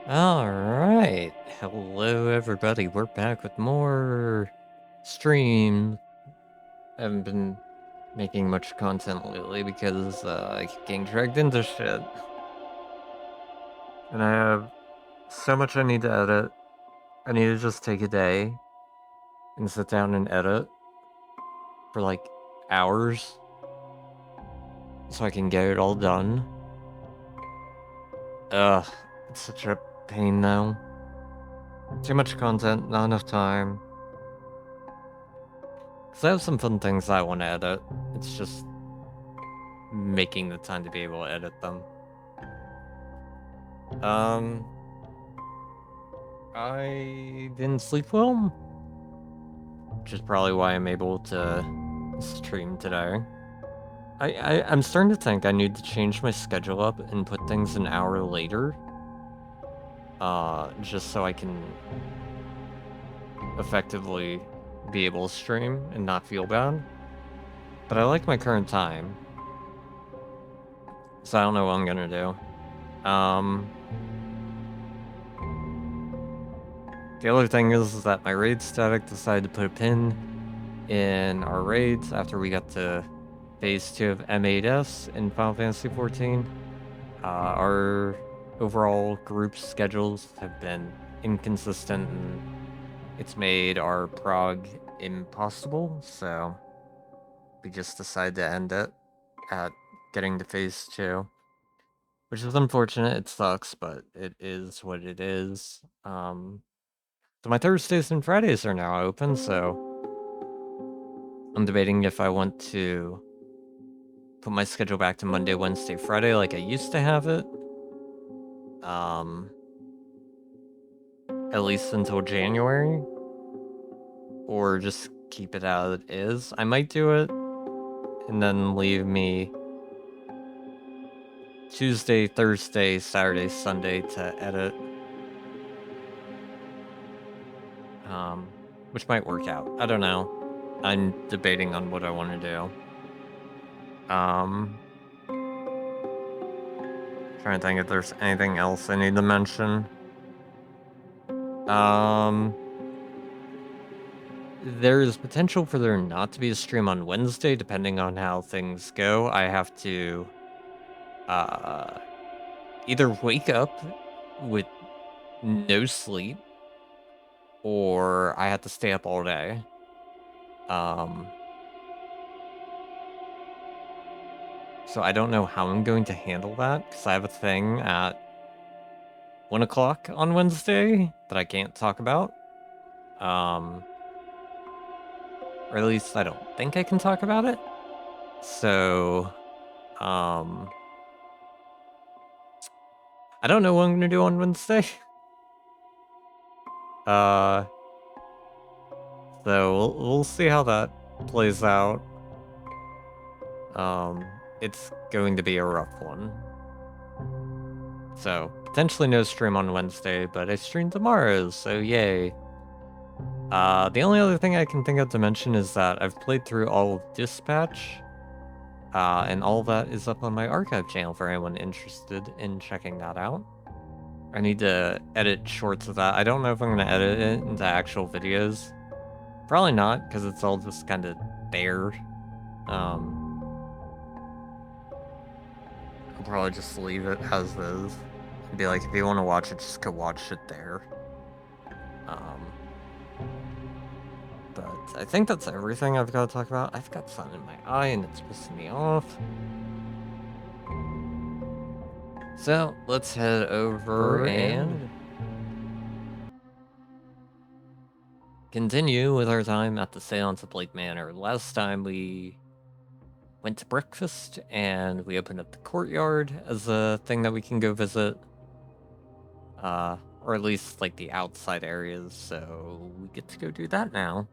Alright. Hello, everybody. We're back with more stream. I haven't been making much content lately because I keep getting dragged into shit. And I have so much I need to edit. I need to just take a day and sit down and edit for like hours so I can get it all done. Ugh, it's such a pain though. Too much content, not enough time. Because I have some fun things I want to edit. It's just making the time to be able to edit them. I didn't sleep well, which is probably why I'm able to stream today. I'm starting to think I need to change my schedule up and put things an hour later. Just so I can effectively be able to stream and not feel bad. But I like my current time. So I don't know what I'm gonna do. The other thing is that my raid static decided to put a pin in our raids after we got to phase 2 of M8S in Final Fantasy XIV. Our overall group schedules have been inconsistent and it's made our prog impossible, so we just decided to end it at getting to phase 2. Which is unfortunate, it sucks, but it is what it is. So my Thursdays and Fridays are now open, so I'm debating if I want to put my schedule back to Monday, Wednesday, Friday like I used to have it. At least until January. Or just keep it as it is. I might do it and then leave me Tuesday, Thursday, Saturday, Sunday to edit. Which might work out. I don't know. I'm debating on what I want to do. Trying to think if there's anything else I need to mention. There's potential for there not to be a stream on Wednesday, depending on how things go. I have to either wake up with no sleep, or I have to stay up all day. So I don't know how I'm going to handle that, because I have a thing at 1 o'clock on Wednesday that I can't talk about. Or at least I don't think I can talk about it. So, I don't know what I'm gonna do on Wednesday. So we'll see how that plays out. It's going to be a rough one. So, potentially no stream on Wednesday, but I stream tomorrow, so yay. The only other thing I can think of to mention is that I've played through all of Dispatch, and all of that is up on my archive channel for anyone interested in checking that out. I need to edit shorts of that. I don't know if I'm going to edit it into actual videos. Probably not, because it's all just kind of there. I'll probably just leave it as is. And be like, if you want to watch it, just go watch it there. But I think that's everything I've got to talk about. I've got something in my eye and it's pissing me off. So, let's head over and continue with our time at the Seance of Lake Manor. Last time we went to breakfast and we opened up the courtyard as a thing that we can go visit. Or at least like the outside areas, so we get to go do that now.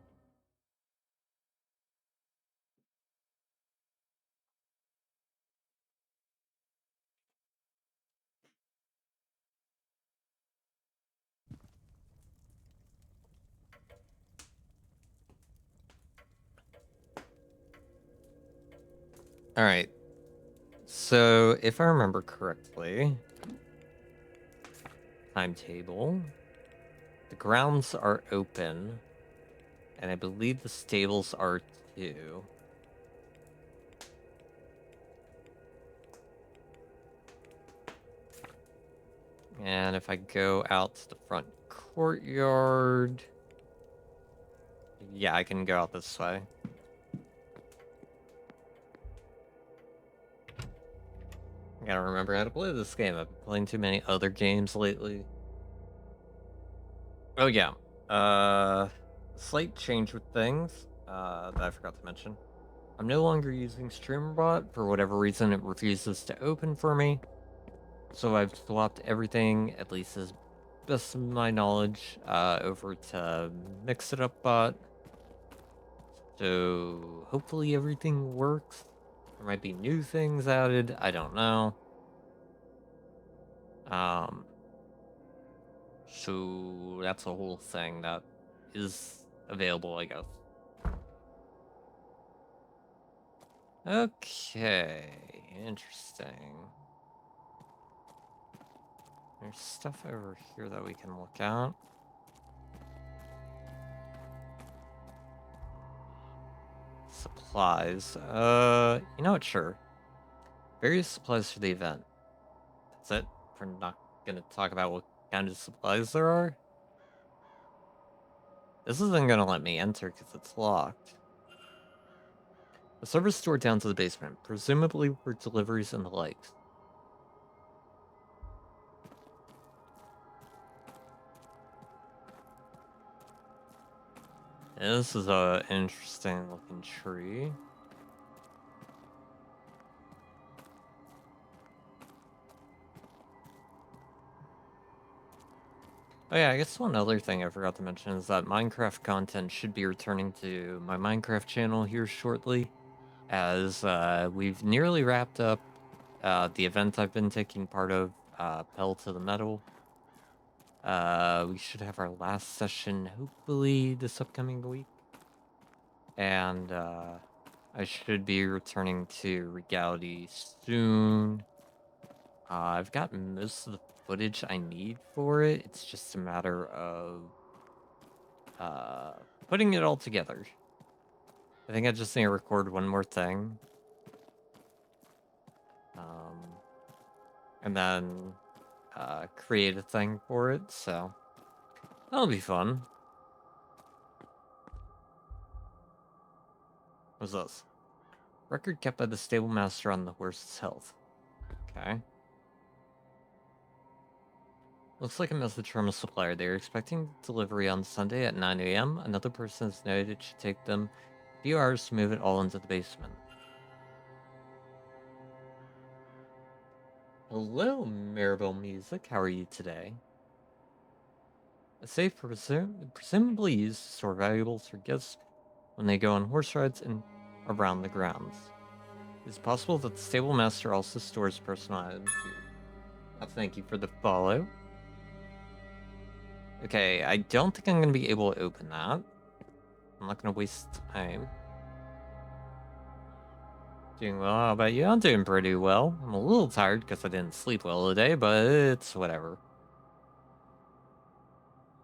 Alright. So, if I remember correctly, timetable. The grounds are open. And I believe the stables are too. And if I go out to the front courtyard... Yeah, I can go out this way. I gotta remember how to play this game. I've been playing too many other games lately. Oh yeah. Slight change with things that I forgot to mention. I'm no longer using StreamerBot. For whatever reason, it refuses to open for me. So I've swapped everything, at least as best of my knowledge, over to Mix It Up Bot. So hopefully everything works. There might be new things added. I don't know. So that's a whole thing that is available, I guess. Okay, interesting. There's stuff over here that we can look at. Supplies. You know what? Sure. Various supplies for the event. That's it. We're not gonna talk about what kind of supplies there are. This isn't gonna let me enter because it's locked. The server's stored down to the basement, presumably for deliveries and the likes. And this is a interesting looking tree. Oh yeah, I guess one other thing I forgot to mention is that Minecraft content should be returning to my Minecraft channel here shortly, as we've nearly wrapped up the event I've been taking part of, Pedal to the Metal. We should have our last session hopefully this upcoming week. And I should be returning to Regality soon. I've got most of the footage I need for it. It's just a matter of putting it all together. I think I just need to record one more thing. And then create a thing for it, so that'll be fun. What's this? Record kept by the stable master on the horse's health. Okay. Looks like a message from a supplier. They are expecting delivery on Sunday at 9 a.m. Another person has noted it should take them a few hours to move it all into the basement. Hello, Maribel Music. How are you today? A safe presumably used to store valuables for guests when they go on horse rides and around the grounds. It's possible that the stable master also stores personal items here. Thank you for the follow. Okay, I don't think I'm going to be able to open that. I'm not going to waste time. Doing well, how about you? I'm doing pretty well. I'm a little tired because I didn't sleep well today, but it's whatever.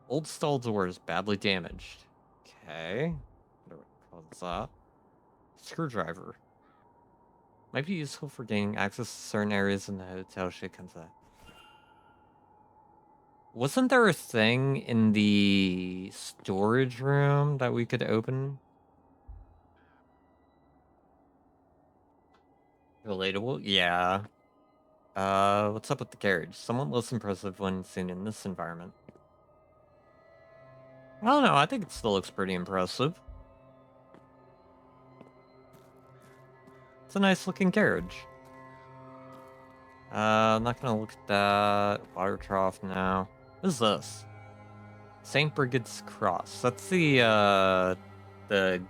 Old stall door is badly damaged. Okay. What's that? Screwdriver. Might be useful for gaining access to certain areas in the hotel shit comes out. Wasn't there a thing in the storage room that we could open? Relatable? Yeah. What's up with the carriage? Somewhat less impressive when seen in this environment. I don't know, I think it still looks pretty impressive. It's a nice looking carriage. I'm not gonna look at that. Water trough now. What is this? St. Brigid's Cross. That's the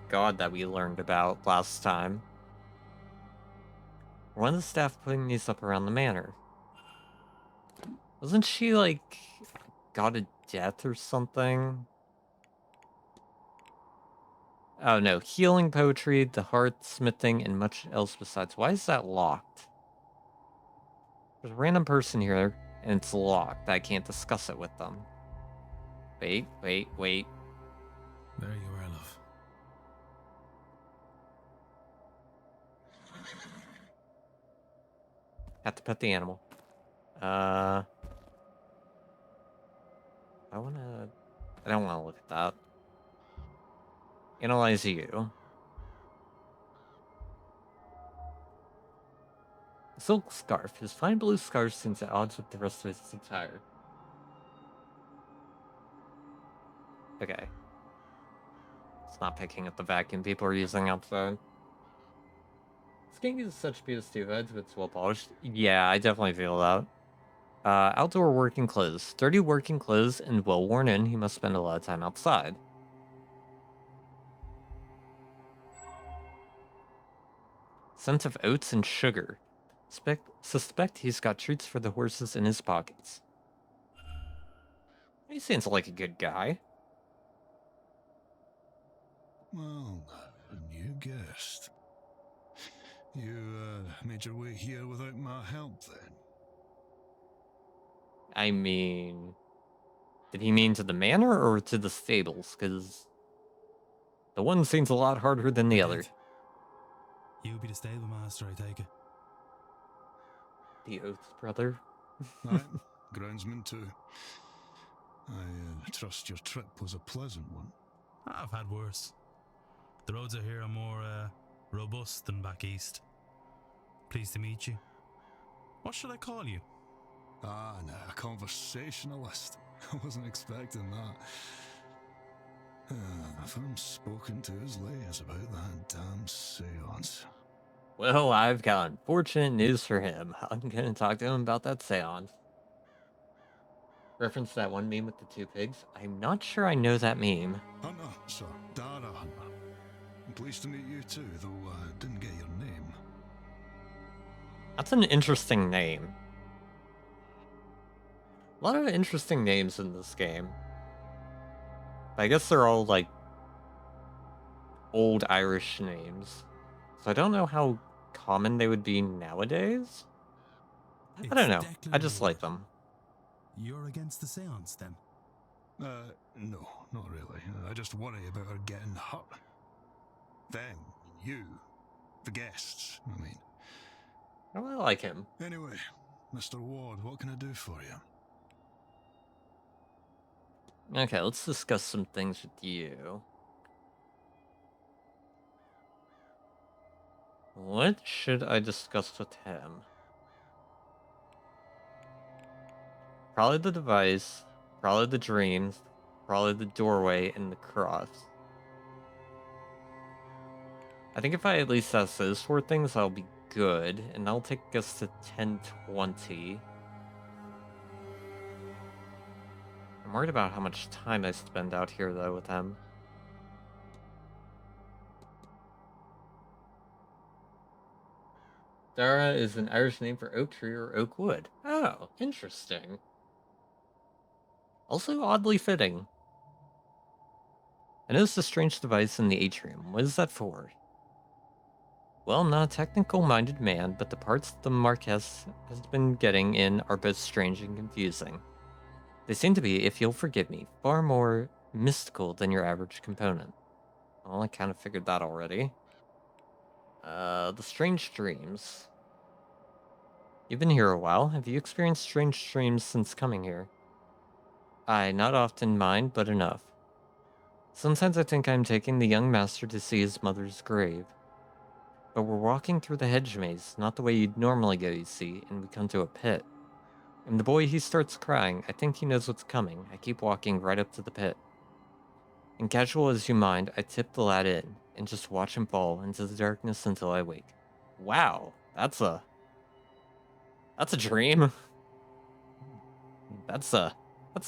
god that we learned about last time. One of the staff putting these up around the manor. Wasn't she, like, god of death or something? Oh no, healing poetry, the hearth, smithing, and much else besides. Why is that locked? There's a random person here, and it's locked. I can't discuss it with them. Wait. There you are, love. Have to pet the animal. I don't wanna look at that. Analyze you. Silk scarf. His fine blue scarf seems at odds with the rest of his attire. Okay. It's not picking up the vacuum people are using outside. This game uses such beautiful two heads, but it's well polished. Yeah, I definitely feel that. Outdoor working clothes. Dirty working clothes and well worn in, he must spend a lot of time outside. Scent of oats and sugar. Suspect he's got treats for the horses in his pockets. He seems like a good guy. Well, a new guest. You made your way here without my help, then? I mean, did he mean to the manor or to the stables? Because the one seems a lot harder than the other. You be the stable master, I take it. The Oath brother. Aye, groundsman too. I trust your trip was a pleasant one. I've had worse. The roads out here are more robust than back east. Pleased to meet you. What should I call you? Ah, no, a conversationalist. I wasn't expecting that. If I'm spoken to as late as about that damn seance. Well, I've got unfortunate news for him. I'm gonna talk to him about that seance. Reference that one meme with the two pigs? I'm not sure I know that meme. Hunter, sir. Dara Hunter. I'm pleased to meet you too, though I didn't get your name. That's an interesting name. A lot of interesting names in this game. I guess they're all, like, old Irish names. So I don't know how common they would be nowadays. I don't know. I just like them. You're against the seance, then? No, not really. I just worry about her getting hurt. Them, you, the guests, I mean. Oh, I like him. Anyway, Mr. Ward, what can I do for you? Okay, let's discuss some things with you. What should I discuss with him? Probably the device, probably the dreams, probably the doorway, and the cross. I think if I at least ask those four things, I'll be good, and that'll take us to 10:20. I'm worried about how much time I spend out here, though, with him. Dara is an Irish name for oak tree or oak wood. Oh, interesting. Also oddly fitting. I noticed a strange device in the atrium. What is that for? Well, I'm not a technical-minded man, but the parts the Marquess has been getting in are both strange and confusing. They seem to be, if you'll forgive me, far more mystical than your average component. Well, I kind of figured that already. The strange dreams. You've been here a while. Have you experienced strange dreams since coming here? Aye, not often mind, but enough. Sometimes I think I'm taking the young master to see his mother's grave. But we're walking through the hedge maze, not the way you'd normally go, you see, and we come to a pit. And the boy, he starts crying. I think he knows what's coming. I keep walking right up to the pit. And casual as you mind, I tip the lad in, and just watch him fall into the darkness until I wake. Wow, that's a dream. That's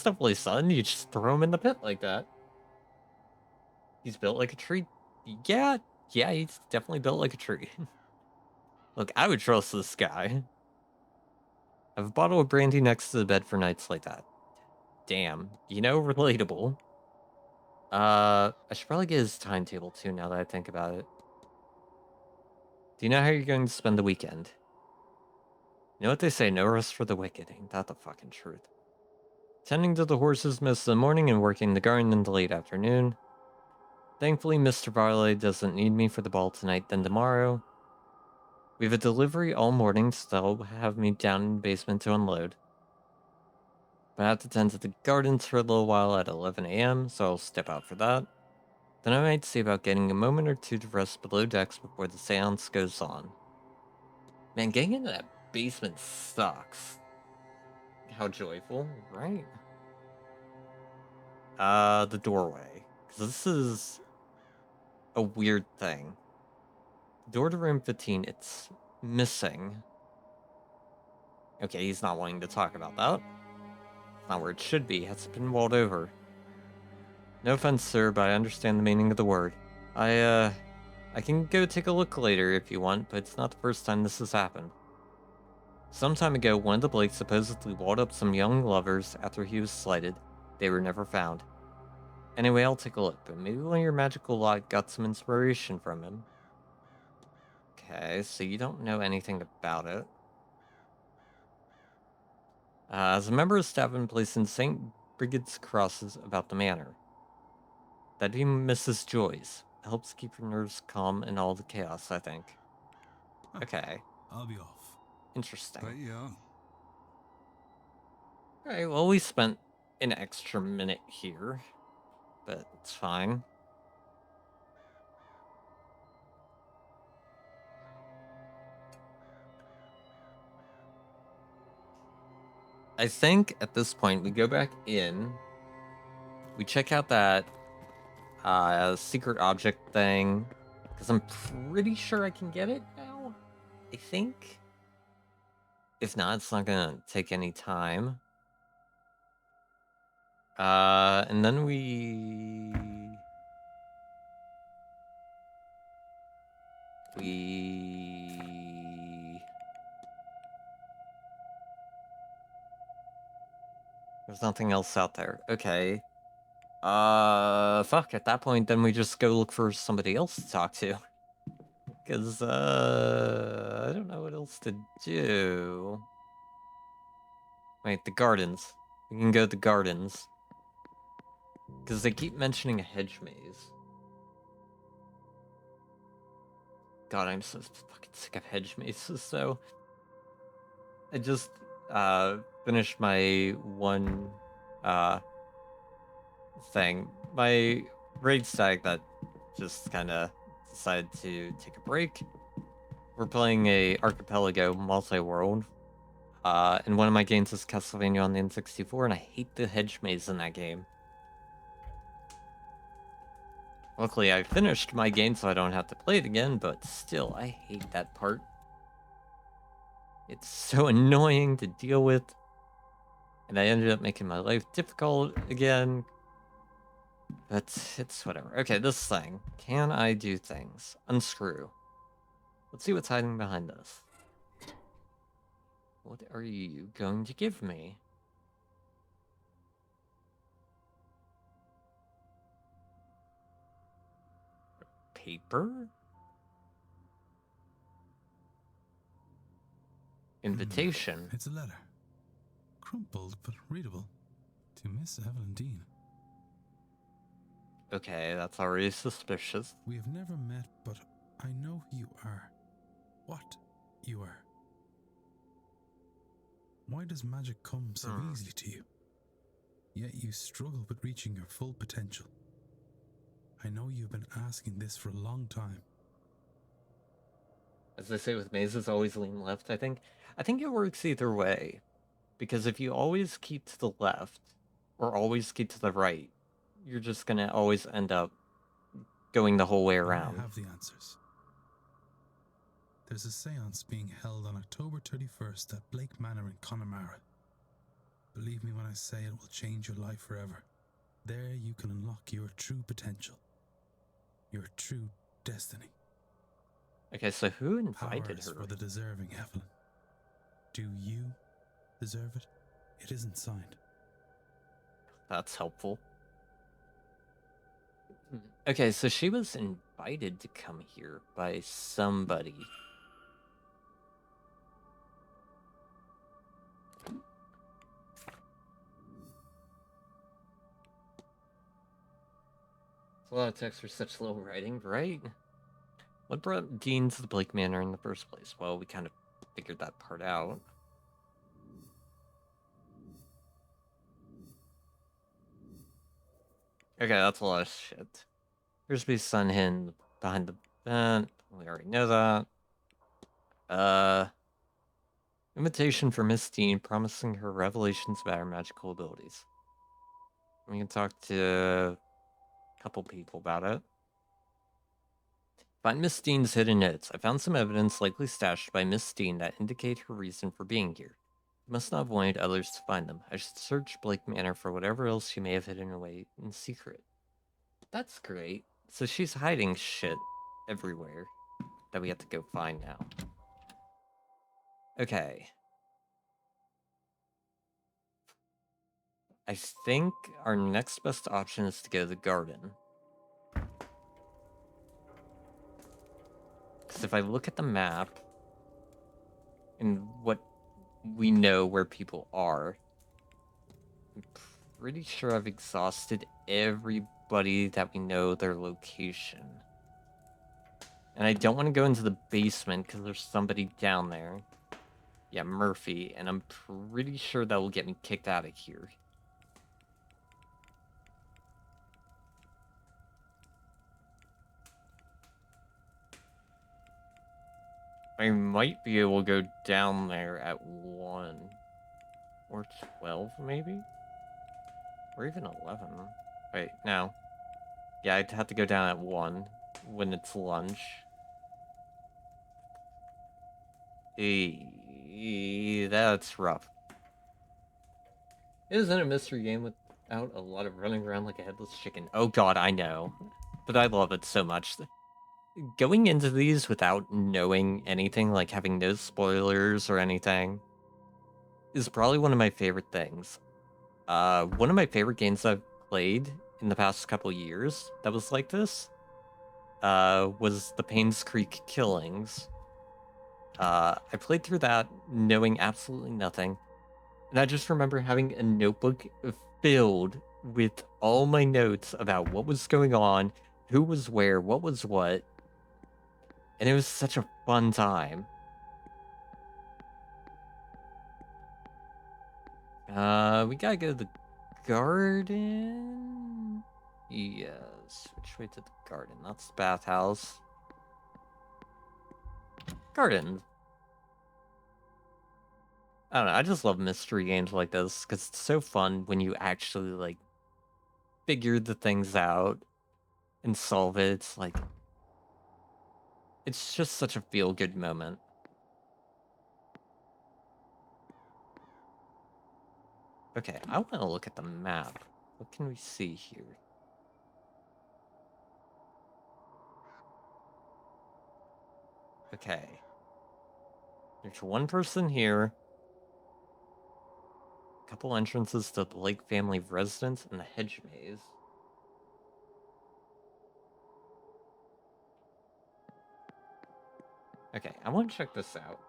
definitely sudden. You just throw him in the pit like that. He's built like a tree. Yeah, he's definitely built like a tree. Look, I would trust this guy. I have a bottle of brandy next to the bed for nights like that. Damn, relatable. I should probably get his timetable too now that I think about it. Do you know how you're going to spend the weekend? You know what they say, no rest for the wicked. Ain't that the fucking truth? Tending to the horses most of the morning and working the garden in the late afternoon. Thankfully, Mr. Varley doesn't need me for the ball tonight then tomorrow. We have a delivery all morning, so they'll have me down in the basement to unload. But I have to tend to the gardens for a little while at 11 a.m., so I'll step out for that. Then I might see about getting a moment or two to rest below decks before the seance goes on. Man, getting into that basement sucks. How joyful, right? The doorway. Because this is a weird thing. Door to room 15, it's missing. Okay, he's not wanting to talk about that. It's not where it should be. It's been walled over. No offense, sir, but I understand the meaning of the word. I can go take a look later if you want, but it's not the first time this has happened. Some time ago, one of the Blakes supposedly walled up some young lovers after he was slighted. They were never found. Anyway, I'll take a look, but maybe one of your magical lot got some inspiration from him. Okay, so you don't know anything about it. As a member of staff and placed in St. Brigid's crosses about the manor. That'd be Mrs. Joyce. It helps keep your nerves calm in all the chaos, I think. Okay. I'll be off. Interesting. But yeah. Alright, well, we spent an extra minute here, but it's fine. I think at this point we go back in, we check out that secret object thing, because I'm pretty sure I can get it now, I think. If not, it's not gonna take any time. And then we there's nothing else out there. Okay. Fuck, at that point, then we just go look for somebody else to talk to. Because, I don't know what else to do. Wait, the gardens. We can go to the gardens. Because they keep mentioning a hedge maze. God, I'm so fucking sick of hedge mazes, so... I just, finished my one, thing. My raid stag that just kind of decided to take a break. We're playing a Archipelago multi-world. And one of my games is Castlevania on the N64, and I hate the hedge maze in that game. Luckily, I finished my game, so I don't have to play it again, but still, I hate that part. It's so annoying to deal with. And I ended up making my life difficult again. But it's whatever. Okay, this thing. Can I do things? Unscrew. Let's see what's hiding behind this. What are you going to give me? Paper? Invitation. It's a letter. Crumpled but readable. To Miss Evelyn Dean. Okay, that's already suspicious. We have never met, but I know who you are. What you are. Why does magic come so easily to you? Yet you struggle with reaching your full potential. I know you've been asking this for a long time. As they say with mazes, always lean left, I think. I think it works either way. Because if you always keep to the left, or always keep to the right, you're just gonna always end up going the whole way around. I have the answers. There's a seance being held on October 31st at Blake Manor in Connemara. Believe me when I say it will change your life forever. There you can unlock your true potential. Your true destiny. Okay, so who invited Power is her? for the deserving, Evelyn. Do you deserve it? It isn't signed. That's helpful. Okay, so she was invited to come here by somebody. It's a lot of text for such little writing, right? What brought Dean to the Blake Manor in the first place? Well, we kind of figured that part out. Okay, that's a lot of shit. Here's be sun hidden behind the vent. We already know that. Invitation for Miss Dean promising her revelations about her magical abilities. We can talk to a couple people about it. Find Miss Dean's hidden notes. I found some evidence likely stashed by Miss Dean that indicate her reason for being here. You must not have wanted others to find them. I should search Blake Manor for whatever else she may have hidden away in secret. That's great. So she's hiding shit everywhere that we have to go find now. Okay. I think our next best option is to go to the garden. Because if I look at the map and what we know where people are, I'm pretty sure I've exhausted everybody that we know their location. And I don't want to go into the basement because there's somebody down there. Yeah, Murphy, and I'm pretty sure that will get me kicked out of here. I might be able to go down there at 1 or 12, maybe? Or even 11. Wait, no. Yeah, I'd have to go down at 1 when it's lunch. That's rough. It isn't a mystery game without a lot of running around like a headless chicken. Oh god, I know. But I love it so much. Going into these without knowing anything, like having no spoilers or anything, is probably one of my favorite things. One of my favorite games I've played in the past couple years that was like this was the Paynes Creek Killings. I played through that knowing absolutely nothing, and I just remember having a notebook filled with all my notes about what was going on, who was where, what was what, and it was such a fun time. We gotta go to the garden? Yes, which way to the garden? That's the bathhouse. Garden. I don't know, I just love mystery games like this, because it's so fun when you actually, like, figure the things out and solve it. It's like, it's just such a feel-good moment. Okay, I want to look at the map. What can we see here? Okay. There's one person here. A couple entrances to the Lake family residence and the hedge maze. Okay, I want to check this out.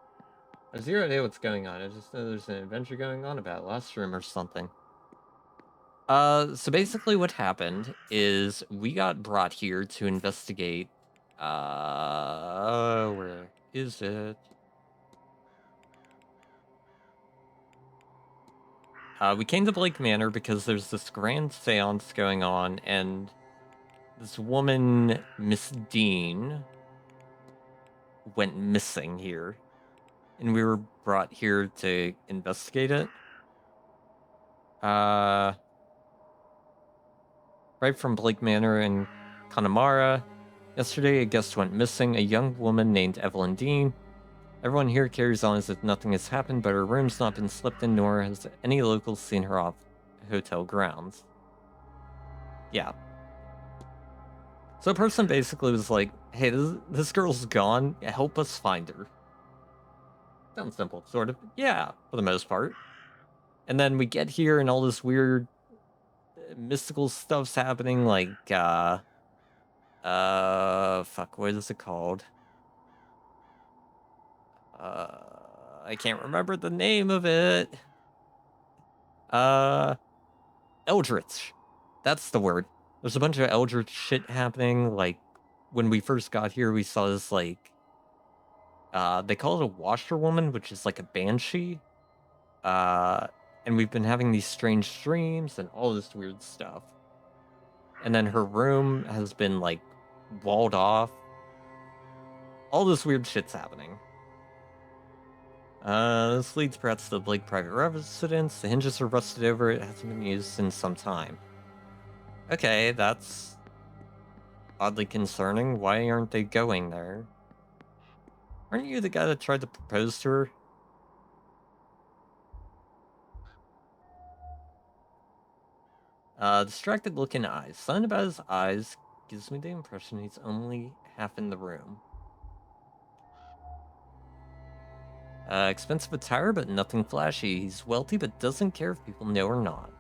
I have zero idea what's going on. I just know there's an adventure going on about last room or something. So basically what happened is we got brought here to investigate, where is it? We came to Blake Manor because there's this grand seance going on, and this woman, Miss Dean, went missing here. And we were brought here to investigate it. Right from Blake Manor in Connemara. Yesterday, a guest went missing, a young woman named Evelyn Dean. Everyone here carries on as if nothing has happened, but her room's not been slept in, nor has any locals seen her off hotel grounds. Yeah. So a person basically was like, hey, this girl's gone, help us find her. Sounds simple, sort of. Yeah, for the most part. And then we get here and all this weird mystical stuff's happening, like, fuck, what is it called? I can't remember the name of it. Eldritch. That's the word. There's a bunch of eldritch shit happening. Like, when we first got here, we saw this, like, they call it a washerwoman, which is like a banshee. Uh, and we've been having these strange dreams and all this weird stuff. And then her room has been, like, walled off. All this weird shit's happening. This leads perhaps to the Blake private residence. The hinges are rusted over. It hasn't been used in some time. Okay, that's oddly concerning. Why aren't they going there? Aren't you the guy that tried to propose to her? Distracted look in eyes. Something about his eyes gives me the impression he's only half in the room. Expensive attire, but nothing flashy. He's wealthy, but doesn't care if people know or not.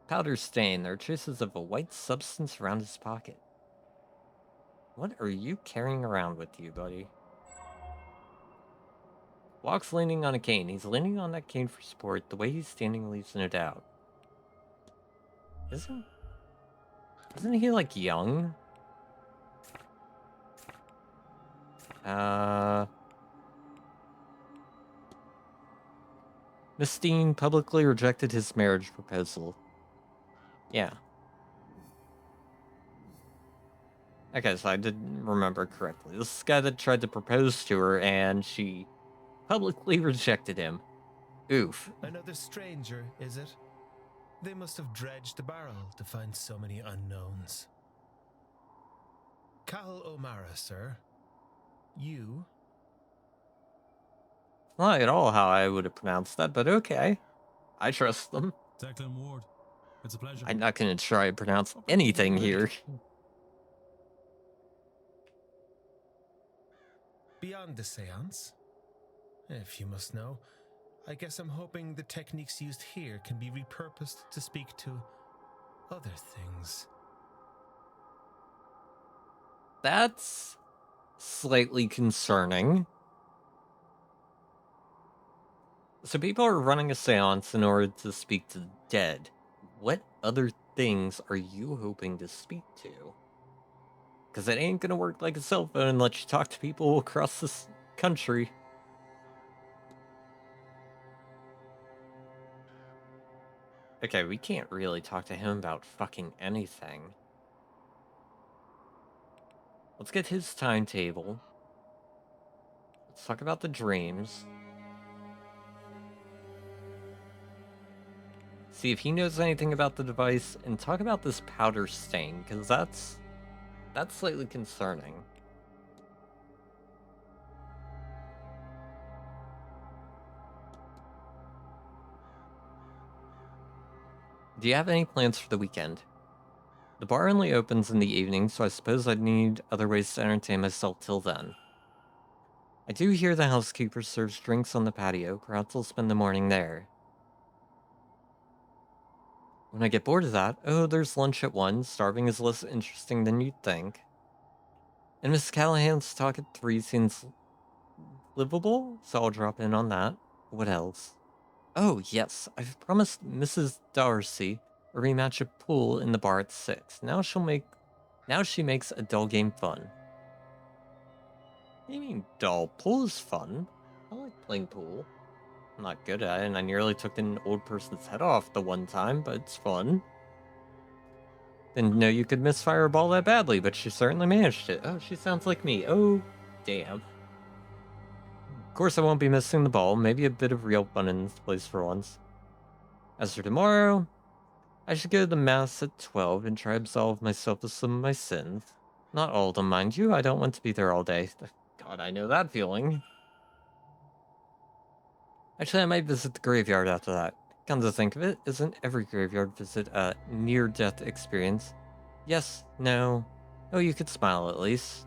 Powder stain. There are traces of a white substance around his pocket. What are you carrying around with you, buddy? Walks leaning on a cane. He's leaning on that cane for support. The way he's standing leaves no doubt. Isn't he, like, young? Miss Dean publicly rejected his marriage proposal. Yeah. Okay, so I didn't remember correctly. This guy that tried to propose to her, and she publicly rejected him. Oof. Another stranger, is it? They must have dredged the barrel to find so many unknowns. Cahill O'Mara, sir. You? Not at all how I would have pronounced that, but okay. I trust them. Declan Ward, it's a pleasure. I'm not going to try to pronounce anything here. Beyond the seance? If you must know, I guess I'm hoping the techniques used here can be repurposed to speak to other things. That's slightly concerning. So people are running a seance in order to speak to the dead. What other things are you hoping to speak to? Because it ain't gonna work like a cell phone and let you talk to people across this country. Okay, we can't really talk to him about fucking anything. Let's get his timetable. Let's talk about the dreams. See if he knows anything about the device, and talk about this powder stain, because that's slightly concerning. Do you have any plans for the weekend? The bar only opens in the evening, so I suppose I'd need other ways to entertain myself till then. I do hear the housekeeper serves drinks on the patio. Perhaps I'll spend the morning there. When I get bored of that, oh, there's lunch at 1. Starving is less interesting than you'd think. And Miss Callahan's talk at 3 seems livable, so I'll drop in on that. What else? Oh, yes, I've promised Mrs. Darcy a rematch of pool in the bar at 6. Now she makes a dull game fun. What do you mean dull? Pool is fun. I like playing pool. I'm not good at it, and I nearly took an old person's head off the one time, but it's fun. Didn't know you could misfire a ball that badly, but she certainly managed it. Oh, she sounds like me. Oh, damn. Of course I won't be missing the ball. Maybe a bit of real fun in this place for once. As for tomorrow, I should go to the mass at 12 and try to absolve myself of some of my sins. Not all of them, mind you. I don't want to be there all day. God, I know that feeling. Actually, I might visit the graveyard after that. Come to think of it, isn't every graveyard visit a near-death experience? Yes, no. Oh, you could smile at least.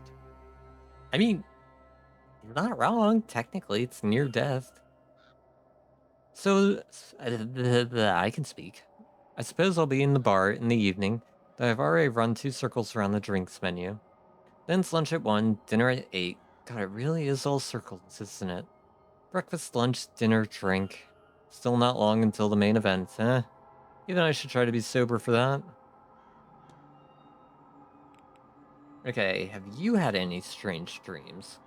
I mean, you're not wrong. Technically, it's near-death. So, I can speak. I suppose I'll be in the bar in the evening, though I've already run 2 circles around the drinks menu. Then it's lunch at 1, dinner at 8. God, it really is all circles, isn't it? Breakfast, lunch, dinner, drink. Still not long until the main event, huh? Even I should try to be sober for that. Okay, have you had any strange dreams?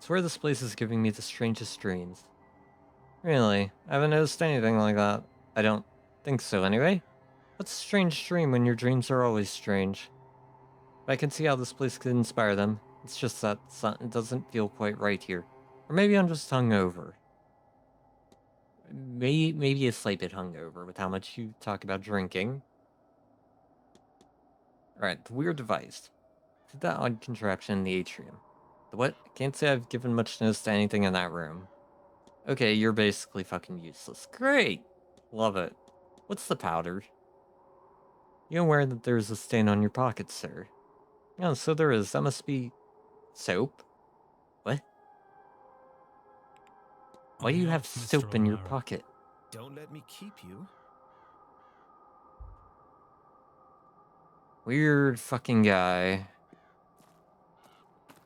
I swear this place is giving me the strangest dreams. Really? I haven't noticed anything like that. I don't think so, anyway. What's a strange dream when your dreams are always strange? I can see how this place could inspire them. It's just that something doesn't feel quite right here. Or maybe I'm just hungover. Maybe a slight bit hungover with how much you talk about drinking. Alright, the weird device. Did that odd contraption in the atrium. The what? I can't say I've given much notice to anything in that room. Okay, you're basically fucking useless. Great! Love it. What's the powder? You aware that there's a stain on your pocket, sir? Oh, so there is. That must be... soap? What? Why do you have soap in your pocket? Don't let me keep you. Weird fucking guy.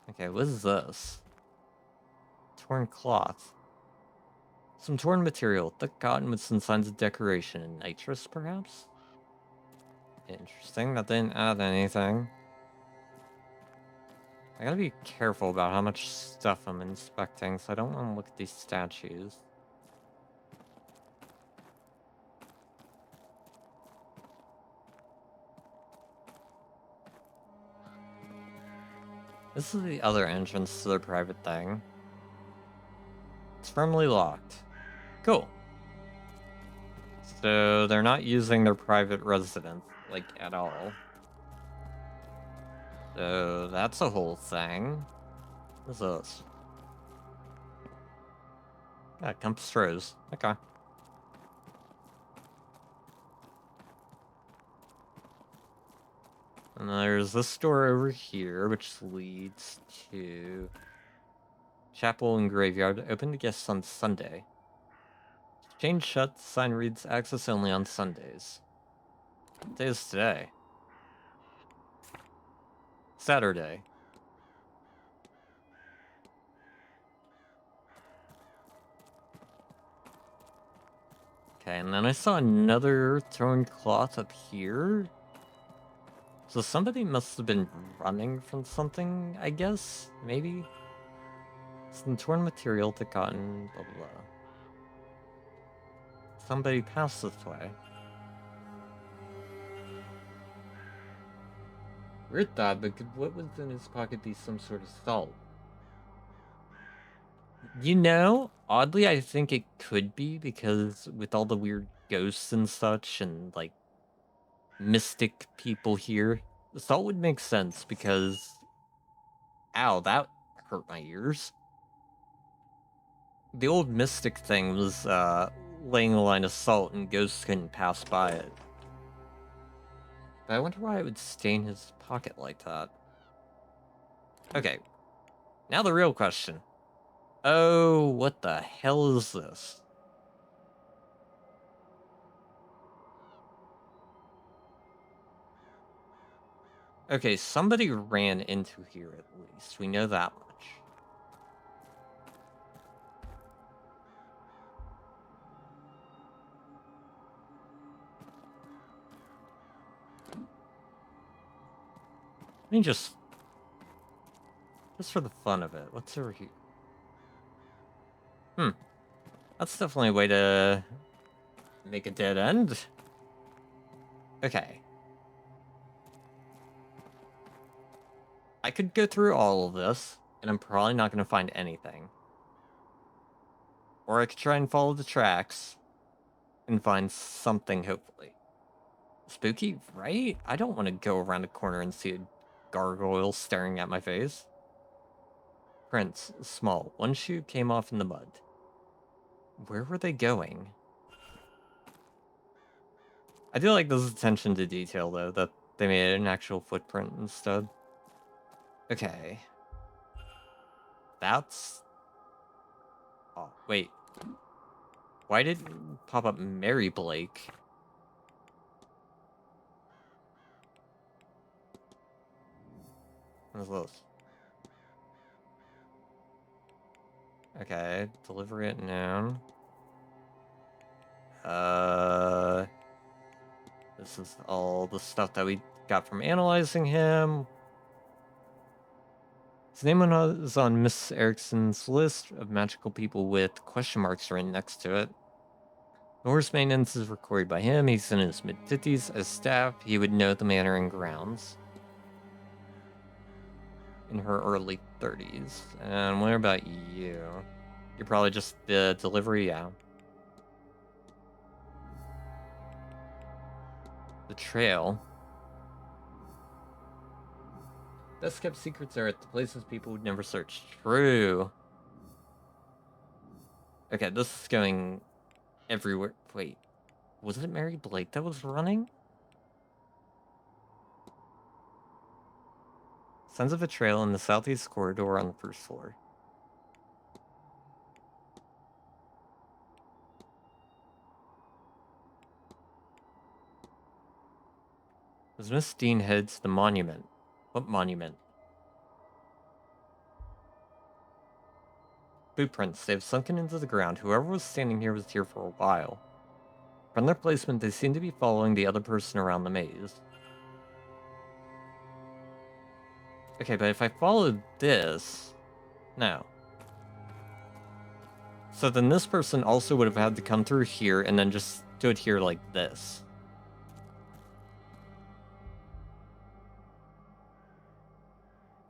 Okay, what is this? Torn cloth. Some torn material, thick cotton with some signs of decoration and nitrous, perhaps? Interesting, that didn't add anything. I gotta be careful about how much stuff I'm inspecting, so I don't want to look at these statues. This is the other entrance to their private thing. It's firmly locked. Cool. So they're not using their private residence, like, at all. So that's a whole thing. What's this? Yeah, compass rose. Okay. And there's this door over here, which leads to chapel and graveyard, open to guests on Sunday. Chain shut, the sign reads access only on Sundays. What day is today? Saturday. Okay, and then I saw another torn cloth up here. So somebody must have been running from something, I guess? Maybe? Some torn material to cotton, blah blah blah. Somebody passed this way. Weird thought, but could what was in his pocket be some sort of salt? You know, oddly, I think it could be because with all the weird ghosts and such and, like, mystic people here, the salt would make sense because... Ow, that hurt my ears. The old mystic thing was, laying a line of salt and ghosts couldn't pass by it. But I wonder why it would stain his pocket like that. Okay, now the real question. Oh, what the hell is this? Okay, somebody ran into here at least. We know that much. Let me just for the fun of it, what's over here? That's definitely a way to make a dead end. Okay. I could go through all of this, and I'm probably not going to find anything. Or I could try and follow the tracks and find something, hopefully. Spooky, right? I don't want to go around a corner and see a gargoyle staring at my face. Prints, small. One shoe came off in the mud. Where were they going? I do like this attention to detail, though, that they made an actual footprint instead. Okay. That's... Oh, wait. Why did it pop up Mary Blake? What is this? Okay, delivery at noon. This is all the stuff that we got from analyzing him. His name was on Miss Erickson's list of magical people with question marks written next to it. The horse maintenance is recorded by him. He's in his mid-50s. As staff, he would know the manor and grounds. In her early 30s. And what about you? You're probably just the delivery, yeah. The trail. Best kept secrets are at the places people would never search. True. Okay, this is going everywhere. Wait, was it Mary Blake that was running? Signs of a trail in the southeast corridor on the first floor. As Miss Dean heads to the monument. What monument? Footprints. They have sunken into the ground. Whoever was standing here was here for a while. From their placement, they seem to be following the other person around the maze. Okay, but if I followed this... No. So then this person also would have had to come through here and then just stood here like this.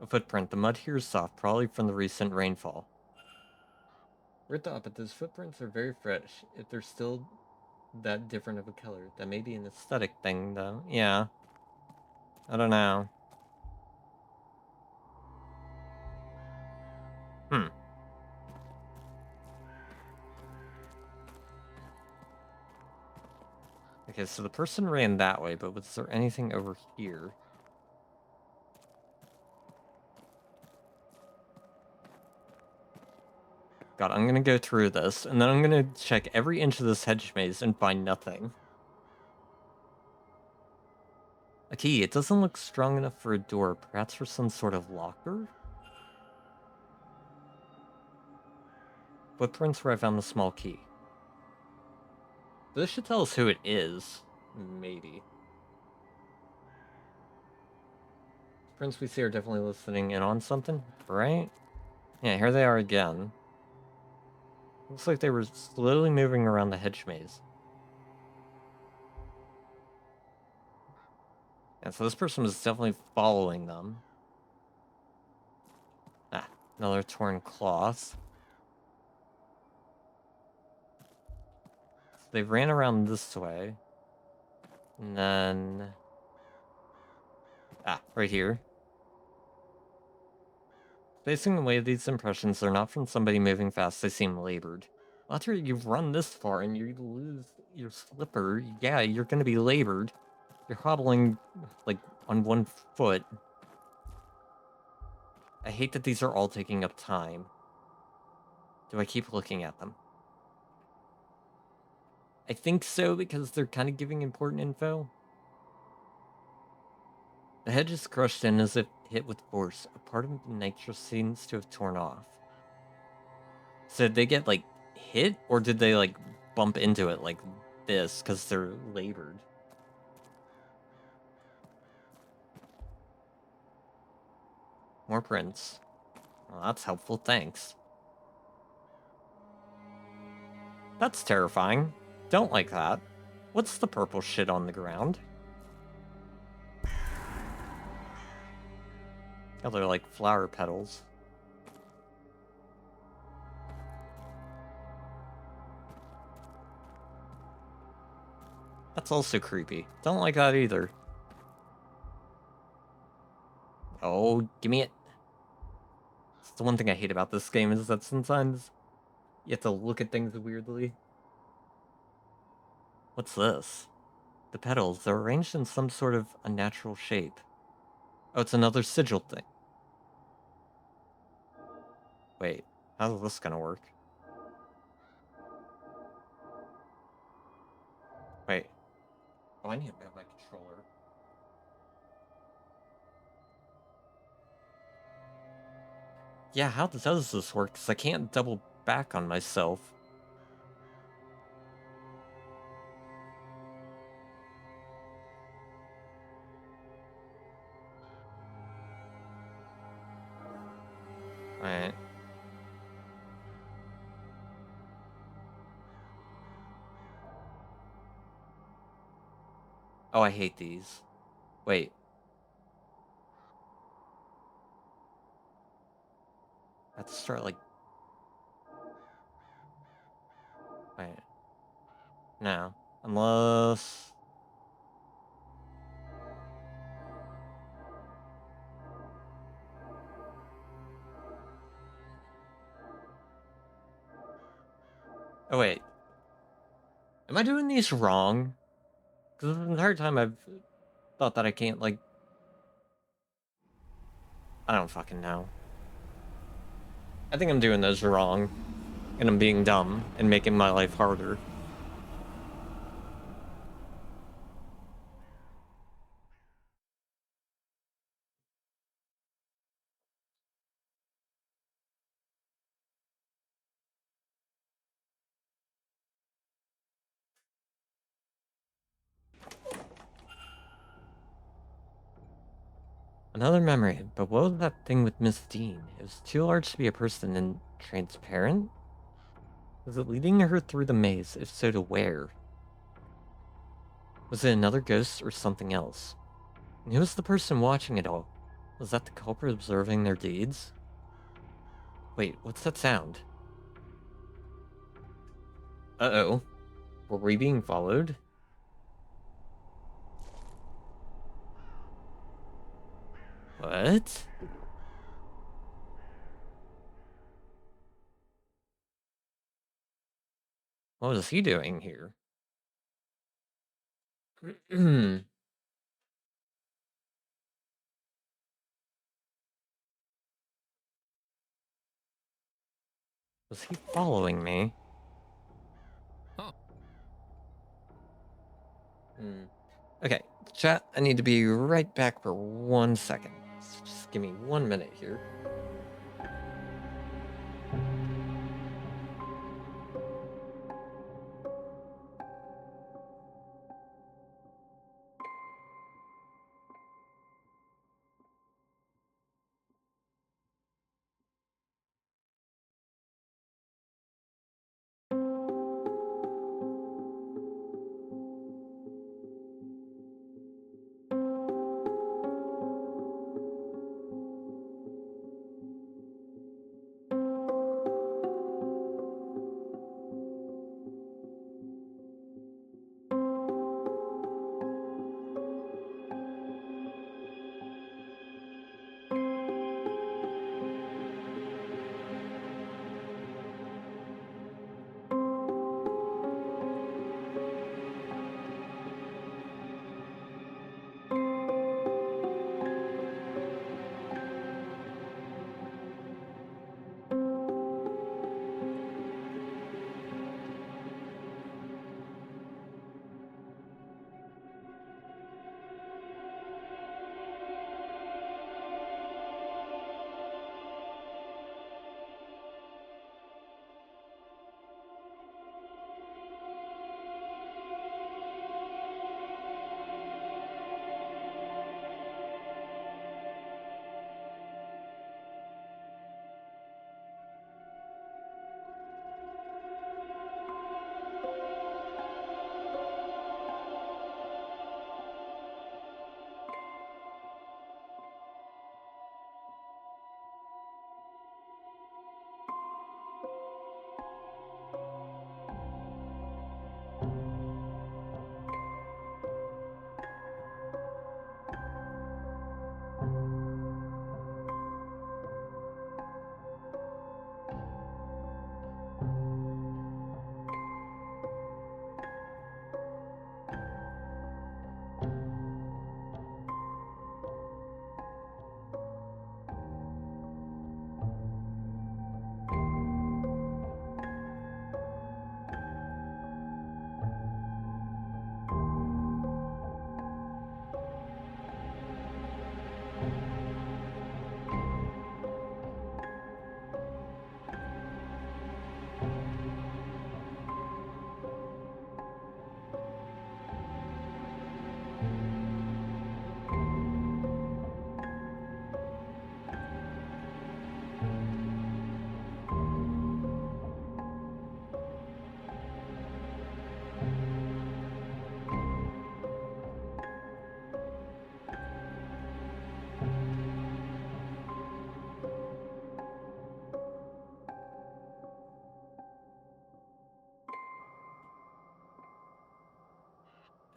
A footprint. The mud here is soft, probably from the recent rainfall. We're at the but those footprints are very fresh. If they're still that different of a color, that may be an aesthetic thing, though. Yeah. I don't know. Okay, so the person ran that way, but was there anything over here? God, I'm gonna go through this, and then I'm gonna check every inch of this hedge maze and find nothing. A key. It doesn't look strong enough for a door, perhaps for some sort of locker? Footprints where I found the small key. This should tell us who it is. Maybe. Prints we see are definitely listening in on something, right? Yeah, here they are again. Looks like they were slowly moving around the hedge maze. Yeah, so this person was definitely following them. Ah, another torn cloth. So they ran around this way. And then... Ah, right here. Facing away these impressions, they're not from somebody moving fast, they seem labored. After you've run this far and you lose your slipper, yeah, you're gonna be labored. You're hobbling, like, on one foot. I hate that these are all taking up time. Do I keep looking at them? I think so, because they're kind of giving important info. The hedge is crushed in as if hit with force. A part of the nitrous seems to have torn off. So did they get, like, hit? Or did they, like, bump into it like this because they're labored? More prints. Well, that's helpful, thanks. That's terrifying. Don't like that. What's the purple shit on the ground? Oh, they're like flower petals. That's also creepy. Don't like that either. Oh, give me it. It's the one thing I hate about this game is that sometimes you have to look at things weirdly. What's this? The petals, they're arranged in some sort of unnatural shape. Oh, it's another sigil thing. Wait, how's this gonna work? Wait. Oh, I need to grab my controller. Yeah, how does this work? Because I can't double back on myself. Alright. Oh, I hate these. Wait. I have to start, like... Wait. No. Unless... Oh, wait. Am I doing these wrong? Because the entire time I've thought that I can't, like... I don't fucking know. I think I'm doing those wrong. And I'm being dumb and making my life harder. Another memory, but what was that thing with Miss Dean? It was too large to be a person and transparent? Was it leading her through the maze? If so, to where? Was it another ghost or something else? And who was the person watching it all? Was that the culprit observing their deeds? Wait, what's that sound? Uh-oh. Were we being followed? What? What was he doing here? Was he following me? Oh. Okay, chat, I need to be right back for 1 second. Just give me 1 minute here.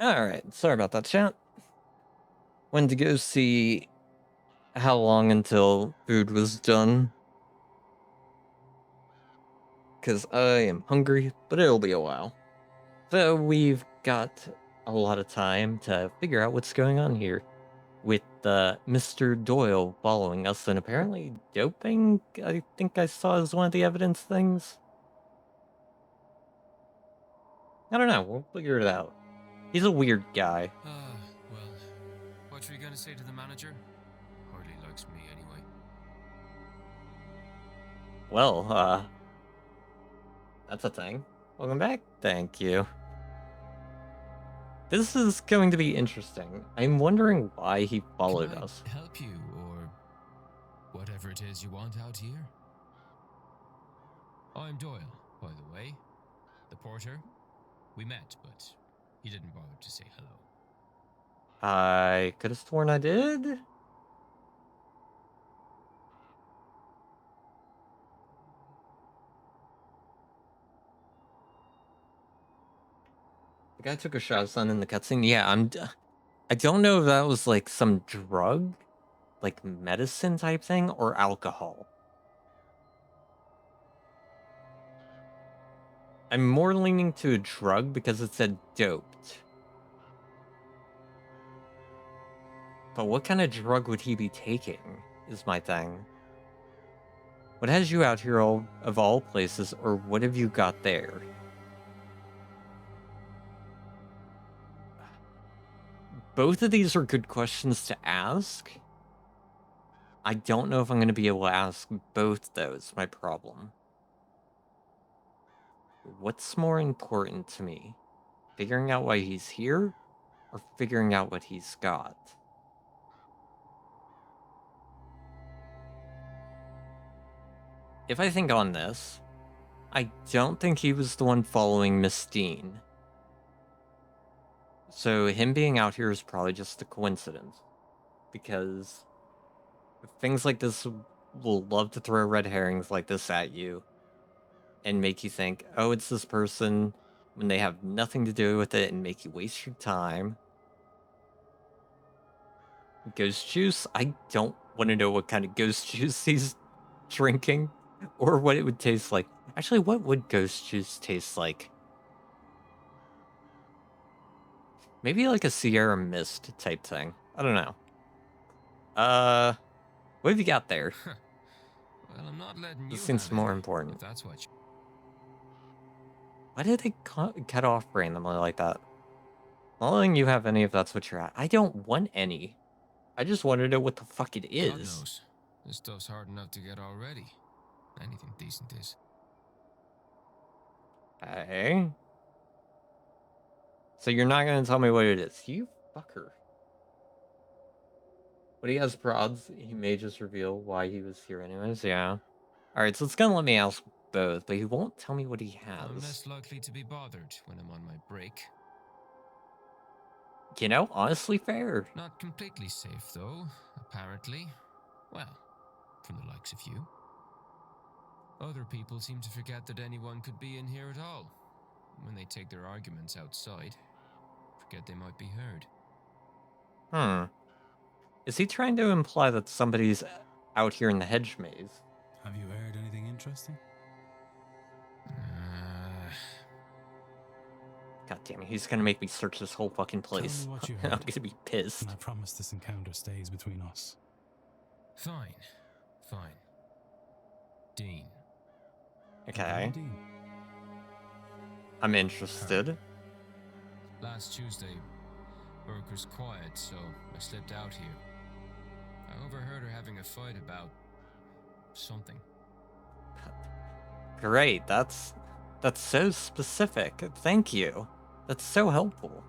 Alright, sorry about that, chat. Went to go see how long until food was done. Because I am hungry, but it'll be a while. So we've got a lot of time to figure out what's going on here. With Mr. Doyle following us and apparently doping, I think I saw as one of the evidence things. I don't know, we'll figure it out. He's a weird guy. Well, what were you gonna say to the manager? Hardly likes me anyway. Well, that's a thing. Welcome back. Thank you. This is going to be interesting. I'm wondering why he followed Can I us. help you, or whatever it is you want out here? I'm Doyle, by the way. The porter. We met, but he didn't bother to say hello. I could have sworn I did. The guy took a shotgun in the cutscene. Yeah, I don't know if that was like some drug, like medicine type thing, or alcohol. I'm more leaning to a drug because it said doped. But what kind of drug would he be taking, is my thing. What has you out here of all places, or what have you got there? Both of these are good questions to ask. I don't know if I'm going to be able to ask both those, my problem. What's more important to me? Figuring out why he's here, or figuring out what he's got? If I think on this, I don't think he was the one following Miss Dean. So him being out here is probably just a coincidence. Because things like this will love to throw red herrings like this at you and make you think, oh, it's this person, when they have nothing to do with it, and make you waste your time. Ghost juice? I don't want to know what kind of ghost juice he's drinking or what it would taste like. Actually, what would ghost juice taste like? Maybe like a Sierra Mist type thing. I don't know. What have you got there? Well, I'm not letting This you seems have more it, important. if that's what you... Why did they cut off randomly like that? Not letting you have any if that's what you're at. I don't want any. I just want to know what the fuck it is. God knows. This stuff's hard enough to get already. Anything decent is. Hey. So you're not going to tell me what it is. You fucker. But he has prods. He may just reveal why he was here anyways. Yeah. Alright, so it's going to let me ask both, but he won't tell me what he has. I'm less likely to be bothered when I'm on my break. You know, honestly fair. Not completely safe, though, apparently. Well, from the likes of you. Other people seem to forget that anyone could be in here at all. When they take their arguments outside, forget they might be heard. Is he trying to imply that somebody's out here in the hedge maze? Have you heard anything interesting? God damn it, he's gonna make me search this whole fucking place. Tell me what you I'm heard. gonna be pissed. And I promise this encounter stays between us. Fine. Dean. Okay. Dean. I'm interested. Last Tuesday, work was quiet, so I slipped out here. I overheard her having a fight about... something. Great, that's so specific. Thank you. That's so helpful.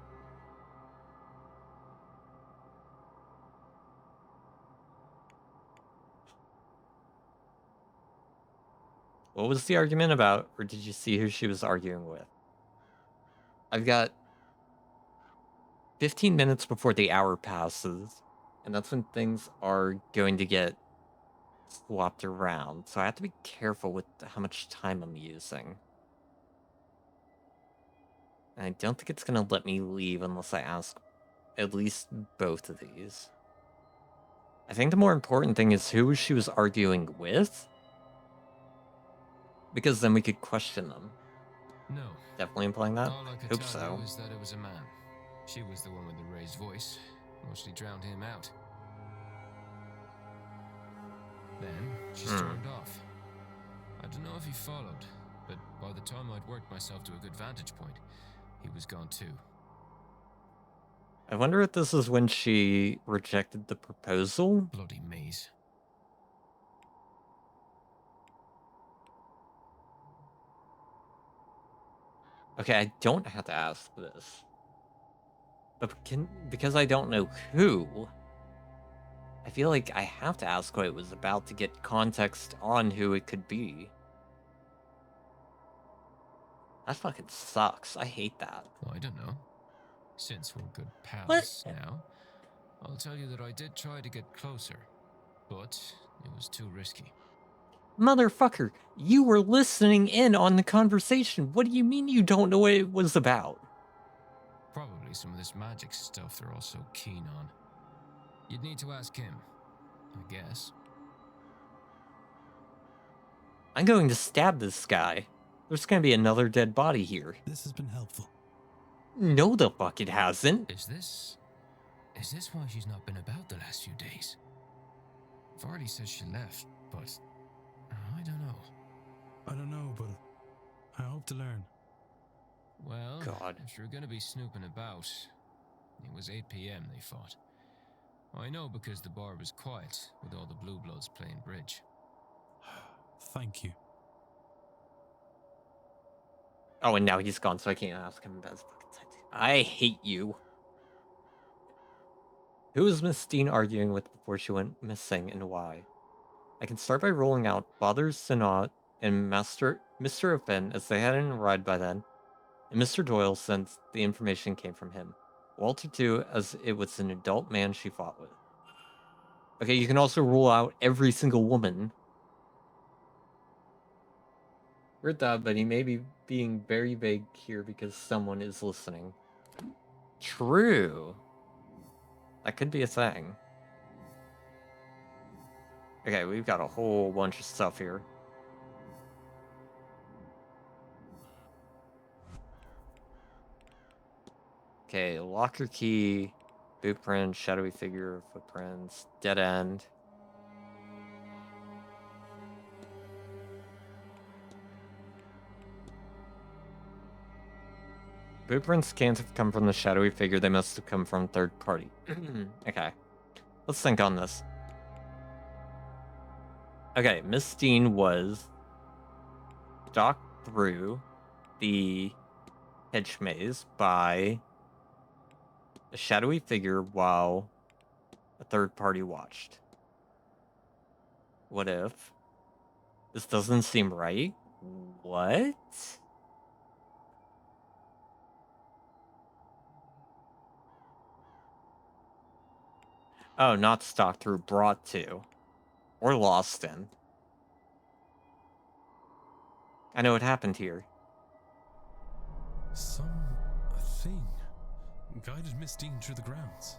What was the argument about, or did you see who she was arguing with? I've got 15 minutes before the hour passes, and that's when things are going to get swapped around, so I have to be careful with how much time I'm using. I don't think it's gonna let me leave unless I ask at least both of these. I think the more important thing is who she was arguing with. Because then we could question them. No. Definitely implying that? All I could Hope tell so. you is that it was a man. She was the one with the raised voice. Mostly drowned him out. Then she stormed off. I don't know if he followed, but by the time I'd worked myself to a good vantage point, he was gone too. I wonder if this is when she rejected the proposal? Bloody maze. Okay, I don't have to ask this. But because I don't know who, I feel like I have to ask what it was about to get context on who it could be. That fucking sucks. I hate that. Well, I don't know. Since we're good pals What? now, I'll tell you that I did try to get closer, but it was too risky. Motherfucker, you were listening in on the conversation. What do you mean you don't know what it was about? Probably some of this magic stuff they're all so keen on. You'd need to ask him, I guess. I'm going to stab this guy. There's gonna be another dead body here. This has been helpful. No, the fuck it hasn't. Is this why she's not been about the last few days? Vardy says she left, but I don't know. I don't know, but I hope to learn. Well, God. if you're gonna be snooping about, it was 8 p.m. they fought. I know because the bar was quiet with all the Blue Bloods playing bridge. Thank you. Oh, and now he's gone, so I can't ask him about his fucking tattoo. I hate you. Who was Miss Dean arguing with before she went missing, and why? I can start by rolling out Father Sinot and Mr. O'Finn, as they hadn't arrived by then, and Mr. Doyle, since the information came from him. Walter, too, as it was an adult man she fought with. Okay, you can also rule out every single woman. Heard that, but he may be being very vague here because someone is listening. True. That could be a thing. Okay, we've got a whole bunch of stuff here. Okay, locker key, boot print, shadowy figure, footprints, dead end. Boot prints can't have come from the shadowy figure, they must have come from third party. Okay, let's think on this. Okay, Miss Dean was stalked through the hedge maze by a shadowy figure while a third party watched. What if? This doesn't seem right. What? Oh, not stalked through, brought to. Or lost in. I know what happened here. A thing guided Miss Dean through the grounds.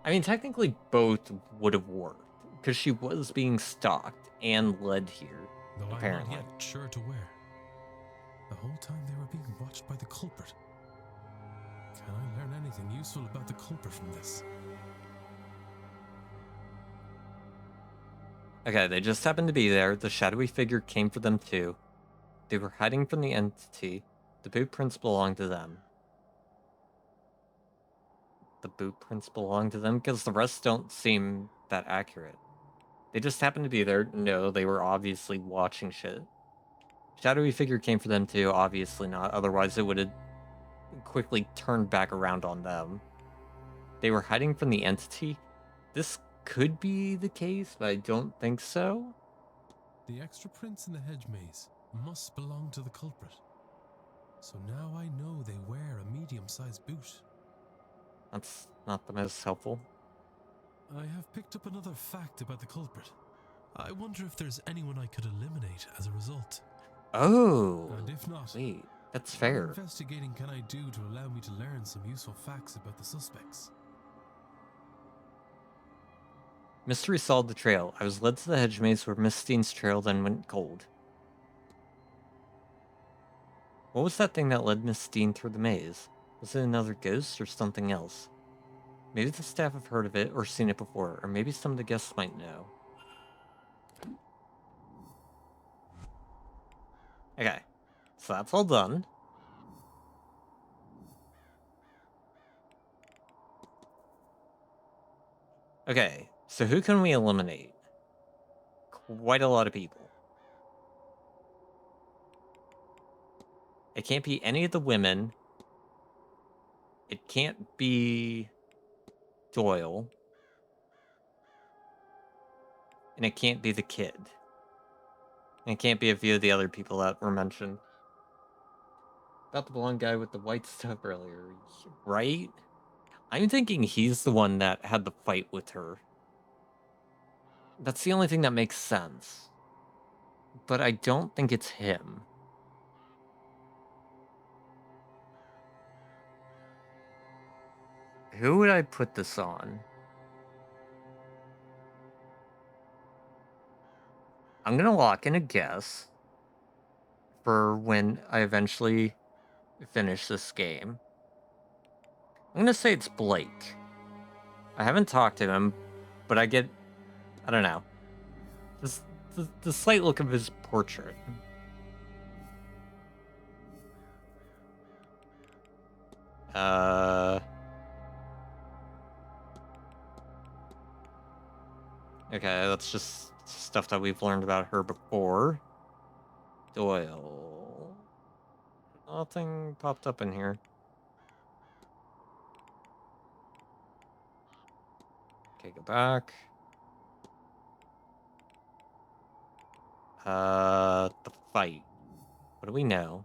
I mean, technically both would have worked, because she was being stalked and led here, Though apparently. I'm not yet sure to where. The whole time they were being watched by the culprit. Can I learn anything useful about the culprit from this? Okay, they just happened to be there. The shadowy figure came for them too. They were hiding from the entity. The boot prints belonged to them. The boot prints belong to them? Because the rest don't seem that accurate. They just happened to be there. No, they were obviously watching shit. Shadowy figure came for them too, obviously not. Otherwise it would have quickly turned back around on them. They were hiding from the entity? This could be the case, but I don't think so. The extra prints in the hedge maze must belong to the culprit. So now I know they wear a medium-sized boot. That's not the most helpful. I have picked up another fact about the culprit. I wonder if there's anyone I could eliminate as a result. Oh, And if not, wait. That's What fair. investigating can I do to allow me to learn some useful facts about the suspects? Mystery solved the trail. I was led to the hedge maze where Miss Steen's trail then went cold. What was that thing that led Miss Steen through the maze? Was it another ghost or something else? Maybe the staff have heard of it or seen it before, or maybe some of the guests might know. Okay, so that's all done. Okay, so who can we eliminate? Quite a lot of people. It can't be any of the women. It can't be Doyle. And it can't be the kid. And it can't be a few of the other people that were mentioned. About the blonde guy with the white stuff earlier, right? I'm thinking he's the one that had the fight with her. That's the only thing that makes sense. But I don't think it's him. Who would I put this on? I'm gonna lock in a guess for when I eventually finish this game. I'm gonna say it's Blake. I haven't talked to him, but I don't know. Just the slight look of his portrait. Okay, that's just stuff that we've learned about her before. Doyle. Nothing popped up in here. Okay, go back. The fight. What do we know?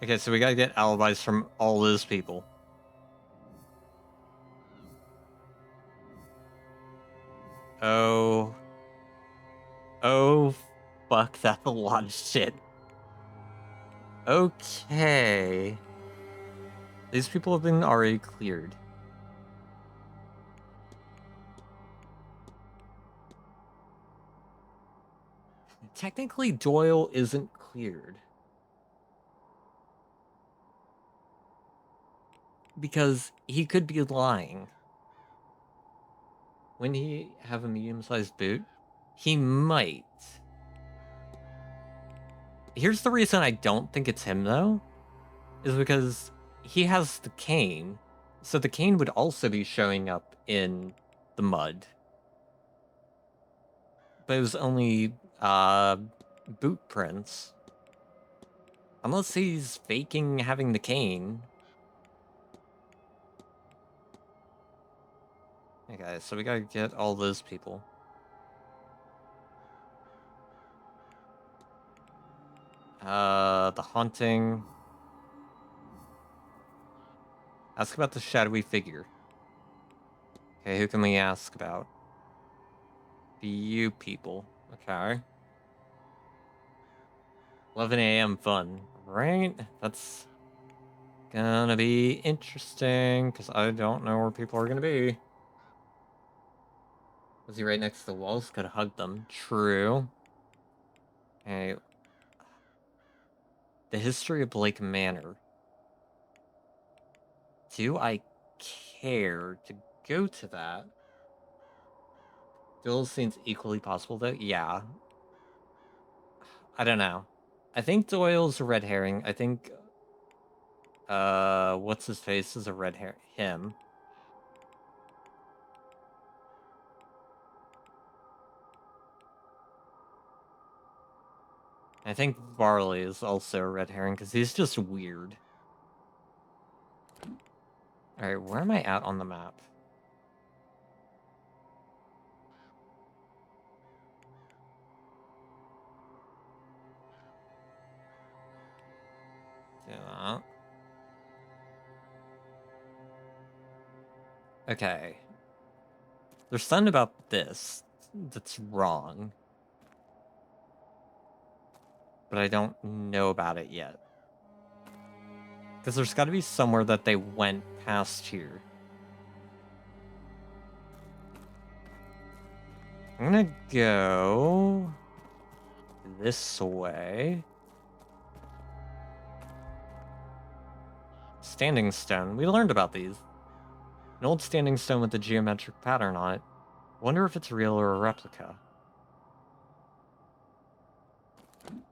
Okay, so we gotta get alibis from all those people. Oh, fuck, that's a lot of shit. Okay. These people have been already cleared. Technically, Doyle isn't cleared. Because he could be lying. When he have a medium-sized boot? He might. Here's the reason I don't think it's him, though. Is because he has the cane. So the cane would also be showing up in the mud. But it was only, boot prints. Unless he's faking having the cane. Okay, so we gotta get all those people. The haunting. Ask about the shadowy figure. Okay, who can we ask about? You people. Okay. 11 a.m. fun. Right? That's gonna be interesting, because I don't know where people are gonna be. Was he right next to the walls? Could have hugged them. True. Hey. The history of Blake Manor. Do I care to go to that? Duel seems equally possible, though. Yeah. I don't know. I think Doyle's a red herring. I think, what's his face is a red herring. Him. I think Varley is also a red herring, because he's just weird. Alright, where am I at on the map? Do that. Okay. There's something about this that's wrong. But I don't know about it yet. Because there's got to be somewhere that they went past here. I'm gonna go this way. Standing stone. We learned about these. An old standing stone with a geometric pattern on it. Wonder if it's real or a replica.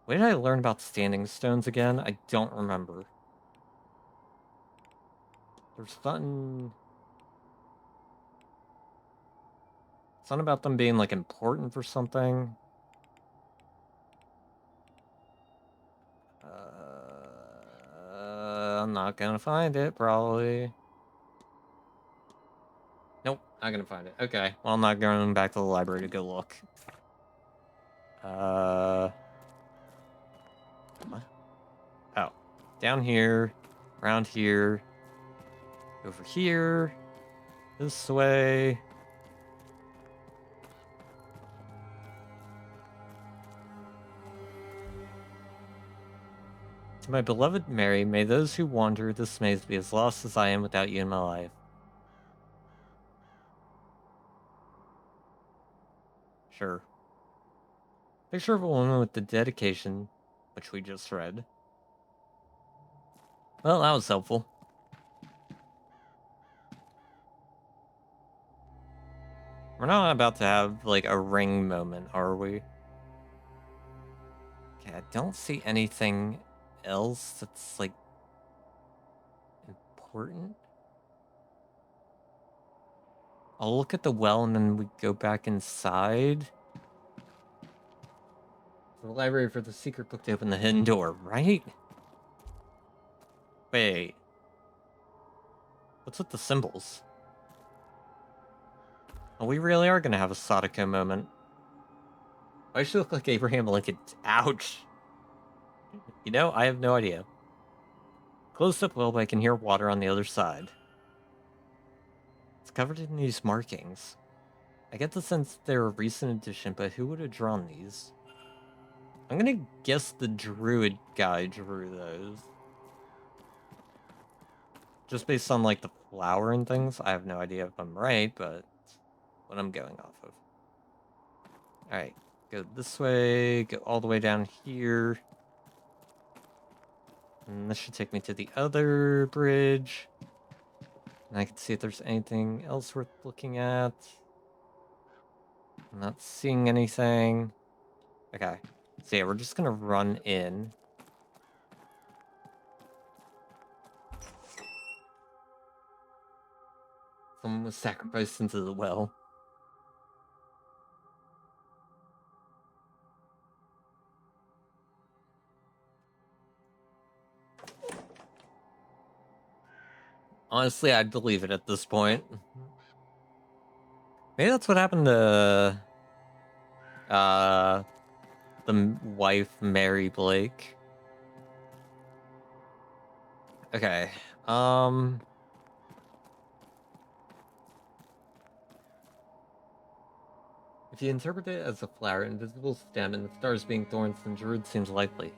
Where did I learn about standing stones again? I don't remember. There's something about them being, like, important for something. I'm not gonna find it, probably. Nope, not gonna find it. Okay, well, I'm not going back to the library to go look. What? Oh, down here, around here, over here, this way. To my beloved Mary, may those who wander this maze be as lost as I am without you in my life. Sure. Picture of a woman with the dedication, which we just read. Well, that was helpful. We're not about to have, like, a ring moment, are we? Okay, I don't see anything else that's, like, important. I'll look at the well and then we go back inside. The library for the secret book to open the hidden door, right? Wait. What's with the symbols? Oh, we really are gonna have a Sadako moment. Why does she look like Abraham Lincoln? Ouch. You know, I have no idea. Close up well, but I can hear water on the other side. It's covered in these markings. I get the sense they're a recent addition, but who would have drawn these? I'm gonna guess the druid guy drew those. Just based on, like, the flower and things. I have no idea if I'm right, but what I'm going off of. Alright, go this way, go all the way down here. And this should take me to the other bridge. And I can see if there's anything else worth looking at. I'm not seeing anything. Okay, so yeah, we're just gonna run in. Someone was sacrificed into the well. Honestly, I'd believe it at this point. Maybe that's what happened to the wife, Mary Blake. Okay. If you interpret it as a flower, invisible stem, and the stars being thorns, then Druid seems likely.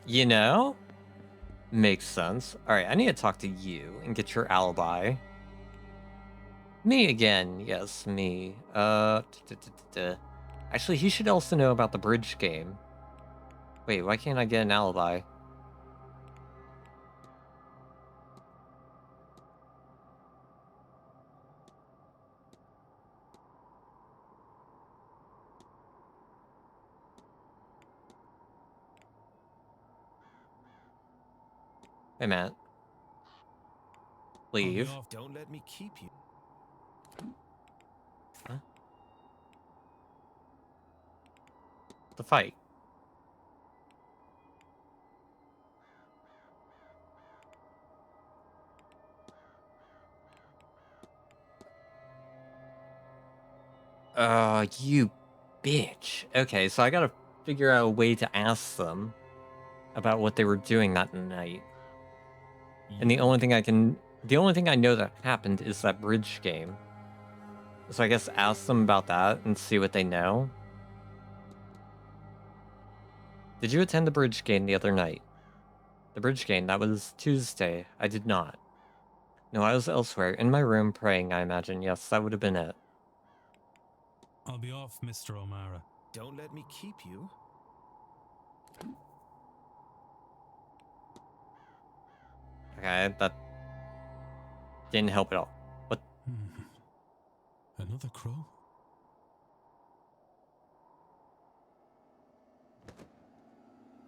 You know? Makes sense. Alright, I need to talk to you and get your alibi. Me again. Yes, me. Actually, he should also know about the bridge game. Wait, why can't I get an alibi? Hey, Matt. Leave. Don't let me keep you. Huh? The fight. You bitch. Okay, so I gotta figure out a way to ask them about what they were doing that night. And the only thing I can The only thing I know that happened is that bridge game. So I guess ask them about that and see what they know. Did you attend the bridge game the other night? The bridge game, that was Tuesday. I did not. No, I was elsewhere, in my room praying, I imagine. Yes, that would have been it. I'll be off, Mr. O'Mara. Don't let me keep you. Okay, that didn't help at all. What? Another crow?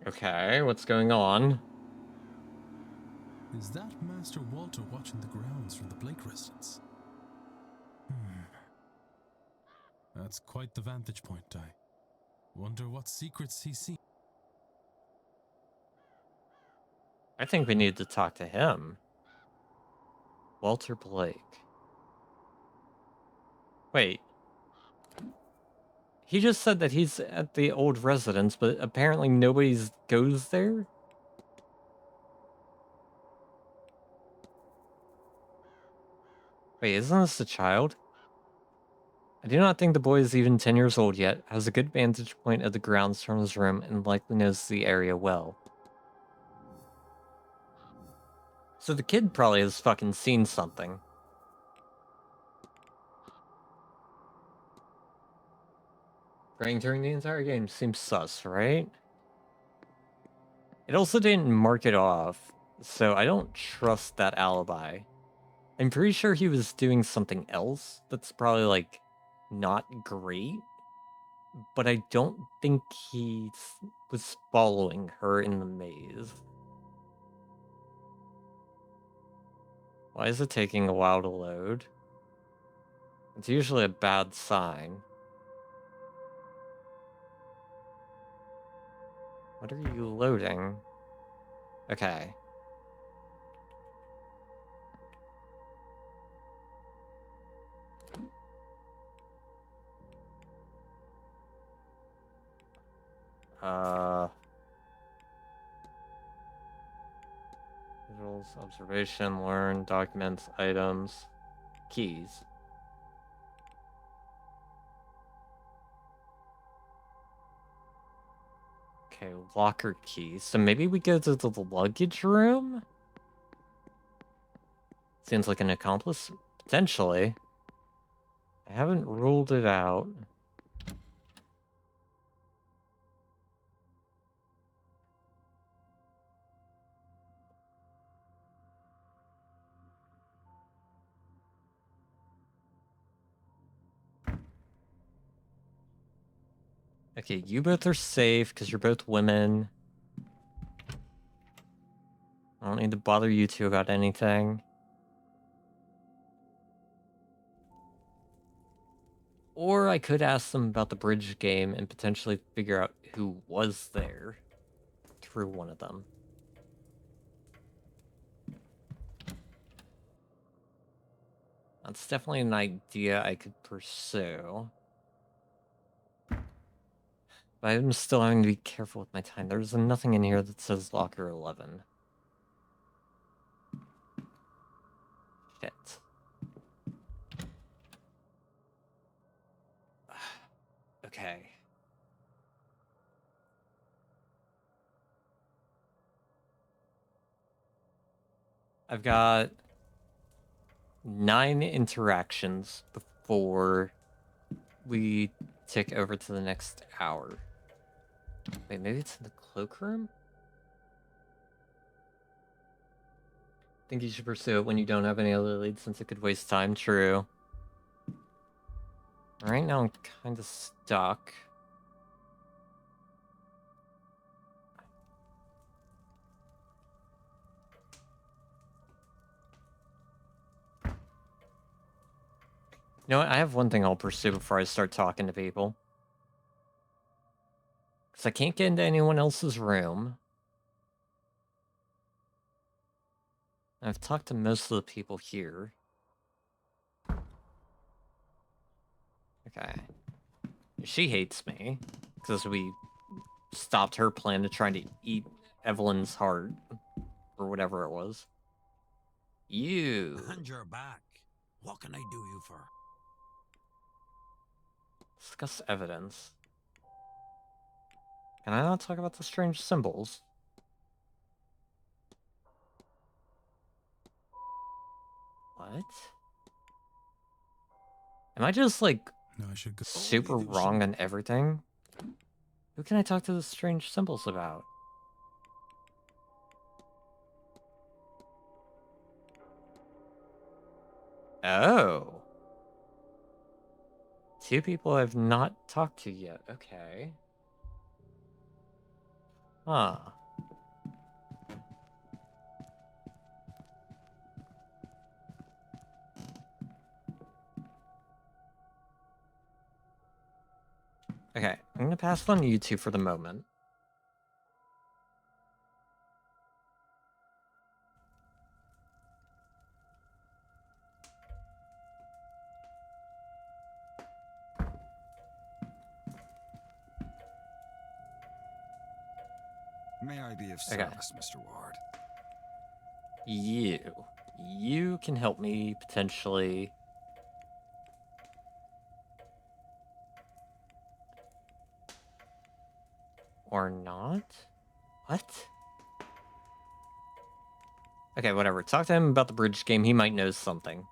Okay, what's going on? Is that Master Walter watching the grounds from the Blake residence? That's quite the vantage point, I wonder what secrets he sees. I think we need to talk to him. Walter Blake. Wait. He just said that he's at the old residence, but apparently nobody goes there? Wait, isn't this a child? I do not think the boy is even 10 years old yet, has a good vantage point of the grounds from his room, and likely knows the area well. So the kid probably has fucking seen something. Praying during the entire game seems sus, right? It also didn't mark it off, so I don't trust that alibi. I'm pretty sure he was doing something else that's probably, like, not great, but I don't think he was following her in the maze. Why is it taking a while to load? It's usually a bad sign. What are you loading? Okay. Visuals, observation, learn, documents, items, keys. Okay, locker keys. So maybe we go to the luggage room? Seems like an accomplice? Potentially. I haven't ruled it out. Okay, you both are safe because you're both women. I don't need to bother you two about anything. Or I could ask them about the bridge game and potentially figure out who was there through one of them. That's definitely an idea I could pursue. But I'm still having to be careful with my time. There's nothing in here that says locker 11. Shit. Okay. I've got 9 interactions before we tick over to the next hour. Wait, maybe it's in the cloakroom? Think you should pursue it when you don't have any other leads since it could waste time. True. Right now I'm kind of stuck. You know what? I have one thing I'll pursue before I start talking to people. Because I can't get into anyone else's room. I've talked to most of the people here. Okay. She hates me. Because we stopped her plan to try to eat Evelyn's heart. Or whatever it was. You. And you're back. What can I do you for? Discuss evidence. Can I not talk about the strange symbols? What? Am I just, like, No, I should go. super Only do wrong some- on everything? Who can I talk to the strange symbols about? Oh. Two people I've not talked to yet. Okay. Huh. Okay, I'm gonna pass it on you two for the moment. May I be of Okay. service, Mr. Ward? You can help me potentially. Or not? What? Okay, whatever. Talk to him about the bridge game. He might know something.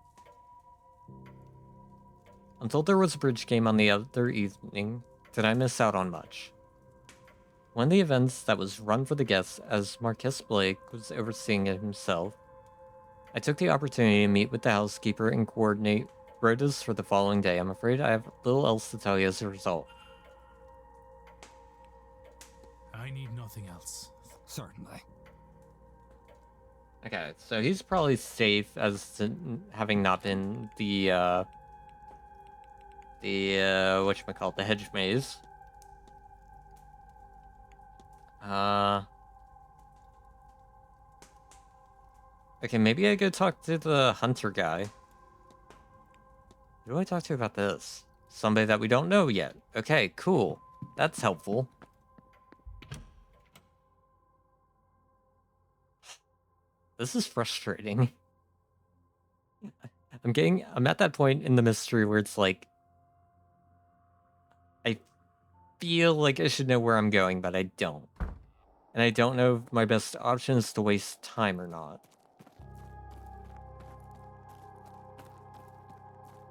Until there was a bridge game on the other evening, did I miss out on much? One of the events that was run for the guests, as Marquess Blake was overseeing it himself, I took the opportunity to meet with the housekeeper and coordinate rotas for the following day. I'm afraid I have little else to tell you as a result. I need nothing else. Certainly. Okay, so he's probably safe as to having not been the whatchamacallit, the hedge maze. Okay, maybe I go talk to the hunter guy. Who do I talk to about this? Somebody that we don't know yet. Okay, cool. That's helpful. This is frustrating. I'm at that point in the mystery where it's like, I feel like I should know where I'm going, but I don't. And I don't know if my best option is to waste time or not.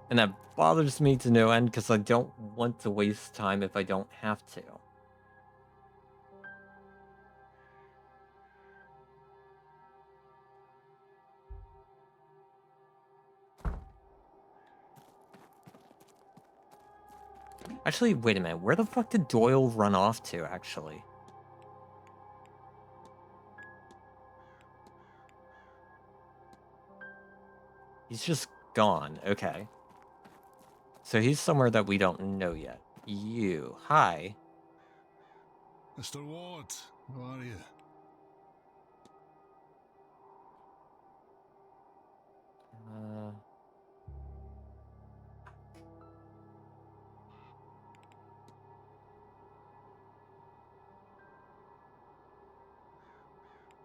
And that bothers me to no end because I don't want to waste time if I don't have to. Actually, wait a minute. Where the fuck did Doyle run off to, actually? He's just gone. Okay. So he's somewhere that we don't know yet. You. Hi. Mr. Ward, how are you?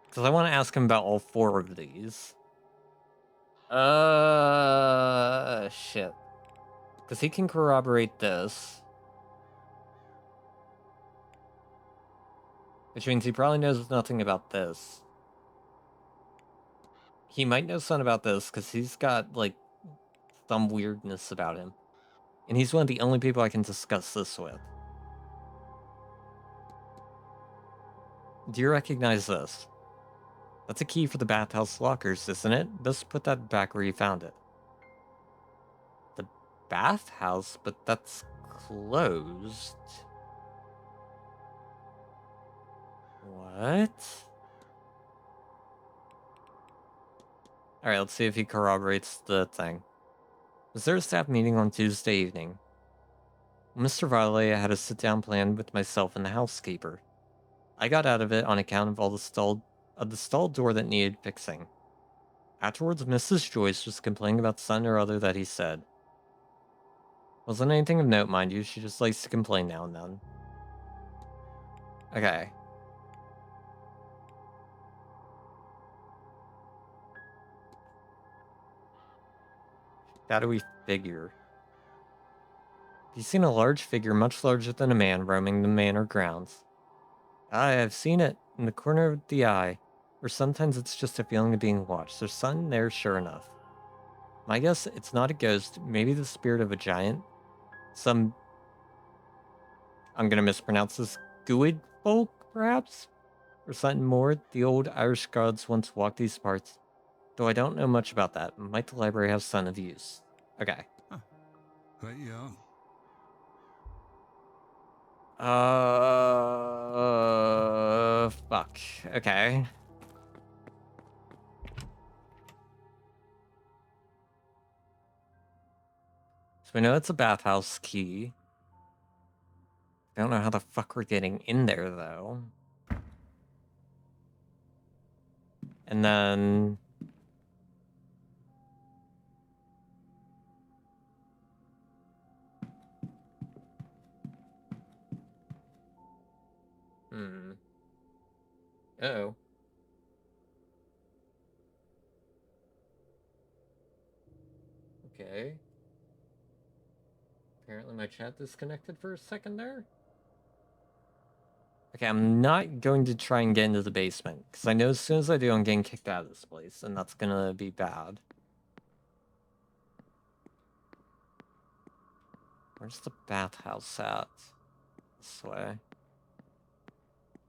Because I want to ask him about all four of these. Shit. Because he can corroborate this. Which means he probably knows nothing about this. He might know something about this, because he's got, like, some weirdness about him. And he's one of the only people I can discuss this with. Do you recognize this? That's a key for the bathhouse lockers, isn't it? Just put that back where you found it. The bathhouse? But that's closed. What? Alright, let's see if he corroborates the thing. Was there a staff meeting on Tuesday evening? Mr. Valley had a sit-down plan with myself and the housekeeper. I got out of it on account of the stall door that needed fixing. Afterwards, Mrs. Joyce was complaining about something or other that he said. Wasn't anything of note, mind you. She just likes to complain now and then. Okay. Shadowy figure. You've seen a large figure much larger than a man roaming the manor grounds. I have seen it in the corner of the eye, or sometimes it's just a feeling of being watched. There's something there, sure enough. My guess, it's not a ghost, maybe the spirit of a giant. Some, I'm gonna mispronounce this, Guid folk, perhaps? Or something more. The old Irish gods once walked these parts. Though I don't know much about that. Might the library have son of use? Okay. Right, yeah. Fuck. Okay. So we know it's a bathhouse key. I don't know how the fuck we're getting in there, though. And then... Uh-oh. Okay. Apparently my chat disconnected for a second there. Okay, I'm not going to try and get into the basement, because I know as soon as I do, I'm getting kicked out of this place, and that's gonna be bad. Where's the bathhouse at? This way.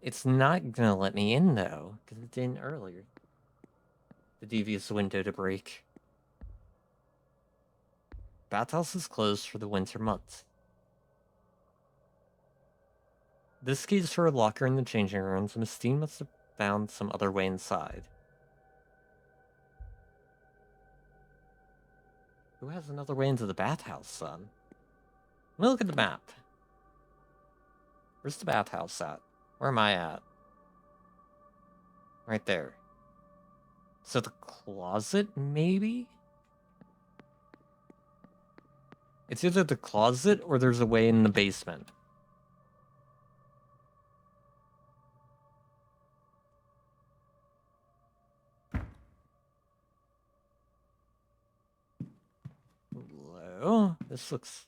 It's not gonna let me in, though, because it didn't earlier. The devious window to break. Bathhouse is closed for the winter months. This key is for a locker in the changing rooms, and Miss Dean must have found some other way inside. Who has another way into the bathhouse, son? Let me look at the map. Where's the bathhouse at? Where am I at? Right there. So the closet, maybe? It's either the closet or there's a way in the basement. Hello? This looks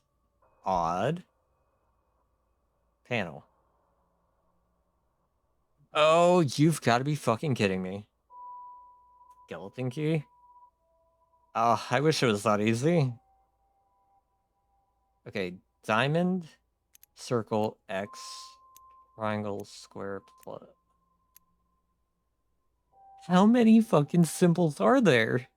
odd. Panel. Oh, you've got to be fucking kidding me. Skeleton key? Oh, I wish it was that easy. Okay, diamond, circle, X, triangle, square, plus. How many fucking symbols are there?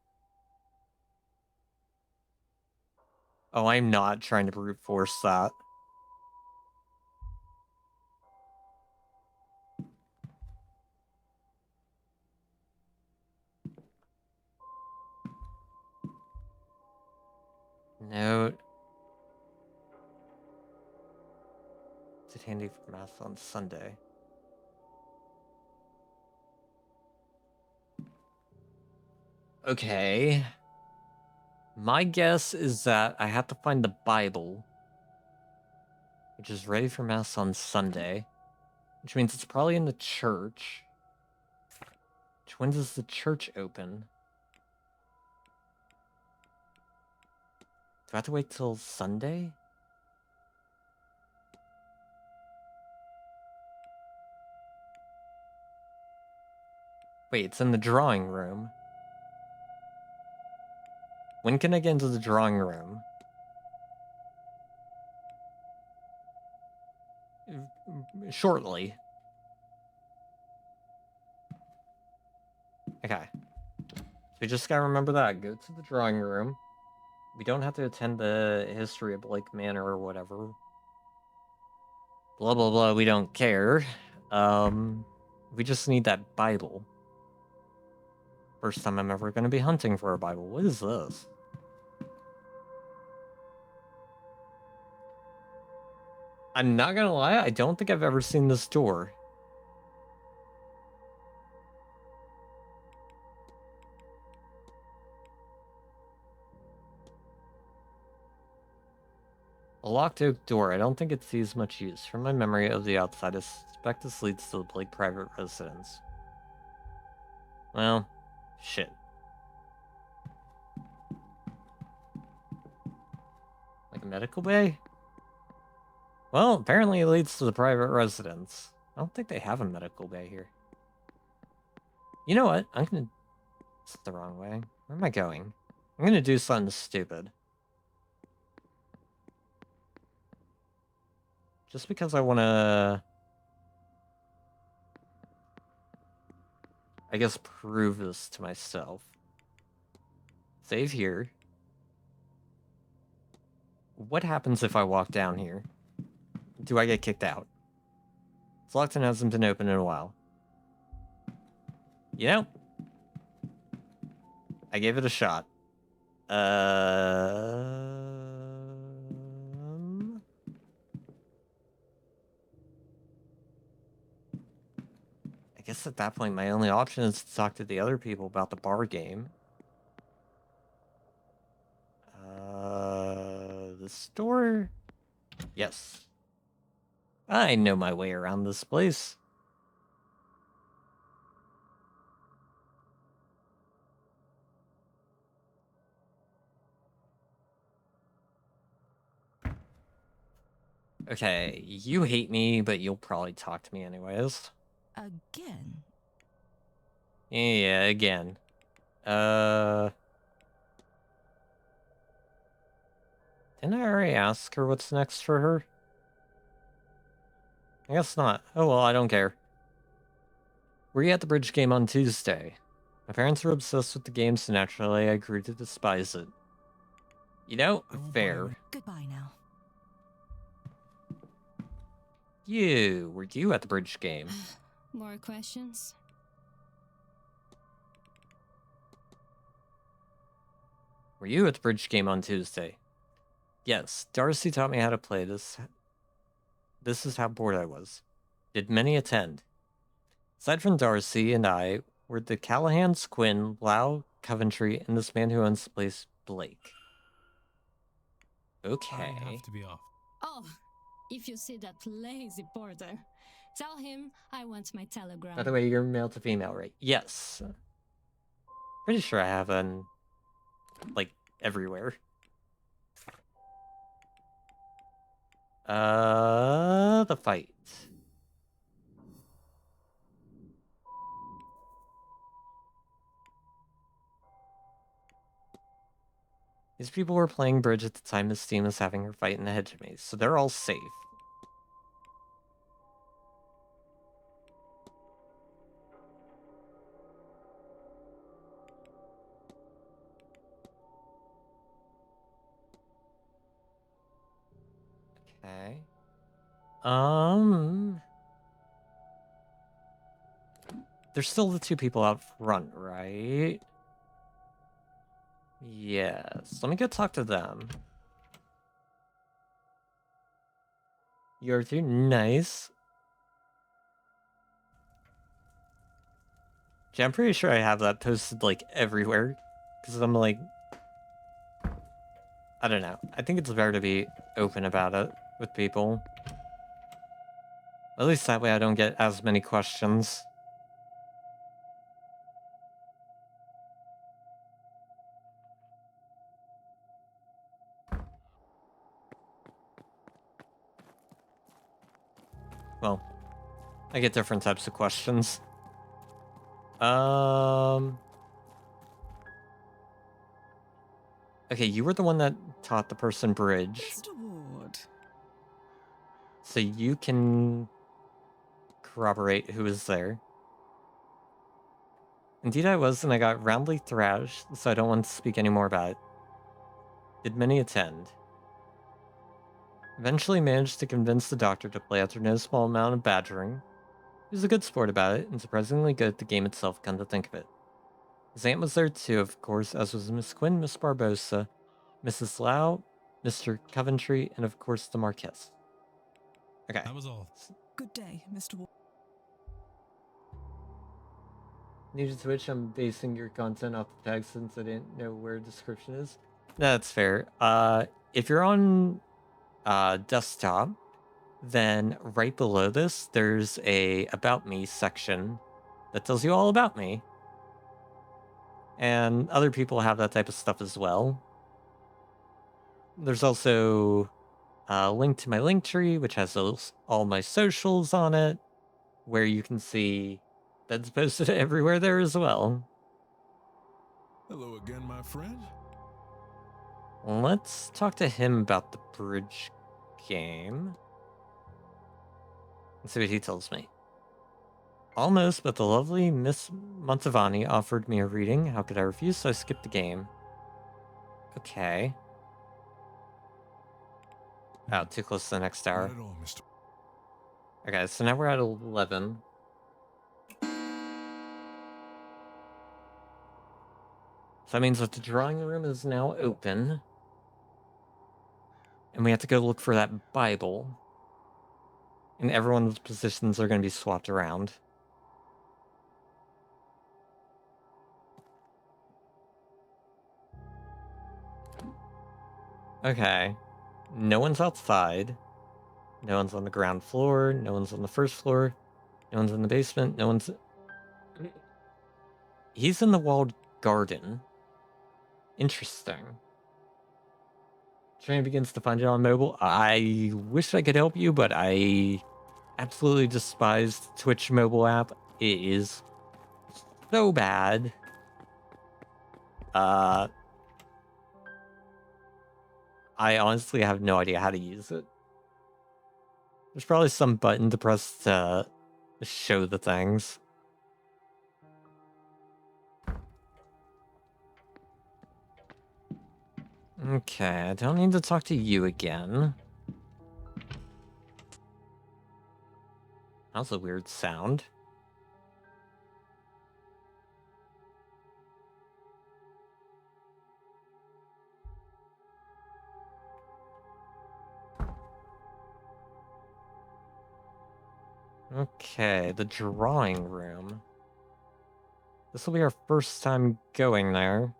Oh, I'm not trying to brute force that. Note. It's handy for math on Sunday. Okay. My guess is that I have to find the Bible, which is ready for mass on Sunday, which means it's probably in the church. When does the church open? Do I have to wait till Sunday? Wait, it's in the drawing room. When can I get into the drawing room? Shortly. Okay. So we just gotta remember that. Go to the drawing room. We don't have to attend the history of Blake Manor or whatever. Blah, blah, blah. We don't care. We just need that Bible. First time I'm ever going to be hunting for a Bible. What is this? I'm not going to lie. I don't think I've ever seen this door. A locked oak door. I don't think it sees much use. From my memory of the outside, I suspect this leads to the Blake private residence. Well, shit. A medical bay? Well, apparently it leads to the private residence. I don't think they have a medical bay here. You know what? I'm gonna... It's the wrong way. Where am I going? I'm gonna do something stupid. Just because I wanna... I guess prove this to myself. Save here. What happens if I walk down here? Do I get kicked out? It's locked and hasn't been open in a while. You know? I gave it a shot. I guess at that point my only option is to talk to the other people about the bar game. The store? Yes. I know my way around this place. Okay, you hate me, but you'll probably talk to me anyways. Again? Yeah, again. Didn't I already ask her what's next for her? I guess not. Oh well, I don't care. Were you at the bridge game on Tuesday? My parents were obsessed with the game, so naturally I grew to despise it. You know, fair. Goodbye now. Were you at the bridge game? More questions? Were you at the bridge game on Tuesday? Yes, Darcy taught me how to play this. This is how bored I was. Did many attend? Aside from Darcy and I, were the Callahans, Quinn, Lau, Coventry, and this man who owns the place, Blake. Okay. I have to be off. Oh, if you see that lazy porter, tell him I want my telegram. By the way, you're male to female, right? Yes. Pretty sure I have an... like, everywhere. The fight. These people were playing bridge at the time Miss Steam was having her fight in the hedge maze, so they're all safe. Okay. There's still the two people out front, right? Yes. Let me go talk to them. You're too nice. Yeah, I'm pretty sure I have that posted, like, everywhere. Because I'm, like... I don't know. I think it's better to be open about it with people. At least that way I don't get as many questions. Well, I get different types of questions. Okay, you were the one that taught the person bridge. Mr. Ward. So you can corroborate who was there. Indeed I was, and I got roundly thrashed, so I don't want to speak any more about it. Did many attend? Eventually managed to convince the doctor to play after no small amount of badgering. He was a good sport about it, and surprisingly good at the game itself, come to think of it. His aunt was there too, of course, as was Miss Quinn, Miss Barbosa, Mrs. Lau, Mr. Coventry, and of course the Marquess. Okay. That was all. Good day, Mr. Ward. Needed to which I'm basing your content off the tag since I didn't know where a description is. That's fair. If you're on desktop, then right below this, there's a About Me section that tells you all about me. And other people have that type of stuff as well. There's also a link to my link tree, which has all my socials on it, where you can see that's posted everywhere there as well. Hello again, my friend. Let's talk to him about the bridge game. Let's see what he tells me. Almost, but the lovely Miss Montavani offered me a reading. How could I refuse? So I skipped the game. Okay. Oh, too close to the next Not hour. at all, Mr. Okay, so now we're at 11. So that means that the drawing room is now open. And we have to go look for that Bible. And everyone's positions are going to be swapped around. Okay. No one's outside. No one's on the ground floor. No one's on the first floor. No one's in the basement. No one's... He's in the walled garden. Interesting. Train begins to find it on mobile. I wish I could help you, but I absolutely despise the Twitch mobile app. It is so bad. I honestly have no idea how to use it. There's probably some button to press to show the things. Okay, I don't need to talk to you again. That was a weird sound. Okay, the drawing room. This will be our first time going there.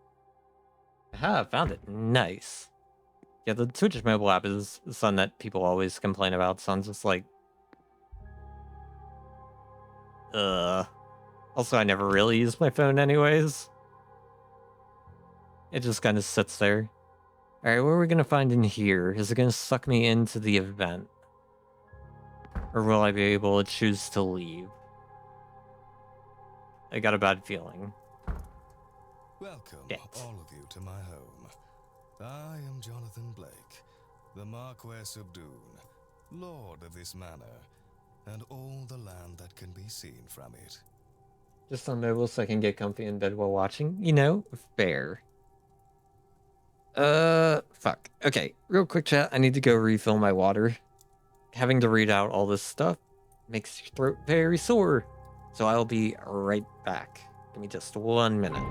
Aha, found it. Nice. Yeah, the Twitch mobile app is something that people always complain about, so I'm just like... Also, I never really use my phone anyways. It just kind of sits there. Alright, what are we going to find in here? Is it going to suck me into the event? Or will I be able to choose to leave? I got a bad feeling. Welcome, Shit. all of you, to my home. I am Jonathan Blake, the Marquess of Doon, Lord of this manor, and all the land that can be seen from it. Just on mobile so I can get comfy in bed while watching? You know, fair. Fuck. Okay, real quick chat. I need to go refill my water. Having to read out all this stuff makes your throat very sore. So I'll be right back. Give me just 1 minute.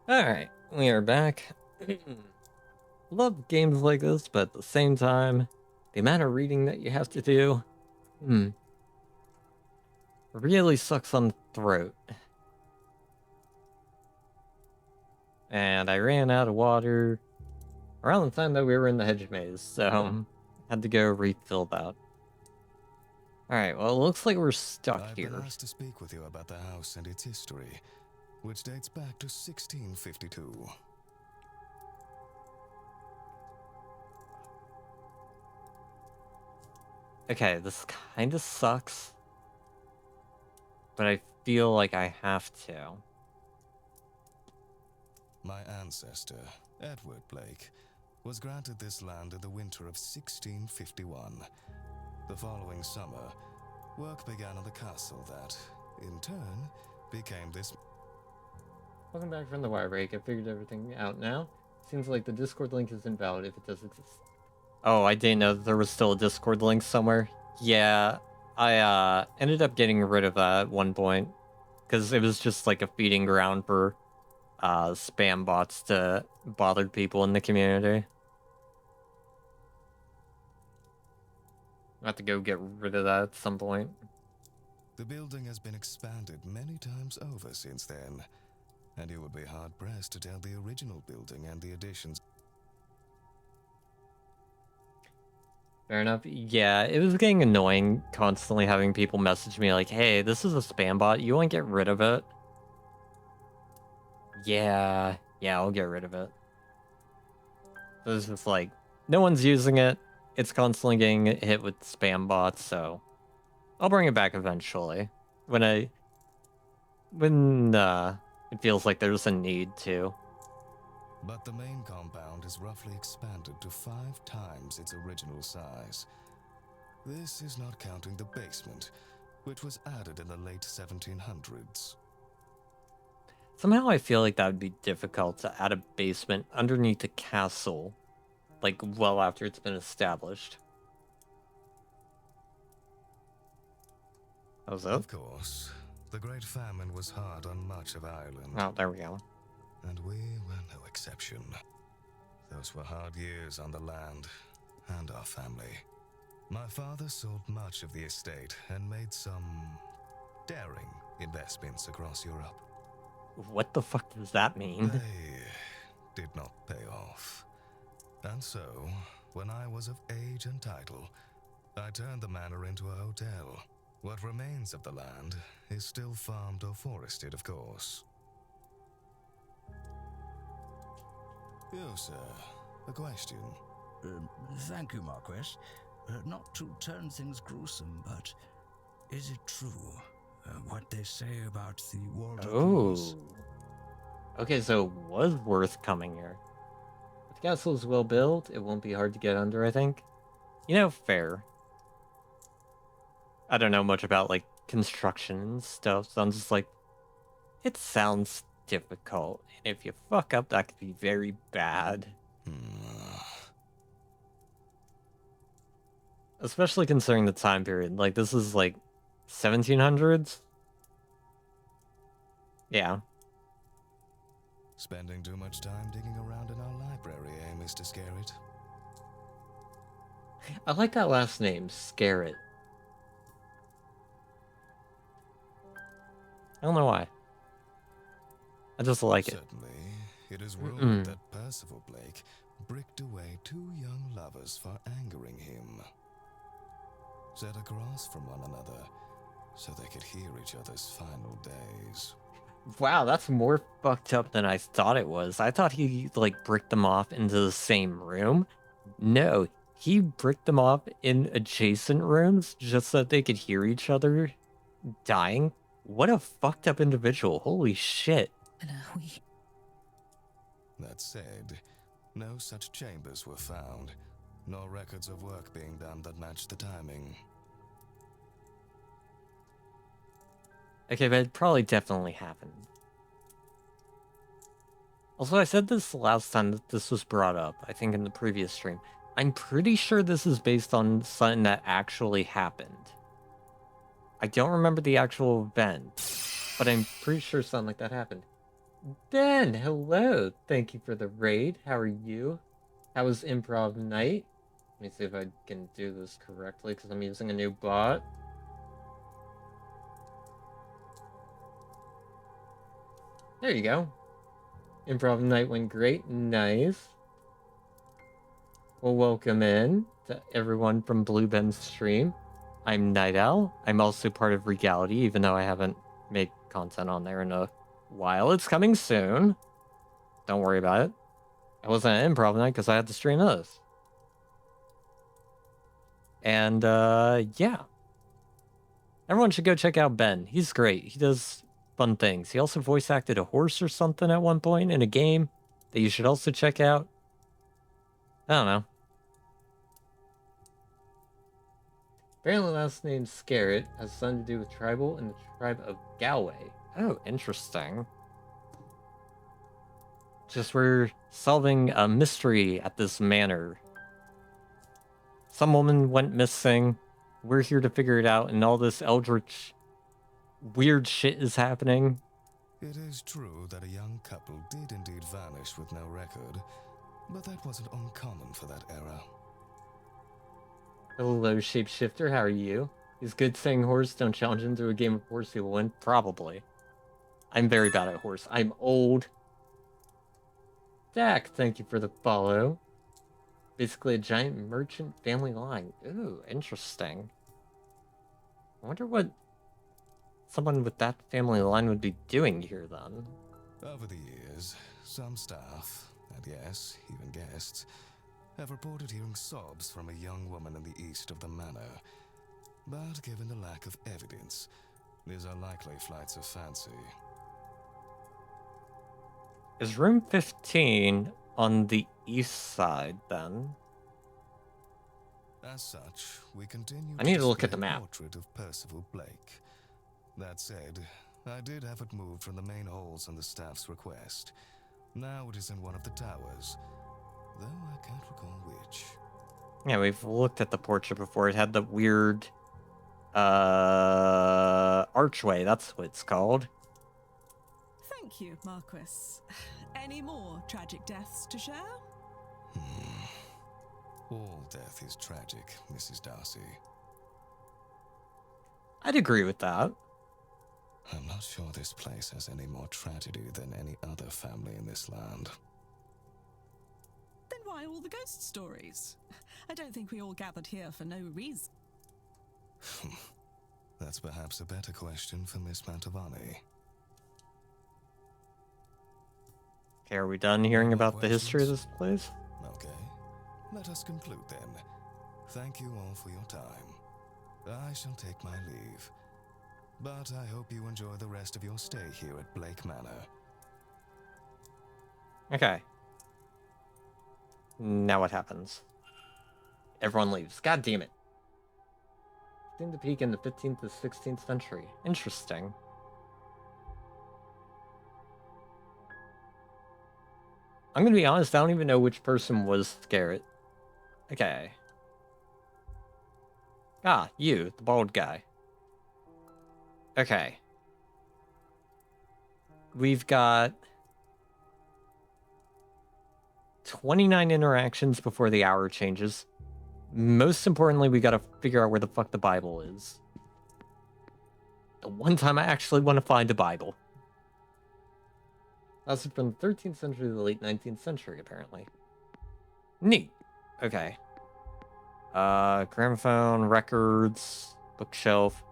Alright, we are back. Love games like this, but at the same time, the amount of reading that you have to do, really sucks on the throat. And I ran out of water around the time that we were in the hedge maze, so had to go refill that. Alright, well, it looks like we're stuck I've here. been asked to speak with you about the house and its history, which dates back to 1652. Okay, this kind of sucks, but I feel like I have to. My ancestor, Edward Blake, was granted this land in the winter of 1651. The following summer, work began on the castle that, in turn, became this... Welcome back from the wire break. I figured everything out now. Seems like the Discord link is invalid if it does exist. Oh, I didn't know that there was still a Discord link somewhere. Yeah, I ended up getting rid of that at one point, because it was just like a feeding ground for spam bots to bother people in the community. I have to go get rid of that at some point. The building has been expanded many times over since then, and you would be hard-pressed to tell the original building and the additions. Fair enough. Yeah, it was getting annoying constantly having people message me like, hey, this is a spam bot. You want to get rid of it? Yeah, I'll get rid of it. So it's just like, no one's using it. It's constantly getting hit with spam bots, so I'll bring it back eventually. When it feels like there's a need to. But the main compound is roughly expanded to 5 times its original size. This is not counting the basement, which was added in the late 1700s. Somehow I feel like that would be difficult to add a basement underneath a castle, like well after it's been established. How's that? Of course, the Great Famine was hard on much of Ireland. Oh, there we go. And we were no exception. Those were hard years on the land and our family. My father sold much of the estate and made some daring investments across Europe. What the fuck does that mean? They did not pay off. And so, when I was of age and title, I turned the manor into a hotel. What remains of the land is still farmed or forested, of course. You, sir, a question. Thank you, Marquess. Not to turn things gruesome, but is it true what they say about the Walter Keys? Okay, so it was worth coming here. If the castle is well built, it won't be hard to get under, I think. You know, fair. I don't know much about, like, construction and stuff, so I'm just like, it sounds difficult. And if you fuck up, that could be very bad. Especially considering the time period. Like, this is, like, 1700s? Yeah. Spending too much time digging around in our library, Mr. Scarrett? I like that last name, Scarrett. I don't know why. I just like it. Certainly, it is rumored that Percival Blake bricked away 2 young lovers for angering him. Set across from one another, so they could hear each other's final days. Wow, that's more fucked up than I thought it was. I thought he, like, bricked them off into the same room. No, he bricked them off in adjacent rooms just so that they could hear each other dying. What a fucked up individual. Holy shit. That said, no such chambers were found, nor records of work being done that matched the timing. Okay, but it probably definitely happened. Also, I said this last time that this was brought up, I think in the previous stream. I'm pretty sure this is based on something that actually happened. I don't remember the actual event, but I'm pretty sure something like that happened. Ben, hello. Thank you for the raid. How are you? How was improv night? Let me see if I can do this correctly because I'm using a new bot. There you go. Improv night went great. Nice. Well, welcome in to everyone from Blue Ben's stream. I'm Night Owl. I'm also part of Regality, even though I haven't made content on there in a while. It's coming soon. Don't worry about it. I wasn't at improv night because I had to stream this. And, yeah. Everyone should go check out Ben. He's great. He does fun things. He also voice acted a horse or something at one point in a game that you should also check out. I don't know. Apparently last name Scarrett has something to do with tribal and the tribe of Galway. Oh, interesting. Just we're solving a mystery at this manor. Some woman went missing. We're here to figure it out, and all this eldritch weird shit is happening. It is true that a young couple did indeed vanish with no record, but that wasn't uncommon for that era. Hello, shapeshifter. How are you? He's good saying horse. Don't challenge him to a game of horse. He will win. Probably. I'm very bad at horse. I'm old. Dak, thank you for the follow. Basically a giant merchant family line. Ooh, interesting. I wonder what someone with that family line would be doing here then. Over the years, some staff, and yes, even guests, have reported hearing sobs from a young woman in the east of the manor. But given the lack of evidence, these are likely flights of fancy. Is room 15 on the east side then? As such, we continue I need to look at display the a map. portrait of Percival Blake. That said, I did have it moved from the main halls on the staff's request. Now it is in one of the towers, though I can't recall which. Yeah, we've looked at the portrait before. It had the weird archway, that's what it's called. Thank you, Marquis. Any more tragic deaths to share? All death is tragic, Mrs. Darcy. I'd agree with that. I'm not sure this place has any more tragedy than any other family in this land. Then why all the ghost stories? I don't think we all gathered here for no reason. That's perhaps a better question for Miss Mantovani. Okay, are we done hearing More about the history of questions? this place? Okay, let us conclude then. Thank you all for your time. I shall take my leave, but I hope you enjoy the rest of your stay here at Blake Manor. Okay. Now what happens? Everyone leaves. God damn it. Seemed to peak in the 15th to 16th century. Interesting. I'm gonna be honest, I don't even know which person was Scarrett. Okay. Ah, you, the bald guy. Okay. We've got 29 interactions before the hour changes. Most importantly, we gotta figure out where the fuck the Bible is. The one time I actually want to find a Bible. Lasted from the 13th century to the late 19th century, apparently. Neat. Okay. Gramophone, records, bookshelf.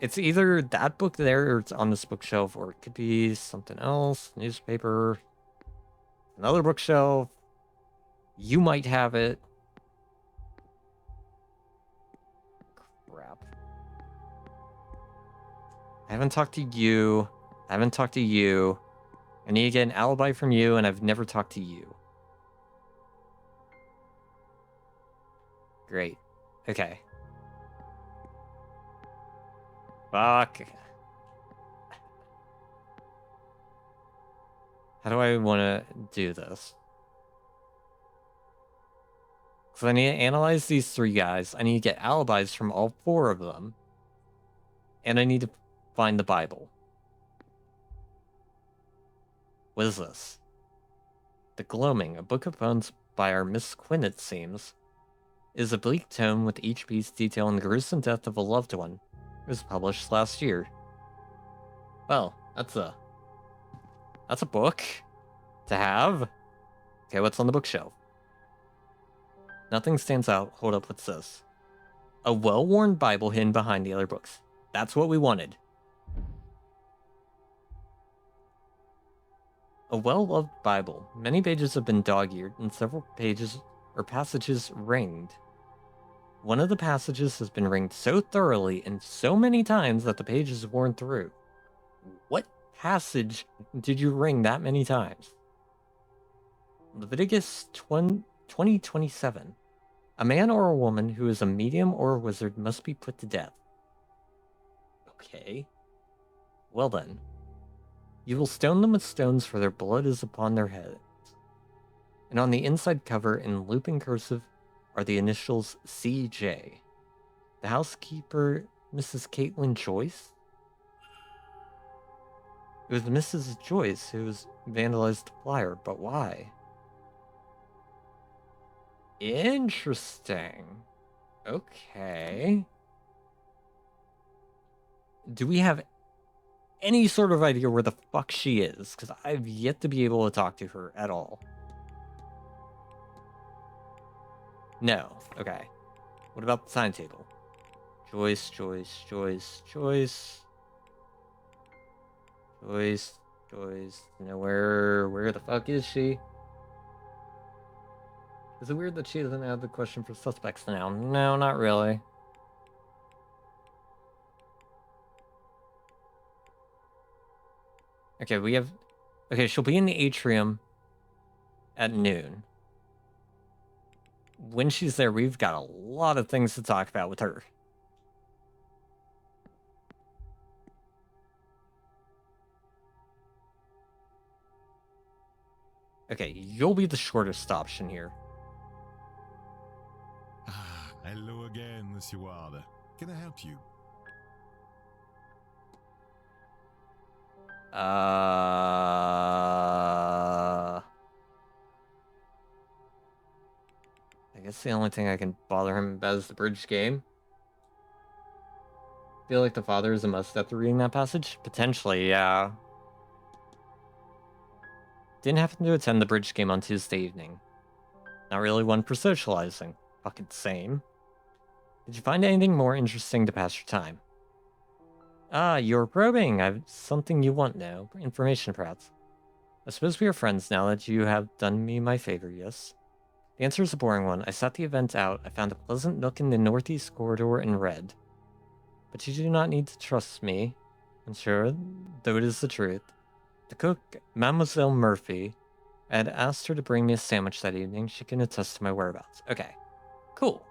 It's either that book there or it's on this bookshelf, or it could be something else. Newspaper. Another bookshelf. You might have it. Crap. I haven't talked to you. I haven't talked to you. I need to get an alibi from you, and I've never talked to you. Great. Okay. Fuck. How do I want to do this? Because I need to analyze these three guys. I need to get alibis from all four of them. And I need to find the Bible. What is this? The Gloaming, a book of poems by our Miss Quinn, it seems, is a bleak tome with each piece detailing the gruesome death of a loved one. It was published last year. Well, that's a book to have. Okay, what's on the bookshelf? Nothing stands out. Hold up, what's this? A well-worn Bible hidden behind the other books. That's what we wanted. A well-loved Bible. Many pages have been dog-eared, and several pages or passages ringed. One of the passages has been ringed so thoroughly and so many times that the page is worn through. What passage did you ring that many times? Leviticus 20:27. A man or a woman who is a medium or a wizard must be put to death. Okay. Well then. You will stone them with stones, for their blood is upon their heads. And on the inside cover, in looping cursive, are the initials CJ. The housekeeper, Mrs. Caitlin Joyce? It was Mrs. Joyce who was vandalized the flyer, but why? Interesting. Okay. Do we have any sort of idea where the fuck she is? Because I've yet to be able to talk to her at all. No. Okay. What about the sign table? Joyce, Joyce, Joyce, Joyce. Joyce, Joyce. You know, where the fuck is she? Is it weird that she doesn't have the question for suspects now? No, not really. Okay, we have... Okay, she'll be in the atrium at noon. When she's there, we've got a lot of things to talk about with her. Okay, you'll be the shortest option here. Ah, hello again, Monsieur Ward. Can I help you? I guess the only thing I can bother him about is the bridge game. Feel like the father is a must after reading that passage? Potentially, yeah. Didn't happen to attend the bridge game on Tuesday evening. Not really one for socializing. Fucking same. Did you find anything more interesting to pass your time? Ah, you're probing. I've something you want now. Information, perhaps. I suppose we are friends now that you have done me my favor, yes? The answer is a boring one. I sat the event out. I found a pleasant nook in the northeast corridor and read. But you do not need to trust me. And sure, though it is the truth. The cook, Mademoiselle Murphy, I had asked her to bring me a sandwich that evening. She can attest to my whereabouts. Okay, cool.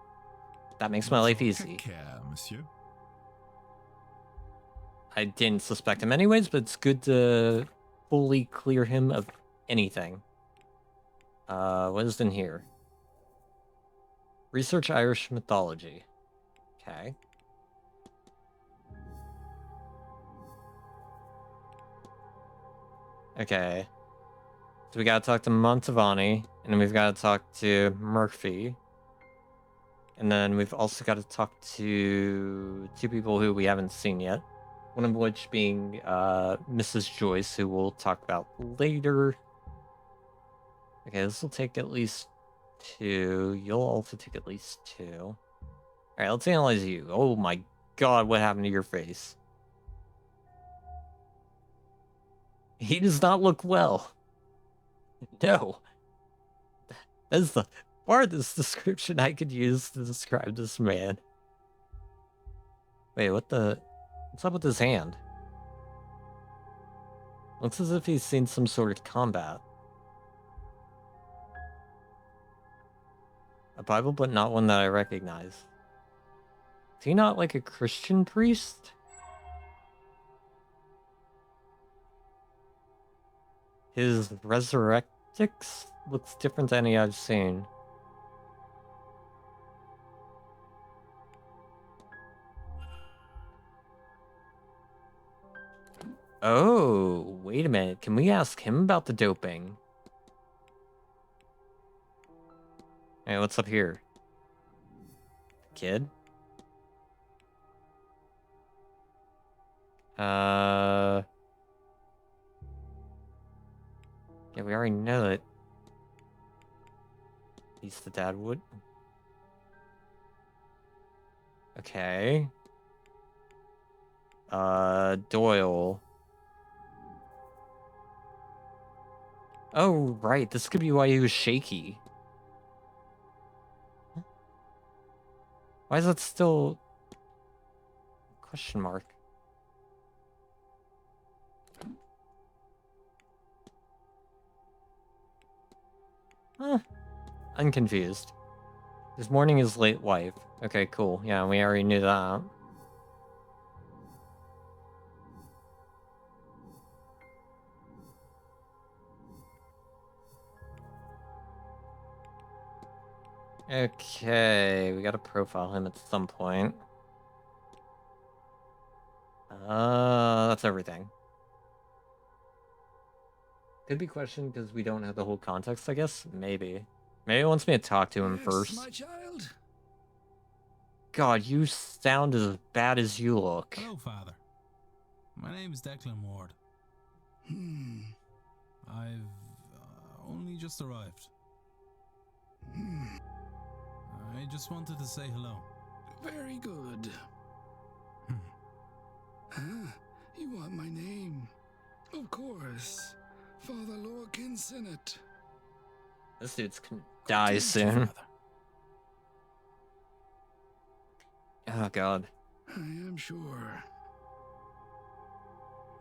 That makes my life easy. Take care, monsieur. I didn't suspect him anyways, but it's good to fully clear him of anything. What is in here? Research Irish mythology. Okay. Okay. So we gotta talk to Montavani, and then we've gotta talk to Murphy. And then we've also got to talk to two people who we haven't seen yet. One of which being Mrs. Joyce, who we'll talk about later. Okay, this will take at least 2. You'll also take at least 2. Alright, let's analyze you. Oh my god, what happened to your face? He does not look well. No. That is the farthest description I could use to describe this man. Wait, what's up with his hand? Looks as if he's seen some sort of combat. A Bible, but not one that I recognize. Is he not like a Christian priest? His resurrectix looks different than any I've seen. Oh, wait a minute. Can we ask him about the doping? Hey, what's up here? Kid? Yeah, we already know it. At least the dad would. Okay. Doyle. Oh, right. This could be why he was shaky. Why is that still... question mark? Huh. I'm confused. This morning his late wife. Okay, cool. Yeah, we already knew that. Okay, we gotta profile him at some point. That's everything. Could be questioned because we don't have the whole context, I guess? Maybe. Maybe it wants me to talk to him Yes, first. my child. God, you sound as bad as you look. Hello, Father. My name is Declan Ward. I've only just arrived. I just wanted to say hello. Very good. You want my name? Of course. Father Lorcan Sinnott. This dude's gonna die soon. Oh, God. I am sure.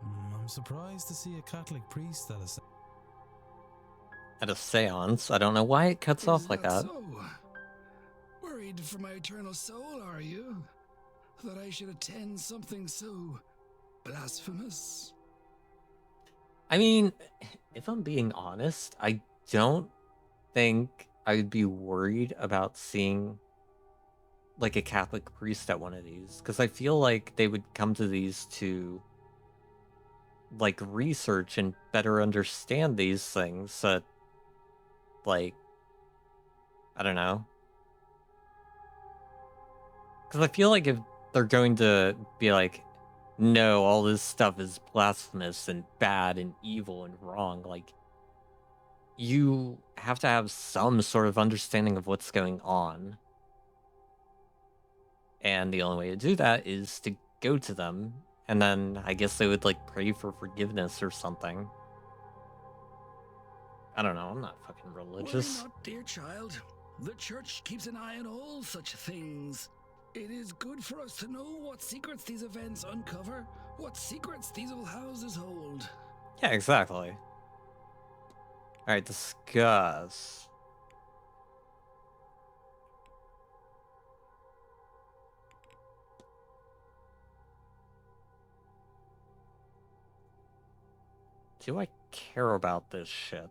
I'm surprised to see a Catholic priest At a seance. I don't know why it cuts off like that. So? Worried for my eternal soul, are you? That I should attend something so blasphemous? I mean, if I'm being honest, I don't think I would be worried about seeing like a Catholic priest at one of these, because I feel like they would come to these to like research and better understand these things. So, like, I don't know, because I feel like if they're going to be like, no, all this stuff is blasphemous and bad and evil and wrong, like, you have to have some sort of understanding of what's going on. And the only way to do that is to go to them. And then I guess they would like pray for forgiveness or something. I don't know. I'm not fucking religious. Worry not, dear child. The church keeps an eye on all such things. It is good for us to know what secrets these events uncover, what secrets these old houses hold. Yeah, exactly. Alright, discuss. Do I care about this shit?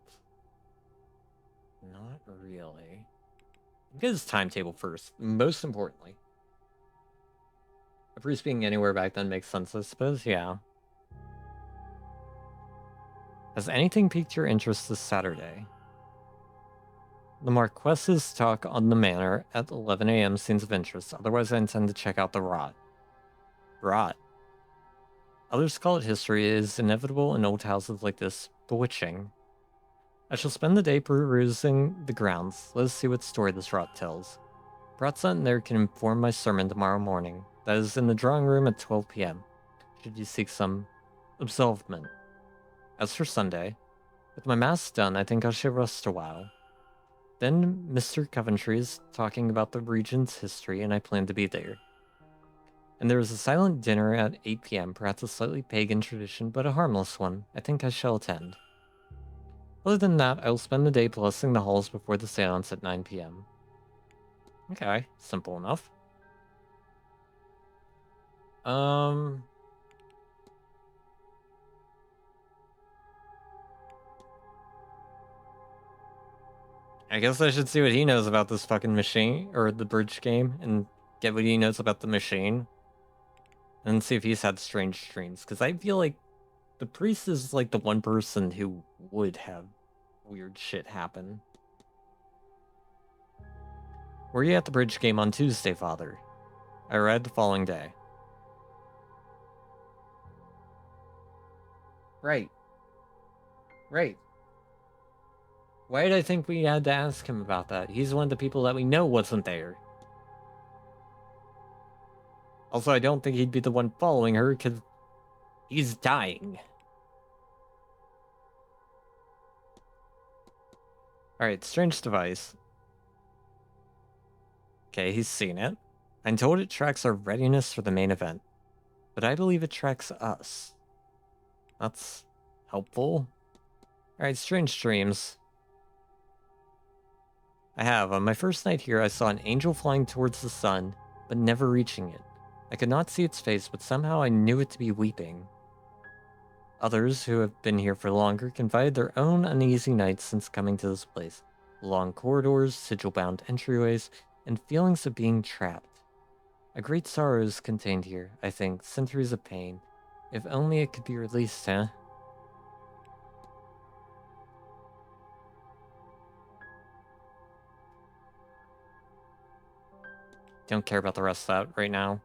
Not really. Get his timetable first, most importantly. A priest being anywhere back then makes sense, I suppose, yeah. Has anything piqued your interest this Saturday? The Marquess's talk on the manor at 11 a.m. seems of interest, otherwise I intend to check out the rot. Rot? Others call it history. It is inevitable in old houses like this, bewitching. I shall spend the day perusing the grounds. Let us see what story this rot tells. Perhaps that in there can inform my sermon tomorrow morning. That is in the drawing room at 12 p.m. Should you seek some absolvement. As for Sunday, with my mass done, I think I shall rest a while. Then Mr. Coventry is talking about the region's history, and I plan to be there. And there is a silent dinner at 8 p.m., perhaps a slightly pagan tradition, but a harmless one. I think I shall attend. Other than that, I will spend the day blessing the halls before the seance at 9 p.m. Okay, simple enough. I guess I should see what he knows about this fucking machine, or the bridge game, and get what he knows about the machine. And see if he's had strange dreams, because I feel like The priest is like the one person who would have weird shit happen. Were you at the bridge game on Tuesday, Father? I arrived the following day. Right. Right. Why did I think we had to ask him about that? He's one of the people that we know wasn't there. Also, I don't think he'd be the one following her, because he's dying. Alright, strange device. Okay, he's seen it. I'm told it tracks our readiness for the main event. But I believe it tracks us. That's helpful. Alright, strange dreams. I have. On my first night here, I saw an angel flying towards the sun, but never reaching it. I could not see its face, but somehow I knew it to be weeping. Others, who have been here for longer, confided their own uneasy nights since coming to this place. Long corridors, sigil-bound entryways, and feelings of being trapped. A great sorrow is contained here, I think, centuries of pain. If only it could be released, huh? Don't care about the rest of that right now.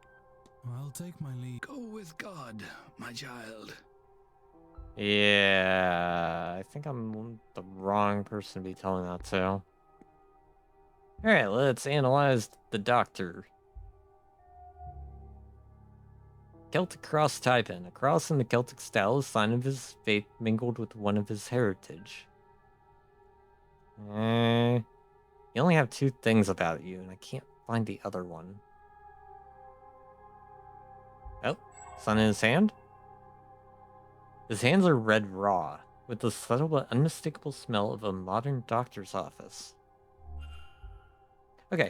I'll take my leave. Go with God, my child. Yeah, I think I'm the wrong person to be telling that to. Alright, let's analyze the doctor. Celtic cross tie pin. A cross in the Celtic style is a sign of his faith mingled with one of his heritage. You only have 2 things about you, and I can't find the other one. Oh, sun in his hand? His hands are red raw, with the subtle but unmistakable smell of a modern doctor's office. Okay,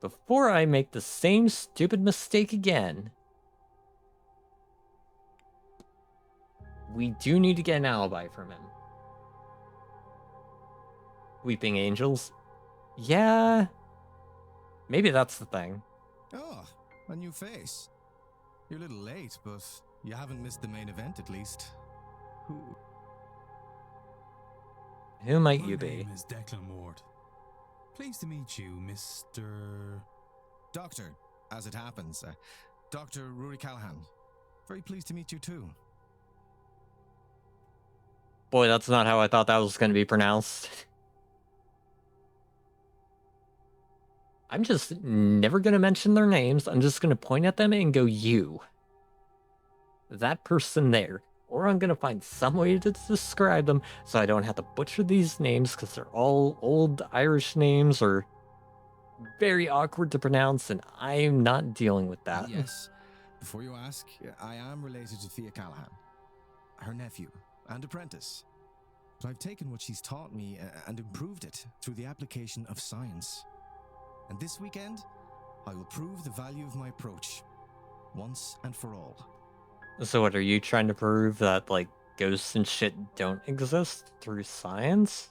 before I make the same stupid mistake again, we do need to get an alibi from him. Weeping angels? Yeah, maybe that's the thing. Oh, a new face. You're a little late, but you haven't missed the main event at least. Who might My you be? name is Declan Ward. Pleased to meet you, Mr. Doctor, as it happens. Dr. Rory Callahan. Very pleased to meet you too. Boy, that's not how I thought that was going to be pronounced. I'm just never going to mention their names. I'm just going to point at them and go, you. That person there. Or I'm going to find some way to describe them so I don't have to butcher these names because they're all old Irish names or very awkward to pronounce, and I'm not dealing with that. Yes. Before you ask, I am related to Thea Callahan, her nephew and apprentice. But I've taken what she's taught me and improved it through the application of science. And this weekend, I will prove the value of my approach, once and for all. So what, are you trying to prove that, like, ghosts and shit don't exist through science?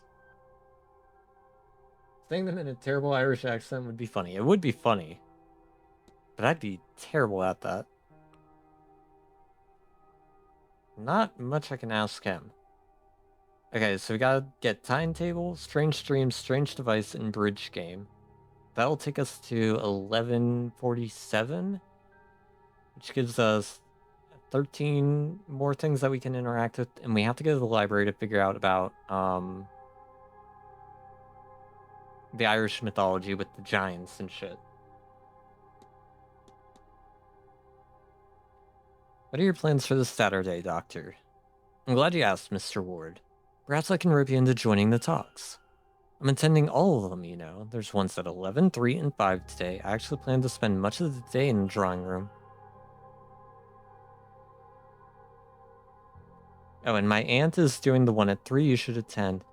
Saying them in a terrible Irish accent would be funny. It would be funny. But I'd be terrible at that. Not much I can ask him. Okay, so we gotta get timetable, strange stream, strange device, and bridge game. That'll take us to 11:47, which gives us 13 more things that we can interact with, and we have to go to the library to figure out about the Irish mythology with the giants and shit. What are your plans for this Saturday, Doctor? I'm glad you asked, Mr. Ward. Perhaps I can rope you into joining the talks. I'm attending all of them, you know. There's ones at 11, 3, and 5 today. I actually plan to spend much of the day in the drawing room. Oh, and my aunt is doing the one at 3 you should attend.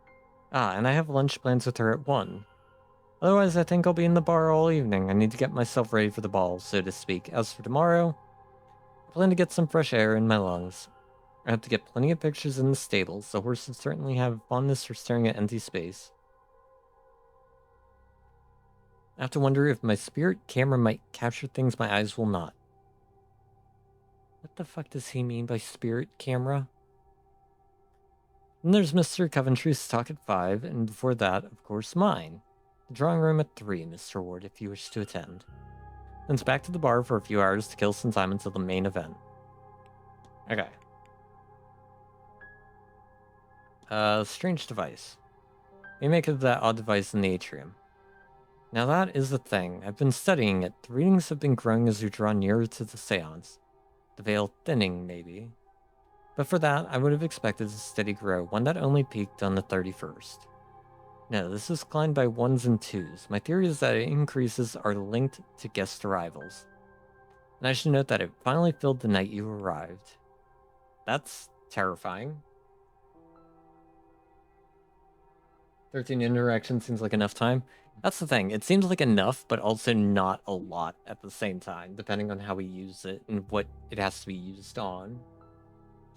Ah, and I have lunch plans with her at 1. Otherwise, I think I'll be in the bar all evening. I need to get myself ready for the ball, so to speak. As for tomorrow, I plan to get some fresh air in my lungs. I have to get plenty of pictures in the stables. The horses certainly have fondness for staring at empty space. I have to wonder if my spirit camera might capture things my eyes will not. What the fuck does he mean by spirit camera? Then there's Mr. Coventry's talk at 5, and before that, of course, mine. The drawing room at 3, Mr. Ward, if you wish to attend. Then it's back to the bar for a few hours to kill some time until the main event. Okay. Strange device. We make of that odd device in the atrium. Now that is the thing. I've been studying it. The readings have been growing as we draw nearer to the seance. The veil thinning, maybe. But for that, I would have expected a steady grow, one that only peaked on the 31st. No, this is climbed by 1s and 2s. My theory is that increases are linked to guest arrivals. And I should note that it finally filled the night you arrived. That's terrifying. 13 interactions seems like enough time. That's the thing. It seems like enough, but also not a lot at the same time, depending on how we use it and what it has to be used on.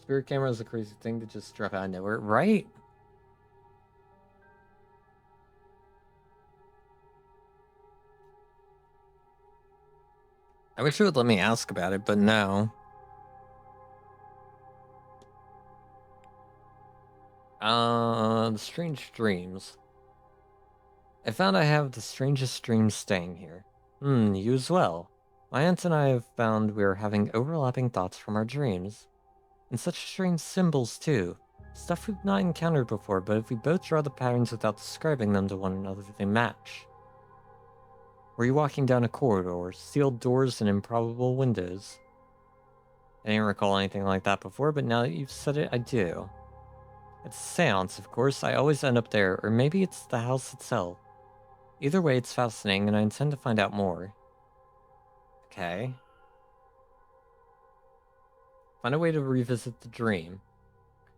Spirit camera is a crazy thing to just drop out of nowhere, right? I wish it would let me ask about it, but no. The strange dreams. I found I have the strangest dreams staying here. You as well. My aunt and I have found we are having overlapping thoughts from our dreams. And such strange symbols, too. Stuff we've not encountered before, but if we both draw the patterns without describing them to one another, they match. Were you walking down a corridor, sealed doors and improbable windows? I didn't recall anything like that before, but now that you've said it, I do. It's a seance, of course. I always end up there, or maybe it's the house itself. Either way, it's fascinating, and I intend to find out more. Okay. Find a way to revisit the dream.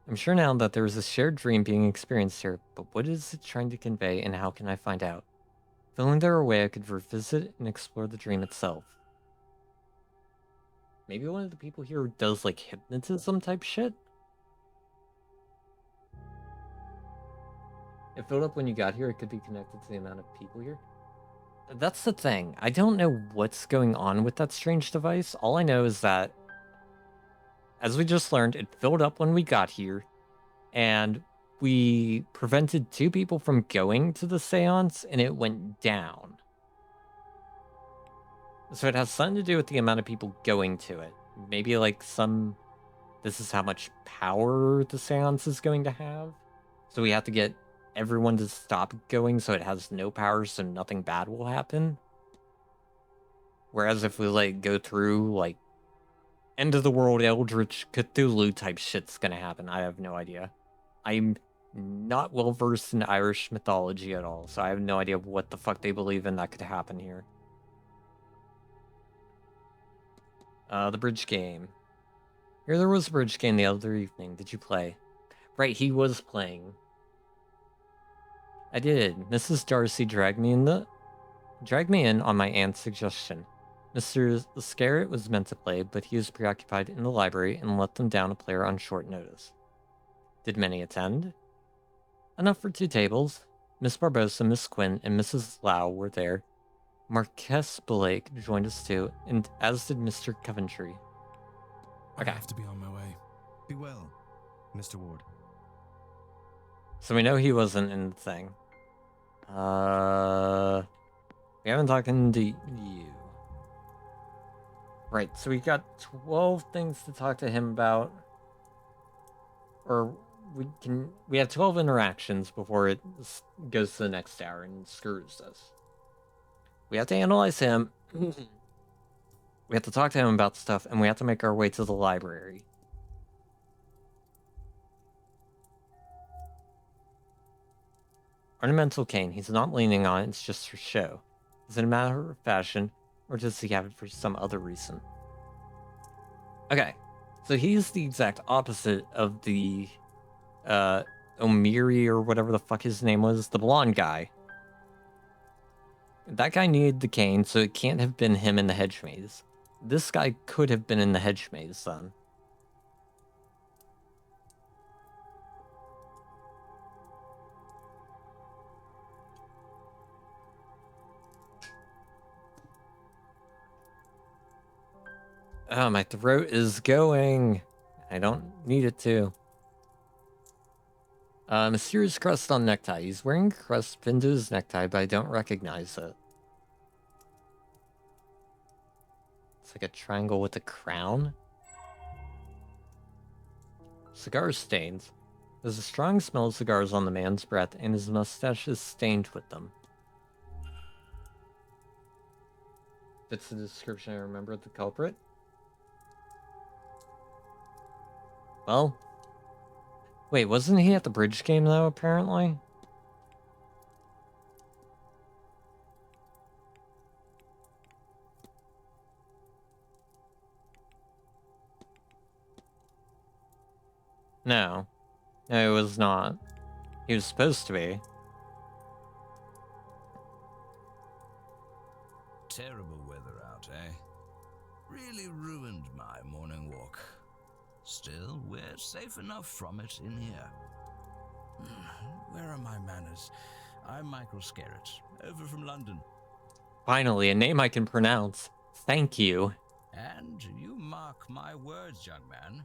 I'm sure now that there is a shared dream being experienced here, but what is it trying to convey, and how can I find out? If only there were a way I could revisit and explore the dream itself. Maybe one of the people here does, like, hypnotism type shit? It filled up when you got here. It could be connected to the amount of people here. That's the thing. I don't know what's going on with that strange device. All I know is that, as we just learned, it filled up when we got here, and we prevented 2 people from going to the seance, and it went down. So it has something to do with the amount of people going to it. Maybe like this is how much power the seance is going to have. So we have to get everyone to stop going so it has no power, so nothing bad will happen. Whereas if we like go through like end of the world Eldritch Cthulhu type shit's gonna happen. I have no idea. I'm not well versed in Irish mythology at all, so I have no idea what the fuck they believe in that could happen here. The bridge game. Here there was a bridge game the other evening. Did you play? Right, he was playing. I did. Mrs. Darcy dragged me in on my aunt's suggestion. Mr. Scarrett was meant to play, but he was preoccupied in the library and let them down a player on short notice. Did many attend? Enough for 2 tables. Miss Barbosa, Miss Quinn, and Mrs. Lau were there. Marquess Blake joined us too, and as did Mr. Coventry. Okay. I have to be on my way. Be well, Mr. Ward. So we know he wasn't in the thing. We haven't talked to you. Right, so we got 12 things to talk to him about. Or we have 12 interactions before it goes to the next hour and screws us. We have to analyze him. We have to talk to him about stuff, and we have to make our way to the library. Ornamental cane. He's not leaning on it, it's just for show. Is it a matter of fashion, or does he have it for some other reason? Okay, so he's the exact opposite of the Omiri or whatever the fuck his name was, the blonde guy. That guy needed the cane, so it can't have been him in the hedge maze. This guy could have been in the hedge maze, then. Oh, my throat is going. I don't need it to. Mysterious crest on necktie. He's wearing a crest pinned to his necktie, but I don't recognize it. It's like a triangle with a crown. Cigar stains. There's a strong smell of cigars on the man's breath, and his mustache is stained with them. Fits the description I remember of the culprit. Well, wait, wasn't he at the bridge game though, apparently? No. No, it was not. He was supposed to be. Terrible weather out, eh? Really ruined my morning walk. Still, we're safe enough from it in here. Where are my manners? I'm Michael Scarrett, over from London. Finally, a name I can pronounce. Thank you. And you mark my words, young man.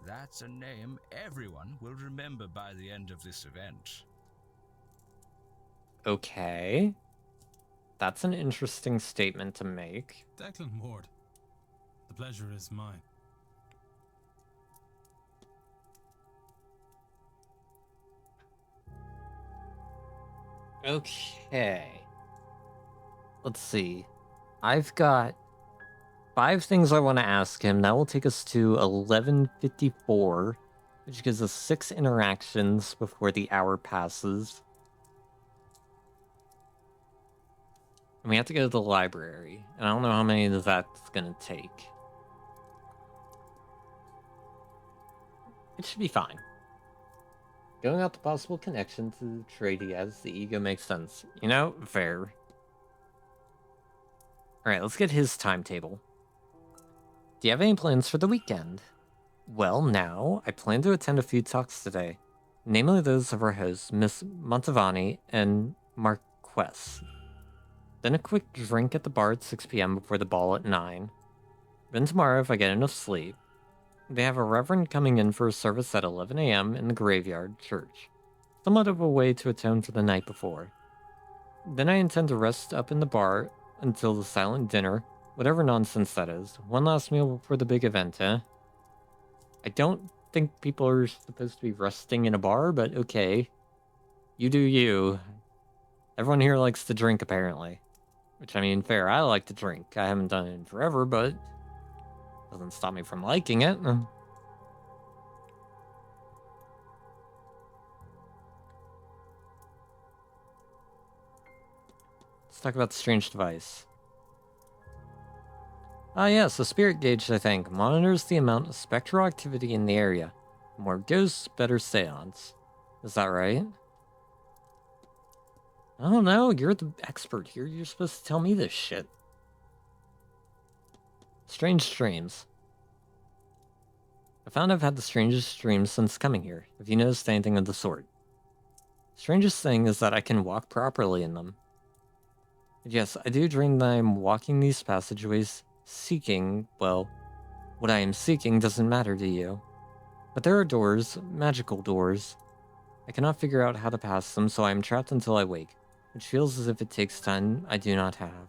That's a name everyone will remember by the end of this event. Okay. That's an interesting statement to make. Declan Ward, the pleasure is mine. Okay. Let's see. I've got 5 things I want to ask him. That will take us to 11:54, which gives us 6 interactions before the hour passes. And we have to go to the library. And I don't know how many of that's going to take. It should be fine. Going out the possible connection to the trade he has, the ego makes sense. You know, fair. Alright, let's get his timetable. Do you have any plans for the weekend? Well, now, I plan to attend a few talks today. Namely those of our hosts, Miss Montavani and Marquess. Then a quick drink at the bar at 6 p.m. before the ball at 9. Then tomorrow, if I get enough sleep, they have a reverend coming in for a service at 11 a.m. in the graveyard church. Somewhat of a way to atone for the night before. Then I intend to rest up in the bar until the silent dinner, whatever nonsense that is. One last meal before the big event, eh? I don't think people are supposed to be resting in a bar, but okay. You do you. Everyone here likes to drink, apparently. Which, I mean, fair, I like to drink. I haven't done it in forever, but doesn't stop me from liking it. Let's talk about the strange device. Ah yes, the spirit gauge, I think, monitors the amount of spectral activity in the area. More ghosts, better seance. Is that right? I don't know, you're the expert here. You're supposed to tell me this shit. Strange dreams. I found I've had the strangest dreams since coming here. Have you noticed anything of the sort? Strangest thing is that I can walk properly in them. Yes, I do dream that I am walking these passageways, seeking, well, what I am seeking doesn't matter to you. But there are doors, magical doors. I cannot figure out how to pass them, so I am trapped until I wake, which feels as if it takes time I do not have.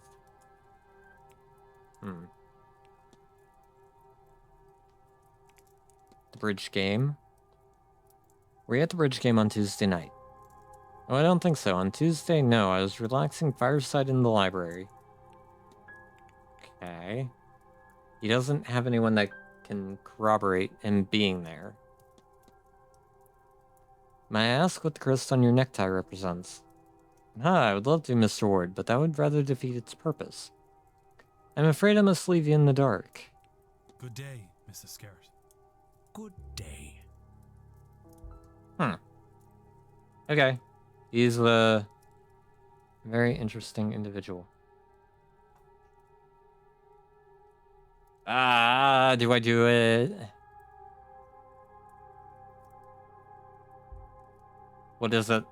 The bridge game. Were you at the bridge game on Tuesday night? Oh, I don't think so. On Tuesday, no. I was relaxing fireside in the library. Okay. He doesn't have anyone that can corroborate him being there. May I ask what the crest on your necktie represents? I would love to, Mr. Ward, but that would rather defeat its purpose. I'm afraid I must leave you in the dark. Good day, Mr. Scarrett. Good day. Okay. He's a very interesting individual. Do I do it? What is it?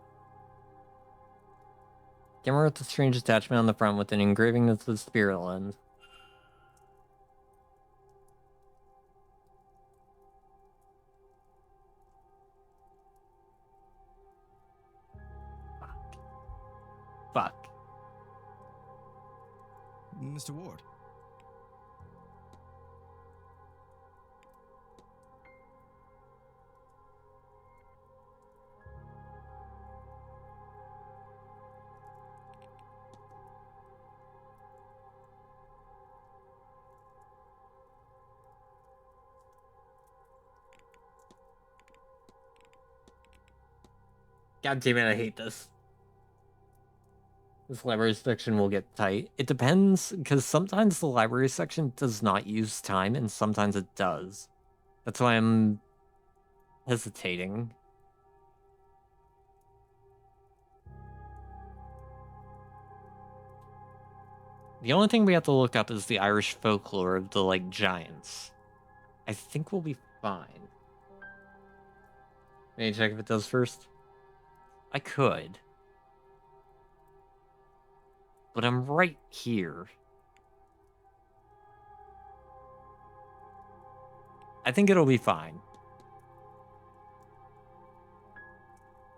Camera with a strange attachment on the front with an engraving of the spirit lens. Mr. Ward. God damn it, I hate this. This library section will get tight. It depends, because sometimes the library section does not use time, and sometimes it does. That's why I'm hesitating. The only thing we have to look up is the Irish folklore of the, like, giants. I think we'll be fine. Maybe check if it does first. I could. But I'm right here. I think it'll be fine.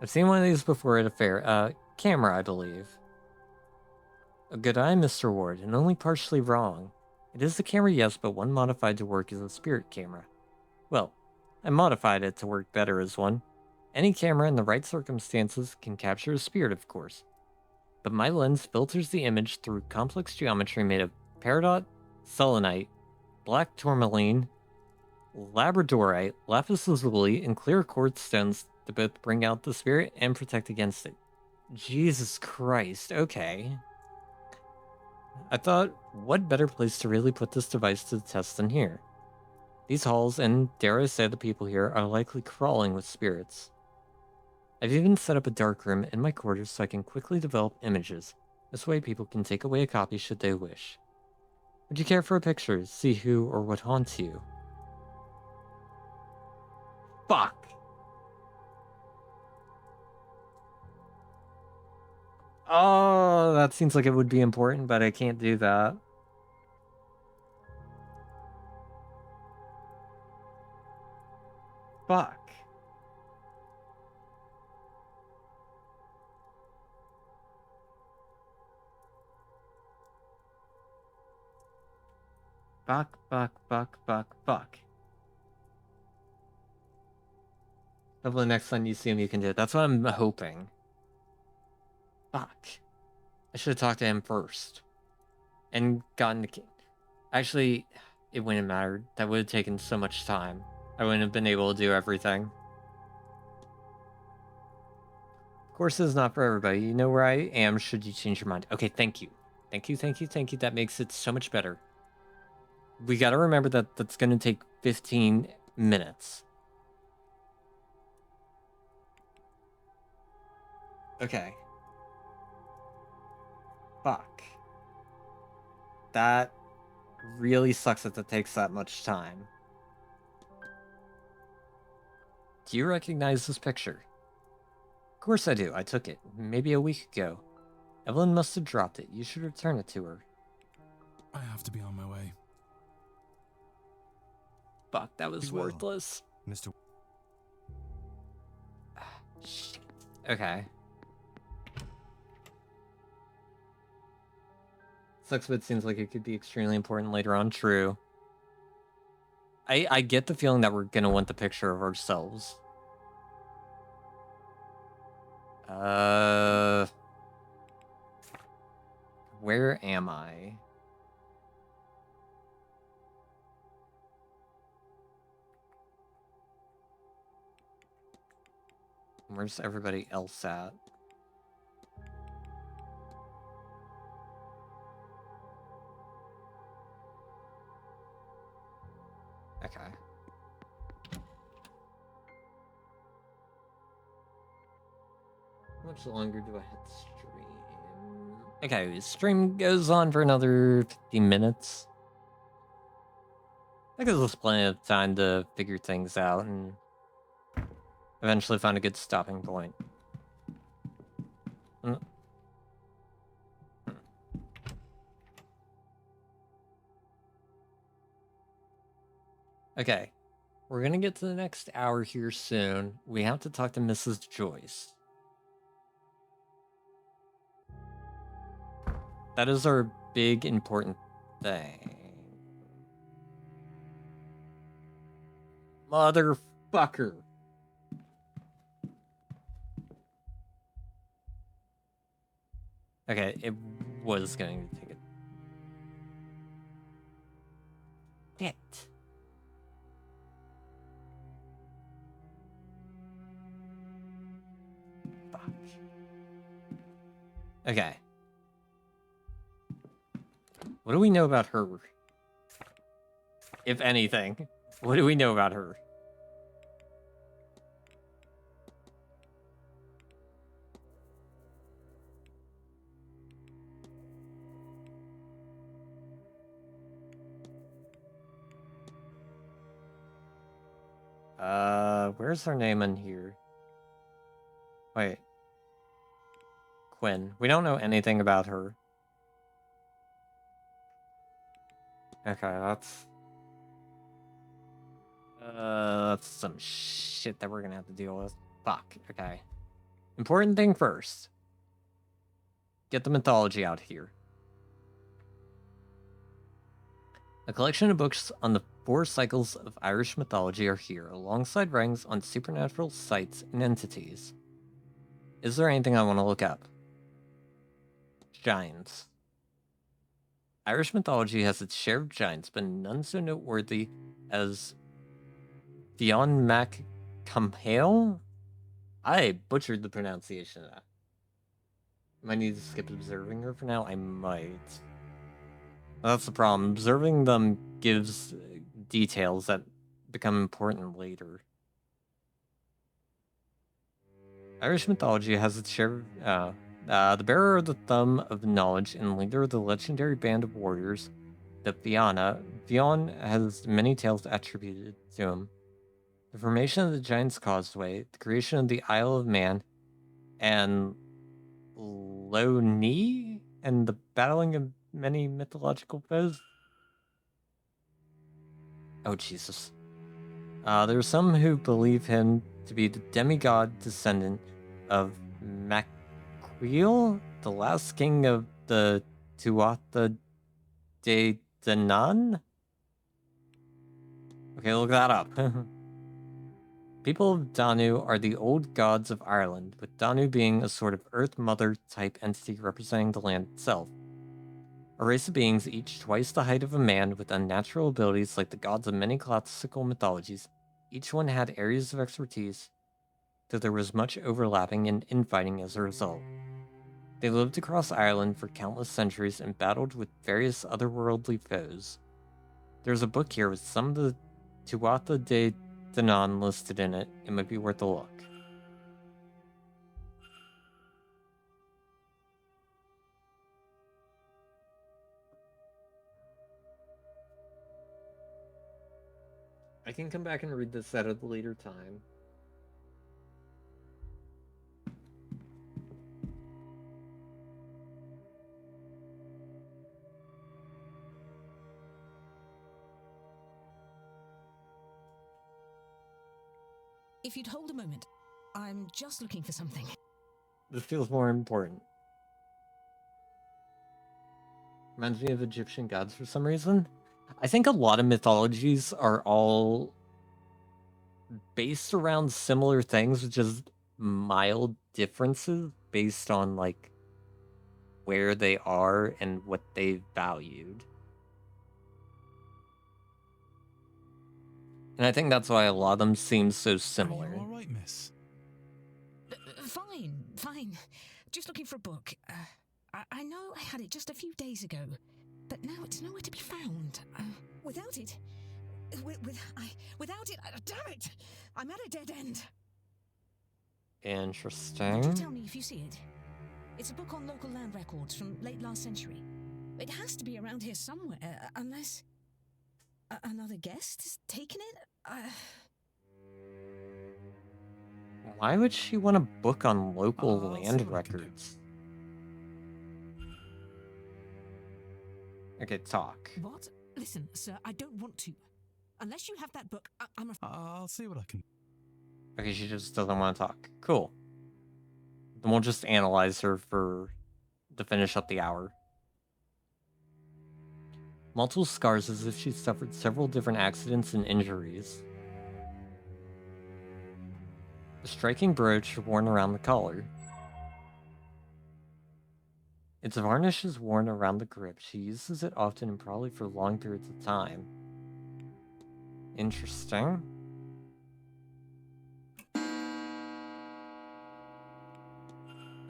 I've seen one of these before at a fair. Camera, I believe. A good eye, Mr. Ward, and only partially wrong. It is the camera, yes, but one modified to work as a spirit camera. Well, I modified it to work better as one. Any camera in the right circumstances can capture a spirit, of course. But my lens filters the image through complex geometry made of peridot, selenite, black tourmaline, labradorite, lapis lazuli, and clear quartz stones to both bring out the spirit and protect against it. Jesus Christ, okay. I thought, what better place to really put this device to the test than here? These halls, and dare I say the people here, are likely crawling with spirits. I've even set up a dark room in my quarters so I can quickly develop images. This way people can take away a copy should they wish. Would you care for a picture to see who or what haunts you? Fuck! Oh, that seems like it would be important, but I can't do that. Fuck. Fuck. Hopefully next time you see him you can do it. That's what I'm hoping. Fuck. I should have talked to him first. And gotten the... Actually, it wouldn't have mattered. That would have taken so much time. I wouldn't have been able to do everything. Of course, it's not for everybody. You know where I am should you change your mind. Okay, thank you. Thank you. That makes it so much better. We gotta remember that that's gonna take 15 minutes. Okay. Fuck. That really sucks that that takes that much time. Do you recognize this picture? Of course I do. I took it. Maybe a week ago. Evelyn must have dropped it. You should return it to her. I have to be on my way. Fuck, that was worthless. Mr. Shit. Okay. Sucks, but it seems like it could be extremely important later on. True. I get the feeling that we're gonna want the picture of ourselves. Where am I? Where's everybody else at? Okay. How much longer do I have to stream? Okay, stream goes on for another 15 minutes. I guess there's plenty of time to figure things out and eventually find a good stopping point. Okay, we're gonna get to the next hour here soon. We have to talk to Mrs. Joyce. That is our big important thing. Motherfucker. Okay, it was going to take it. Shit. Fuck. Okay. What do we know about her? If anything, what do we know about her? Where's her name in here? Wait. Quinn. We don't know anything about her. Okay, that's some shit that we're gonna have to deal with. Fuck, okay. Important thing first. Get the mythology out here. A collection of books on the 4 cycles of Irish mythology are here, alongside writings on supernatural sites and entities. Is there anything I want to look up? Giants. Irish mythology has its share of giants, but none so noteworthy as Fionn Mac Cumhaill? I butchered the pronunciation of that. Might need to skip observing her for now? I might. That's the problem. Observing them gives details that become important later. Irish mythology has its share of... the bearer of the thumb of knowledge and leader of the legendary band of warriors, the Fianna. Fionn has many tales attributed to him. The formation of the Giant's Causeway, the creation of the Isle of Man, and Loni, and the battling of many mythological foes. Oh, Jesus. There are some who believe him to be the demigod descendant of Macqueel, the last king of the Tuatha De Danann? Okay, look that up. People of Danu are the old gods of Ireland, with Danu being a sort of Earth Mother type entity representing the land itself. A race of beings each twice the height of a man with unnatural abilities like the gods of many classical mythologies. Each one had areas of expertise, though there was much overlapping and infighting as a result. They lived across Ireland for countless centuries and battled with various otherworldly foes. There's a book here with some of the Tuatha De Danann listed in it. It might be worth a look. I can come back and read this at a later time. If you'd hold a moment, I'm just looking for something. This feels more important. Reminds me of Egyptian gods for some reason. I think a lot of mythologies are all based around similar things with just mild differences based on like where they are and what they valued. And I think that's why a lot of them seem so similar. Are you all right, miss? Fine. Just looking for a book. I know I had it just a few days ago, but now it's nowhere to be found. Without it, damn it! I'm at a dead end. Interesting. Do tell me if you see it. It's a book on local land records from late last century. It has to be around here somewhere, unless another guest has taken it. Why would she want a book on local land records? Okay, talk. What? Listen, sir, I don't want to. Unless you have that book, I'm afraid. I'll see what I can. Okay, she just doesn't want to talk. Cool. Then we'll just analyze her to finish up the hour. Multiple scars as if she suffered several different accidents and injuries. A striking brooch worn around the collar. Its varnish is worn around the grip. She uses it often and probably for long periods of time. Interesting.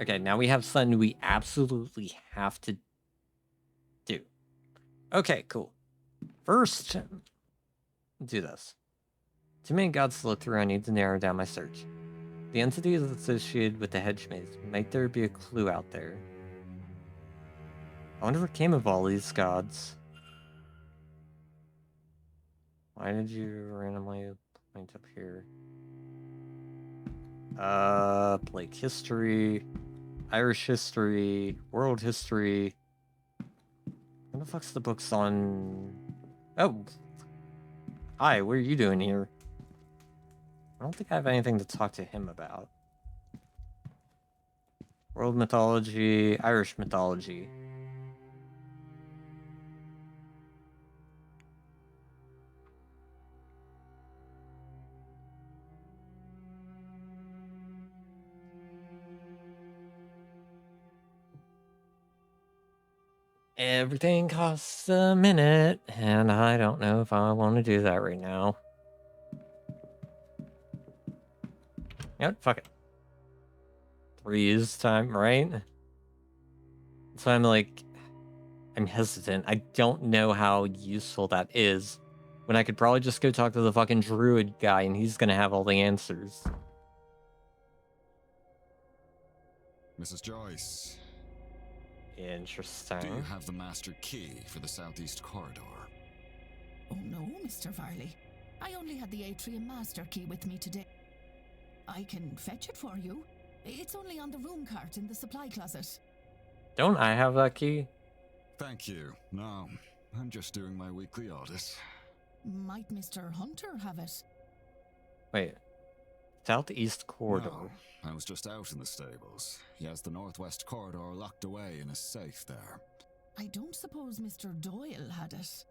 Okay, now we have something we absolutely have to do. Okay, cool. First, do this. Too many gods to look through. I need to narrow down my search. The entity is associated with the hedge maze. Might there be a clue out there? I wonder what came of all these gods. Why did you randomly point up here? Blake history, Irish history, world history. What the fuck's the books on? Oh, hi. What are you doing here? I don't think I have anything to talk to him about. World mythology, Irish mythology. Everything costs a minute, and I don't know if I want to do that right now. Yep, fuck it. 3 use time, right? So I'm like, I'm hesitant. I don't know how useful that is, when I could probably just go talk to the fucking druid guy and he's gonna have all the answers. Mrs. Joyce. Interesting. Do you have the master key for the southeast corridor? Oh no, Mr. Varley. I only had the atrium master key with me today. I can fetch it for you. It's only on the room cart in the supply closet. Don't I have that key? Thank you. No, I'm just doing my weekly audit. Might Mr. Hunter have it? Wait. Southeast corridor. No, I was just out in the stables. He has the northwest corridor locked away in his safe there. I don't suppose Mr. Doyle had it.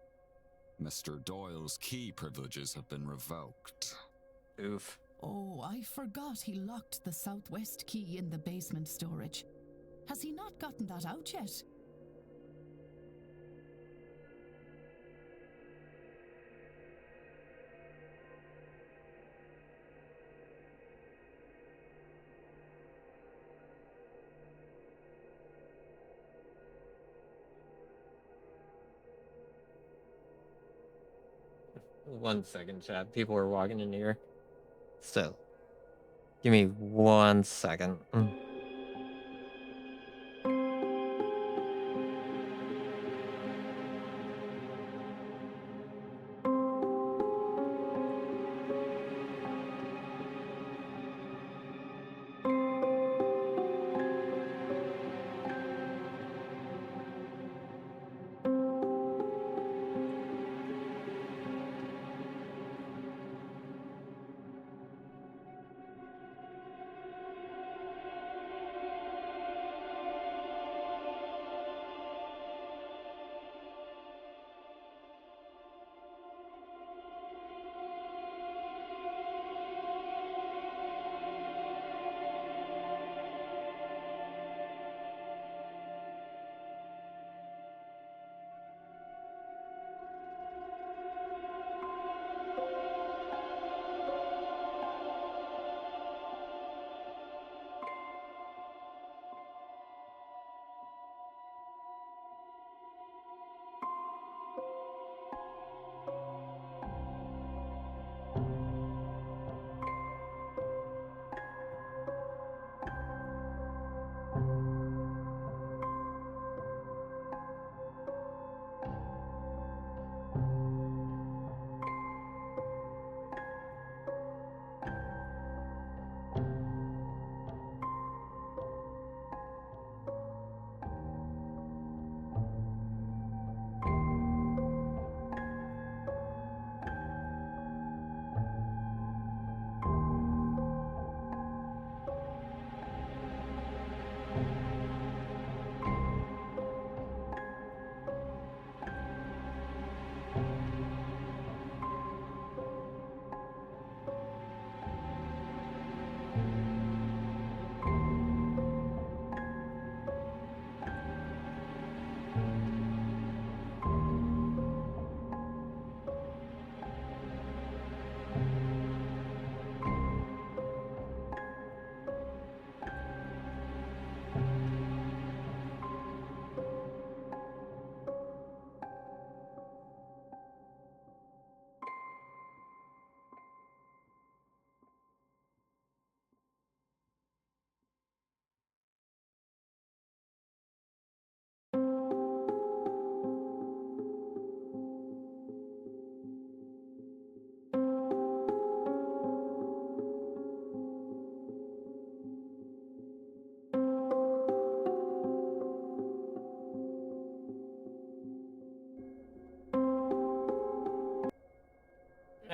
Mr. Doyle's key privileges have been revoked. Oof. Oh, I forgot he locked the southwest key in the basement storage. Has he not gotten that out yet? One second, chat. People are walking in here. So, give me 1 second.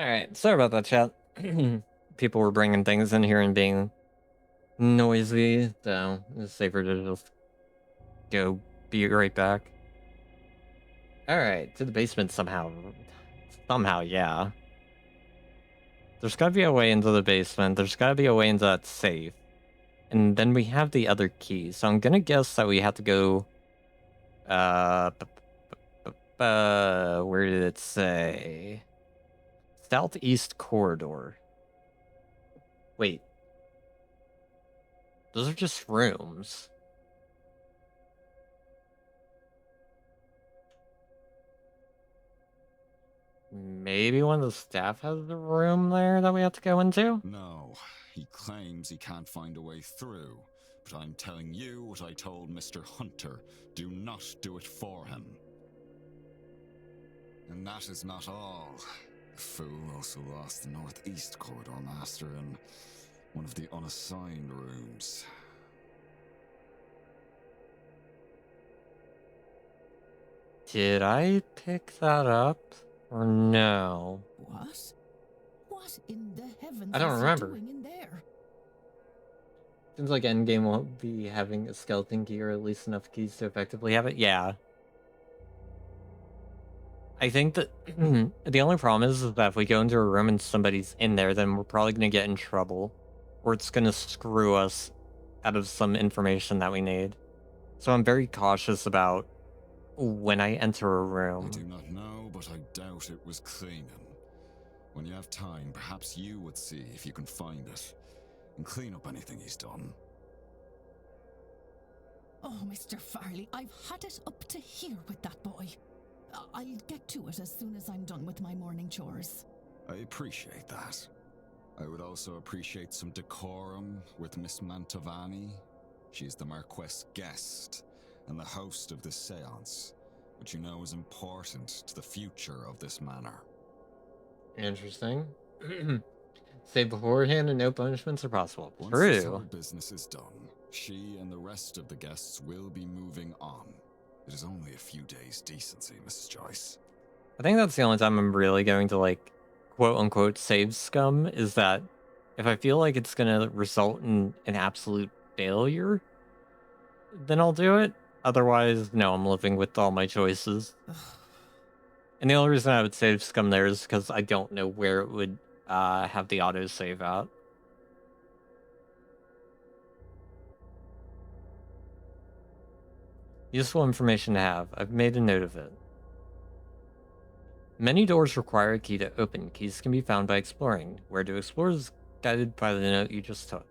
Alright, sorry about that, chat. People were bringing things in here and being noisy, so it's safer to just go be right back. Alright, to the basement somehow. Somehow, yeah. There's gotta be a way into the basement. There's gotta be a way into that safe. And then we have the other key. So I'm gonna guess that we have to go... where did it say? Southeast corridor. Wait. Those are just rooms. Maybe one of the staff has a room there that we have to go into? No, he claims he can't find a way through. But I'm telling you what I told Mr. Hunter. Do not do it for him. And that is not all. The fool also lost the Northeast Corridor Master in one of the unassigned rooms. Did I pick that up? Or no? What? What in the heavens I don't is he remember. doing in there? Seems like Endgame won't be having a skeleton key, or at least enough keys to effectively have it. Yeah. I think that the only problem is that if we go into a room and somebody's in there, then we're probably going to get in trouble. Or it's going to screw us out of some information that we need. So I'm very cautious about when I enter a room. I do not know, but I doubt it was cleaning. When you have time, perhaps you would see if you can find it. And clean up anything he's done. Oh, Mr. Farley, I've had it up to here with that boy. I'll get to it as soon as I'm done with my morning chores. I appreciate that. I would also appreciate some decorum with Miss Mantovani. She's the Marquess guest and the host of this seance, which you know is important to the future of this manor. Interesting. Say beforehand and no punishments are possible. Once this whole True. business is done, she and the rest of the guests will be moving on. It is only a few days' decency, Mrs. Joyce. I think that's the only time I'm really going to, like, quote-unquote save scum, is that if I feel like it's going to result in an absolute failure, then I'll do it. Otherwise, no, I'm living with all my choices. And the only reason I would save scum there is because I don't know where it would have the autosave out. Useful information to have. I've made a note of it. Many doors require a key to open. Keys can be found by exploring. Where to explore is guided by the note you just took.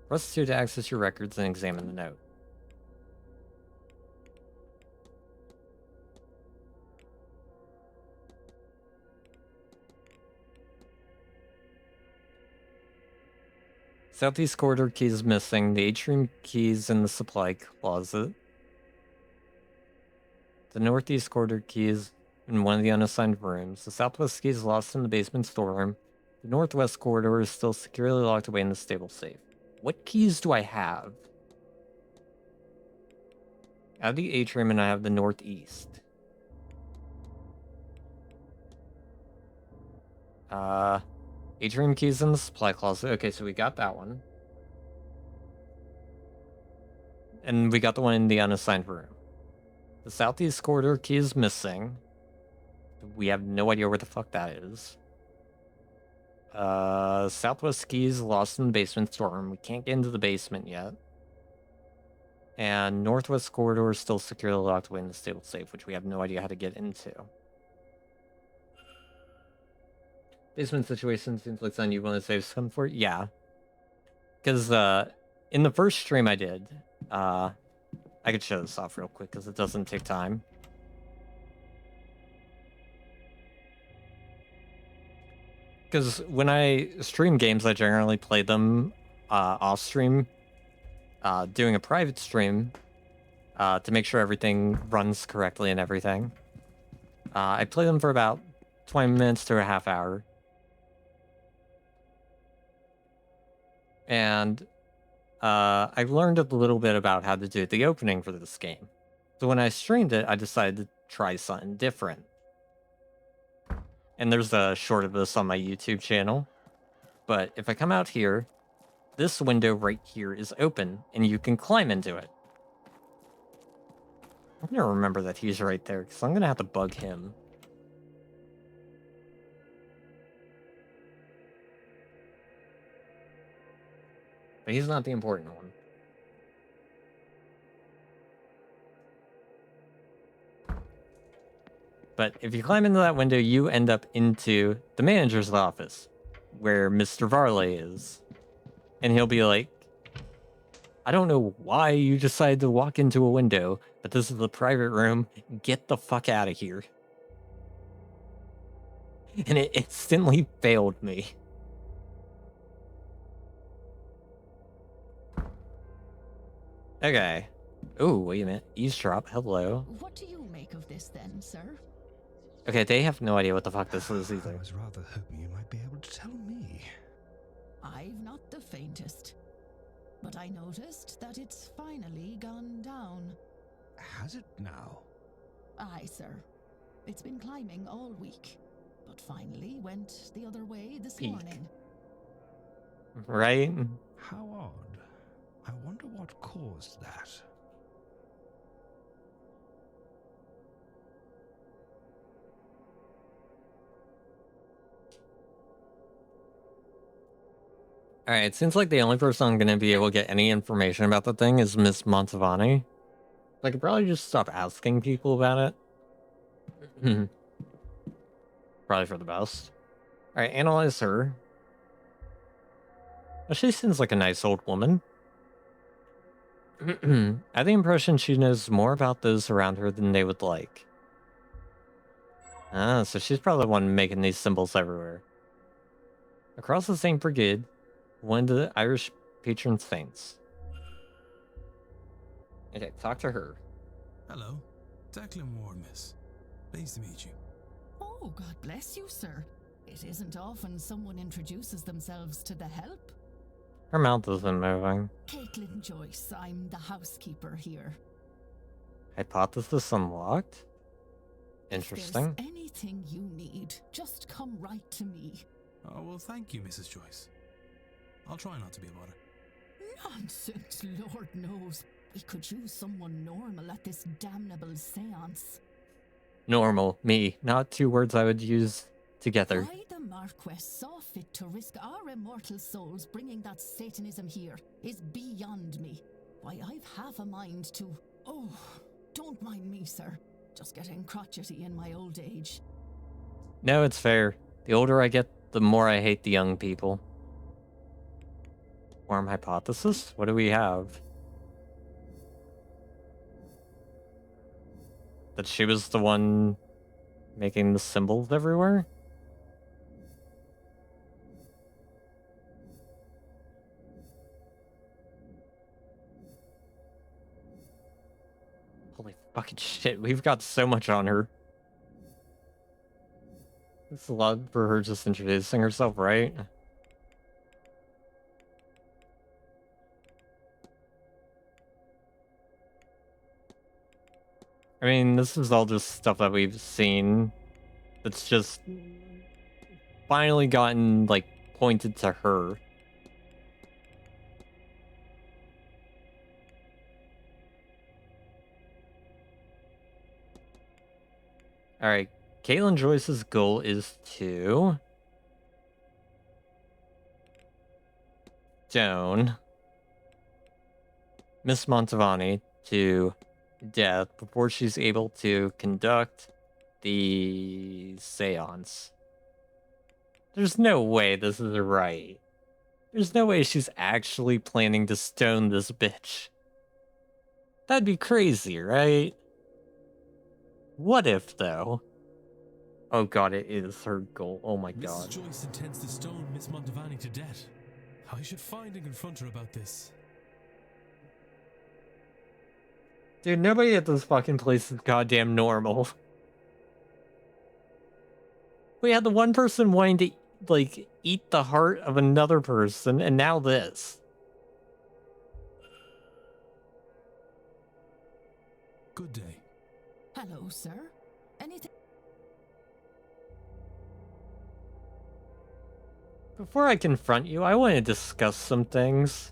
Press 2 to access your records and examine the note. Southeast corridor key is missing. The atrium key is in the supply closet. The northeast corridor key is in one of the unassigned rooms. The southwest key is lost in the basement storeroom. The northwest corridor is still securely locked away in the stable safe. What keys do I have? I have the atrium and I have the northeast. Atrium keys in the supply closet. Okay, so we got that one. And we got the one in the unassigned room. The southeast corridor key is missing. We have no idea where the fuck that is. Southwest key is lost in the basement storeroom. We can't get into the basement yet. And northwest corridor is still securely locked away in the stable safe, which we have no idea how to get into. Basement situation seems like something you want to save some for? Yeah. Because in the first stream I did, I could show this off real quick because it doesn't take time. Because when I stream games, I generally play them off stream, doing a private stream to make sure everything runs correctly and everything. I play them for about 20 minutes to a half hour. And I learned a little bit about how to do the opening for this game. So when I streamed it, I decided to try something different. and there's a short of this on my YouTube channel. But if I come out here, this window right here is open, and you can climb into it. I'm gonna remember that he's right there, because I'm gonna have to bug him. But he's not the important one. But if you climb into that window, you end up into the manager's office, where Mr. Varley is. And he'll be like, I don't know why you decided to walk into a window, but this is the private room. Get the fuck out of here. And it instantly failed me. Okay. Oh, wait a minute. Eavesdrop. Hello. What do you make of this then, sir? Okay, they have no idea what the fuck this is either. I was rather hoping you might be able to tell me. I've not the faintest. But I noticed that it's finally gone down. Has it now? Aye, sir. It's been climbing all week, but finally went the other way this morning. Right? How odd. I wonder what caused that. Alright, it seems like the only person I'm going to be able to get any information about the thing is Miss Montavani. I could probably just stop asking people about it. Probably for the best. Alright, analyze her. Well, she seems like a nice old woman. I have the impression she knows more about those around her than they would like. Ah, so she's probably the one making these symbols everywhere. Across the St. Brigade, one of the Irish patron saints. Okay, talk to her. Hello. Declan Ward, miss. Pleased to meet you. Oh, God bless you, sir. It isn't often someone introduces themselves to the help. Her mouth isn't moving. Caitlin Joyce, I'm the housekeeper here. Hypothesis unlocked? Interesting. If there's anything you need, just come right to me. Oh, well, thank you, Mrs. Joyce. I'll try not to be a bother. Nonsense, Lord knows. We could use someone normal at this damnable seance. Normal, me. Not two words I would use together. Why the Marquess saw fit to risk our immortal souls bringing that Satanism here is beyond me. Why, I've half a mind to... Oh, don't mind me, sir. Just getting crotchety in my old age. No, it's fair. The older I get, the more I hate the young people. Form hypothesis? What do we have? That she was the one making the symbols everywhere? Holy fucking shit, we've got so much on her. It's a lot for her just introducing herself, right? I mean, this is all just stuff that we've seen that's just finally gotten, like, pointed to her. Alright, Caitlin Joyce's goal is to stone Miss Montavani to death before she's able to conduct the seance. There's no way this is right. There's no way she's actually planning to stone this bitch. That'd be crazy, right? What if, though? Oh god, it is her goal. Oh my god. Mrs. Joyce intends to stone Miss Montavani to death. I should find and confront her about this. Dude, nobody at this fucking place is goddamn normal. We had the one person wanting to, like, eat the heart of another person, and now this. Good day. Hello, sir. Anything? Before I confront you, I want to discuss some things.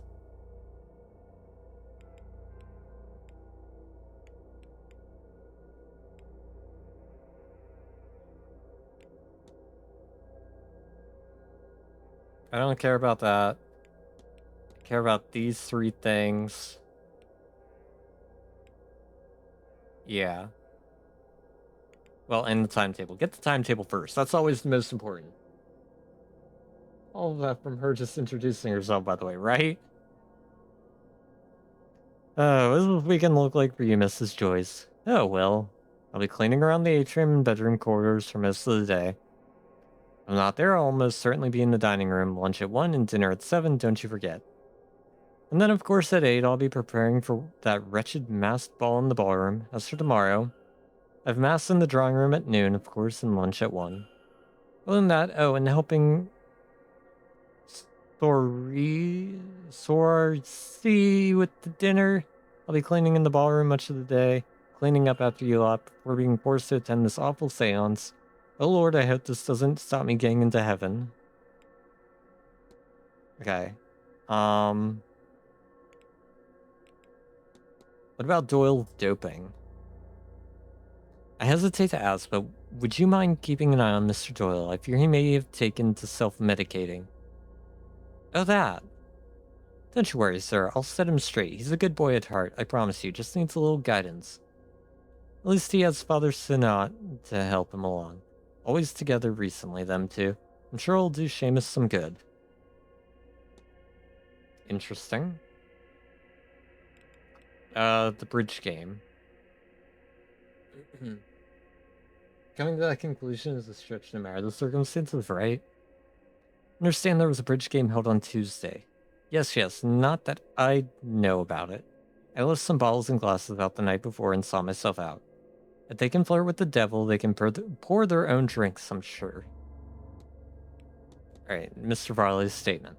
I don't care about that. I care about these 3 things. Yeah. Well, and the timetable. Get the timetable first. That's always the most important. All of that from her just introducing herself, by the way, right? Oh, what does this weekend look like for you, Mrs. Joyce? Oh, well. I'll be cleaning around the atrium and bedroom corridors for most of the day. If I'm not there, I'll almost certainly be in the dining room. Lunch at 1 and dinner at 7, don't you forget. And then, of course, at 8, I'll be preparing for that wretched masked ball in the ballroom. As for tomorrow, I've mass in the drawing room at noon, of course, and lunch at 1. Other than that, oh, and helping Sorcy with the dinner. I'll be cleaning in the ballroom much of the day, cleaning up after you lot before being forced to attend this awful seance. Oh Lord, I hope this doesn't stop me getting into heaven. Okay. What about Doyle doping? I hesitate to ask, but would you mind keeping an eye on Mr. Doyle? I fear he may have taken to self-medicating. Oh, that. Don't you worry, sir. I'll set him straight. He's a good boy at heart, I promise you. Just needs a little guidance. At least he has Father Sinat to help him along. Always together recently, them two. I'm sure it'll do Seamus some good. Interesting. The bridge game. Coming to that conclusion is a stretch no matter the circumstances, right? Understand there was a bridge game held on Tuesday. Yes, not that I know about it. I left some bottles and glasses out the night before and saw myself out. If they can flirt with the devil, they can pour their own drinks, I'm sure. Alright, Mr. Varley's statement.